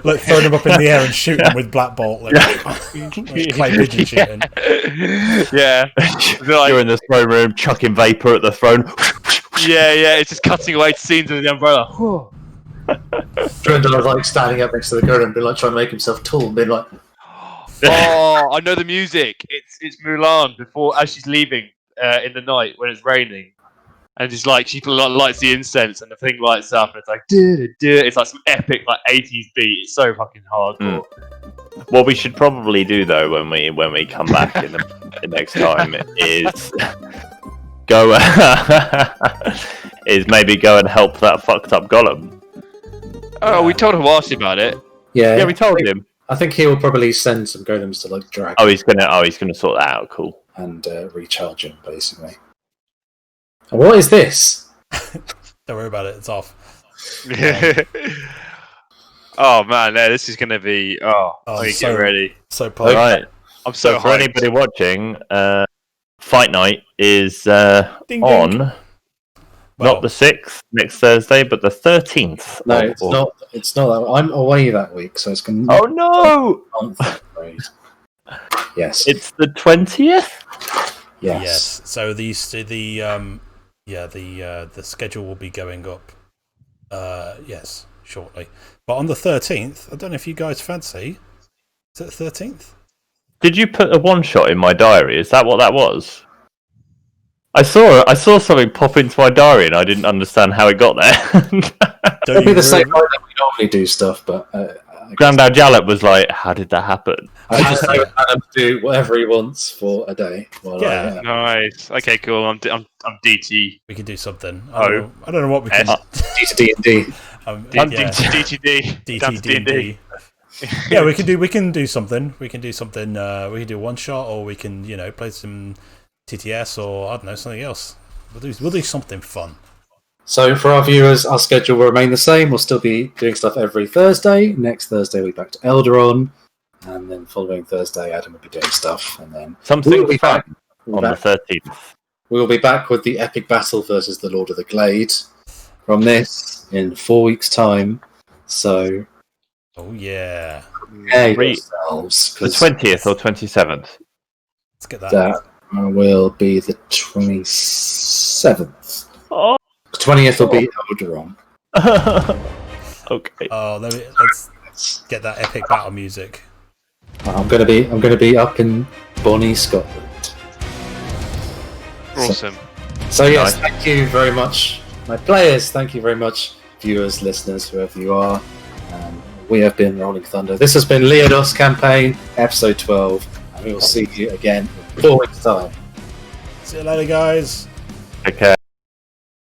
Like throwing them up in the air and shooting them with black bolt, like clay pigeon shooting. Yeah. You're in the throne room, chucking vapor at the throne. Yeah. It's just cutting away scenes of the umbrella. Drendel is like standing up next to the girl and being like trying to make himself tall and being like, Oh, I know the music. It's Mulan as she's leaving in the night when it's raining. And just like she lights the incense and the thing lights up and it's like it's like some epic like 80s beat. It's so fucking hardcore. What we should probably do though when we come back in the next time is maybe go and help that fucked up golem. Oh, we told Huwasi about it. yeah, We told him. I think he will probably send some golems to like drag He's gonna sort that out. Cool. and recharge him basically. And what is this? Don't worry about it. It's off. Oh man, this is gonna be. Get ready. So All pumped. right. I'm so For hyped. anybody watching, Fight Night is Ding, on. ding. Not the 6th next Thursday, but the 13th. No, it's not. It's not that. I'm away that week, so it's going. Oh no! I'm afraid. Yes. It's the 20th. Yes. So the schedule will be going up. Yes, shortly. But on the 13th, I don't know if you guys fancy. Is it the 13th? Did you put a one shot in my diary? Is that what that was? I saw something pop into my diary and I didn't understand how it got there. It'll be the same way that we normally do stuff, but Grandad Jalop was like, "How did that happen?" I just know Adam to do whatever he wants for a day. Yeah. Nice. Okay, cool. I'm DT. We can do something. I don't know what we can. D&D. DTD. DTD. Yeah, we can do something. We can do something. We can do one shot, or we can play some TTS, or I don't know, something else. We'll do something fun. So for our viewers, our schedule will remain the same. We'll still be doing stuff every Thursday. Next Thursday we'll be back to Elderon, and then following Thursday Adam will be doing stuff, and then Something be fun back on the 13th. We will be back with the epic battle versus the Lord of the Glade from this in 4 weeks' time. So, oh yeah, prepare yourselves. The 20th or 27th. Let's get that. That will be the 27th. Oh. 20th will be Elderon. Okay. Oh, let's get that epic battle music. I'm gonna be up in Bonnie, Scotland. Awesome. So yes, thank you very much, my players. Thank you very much, viewers, listeners, whoever you are. We have been Rolling Thunder. This has been Liodos campaign, episode 12, and we will see you again in 4 weeks' time. See you later, guys. Take care.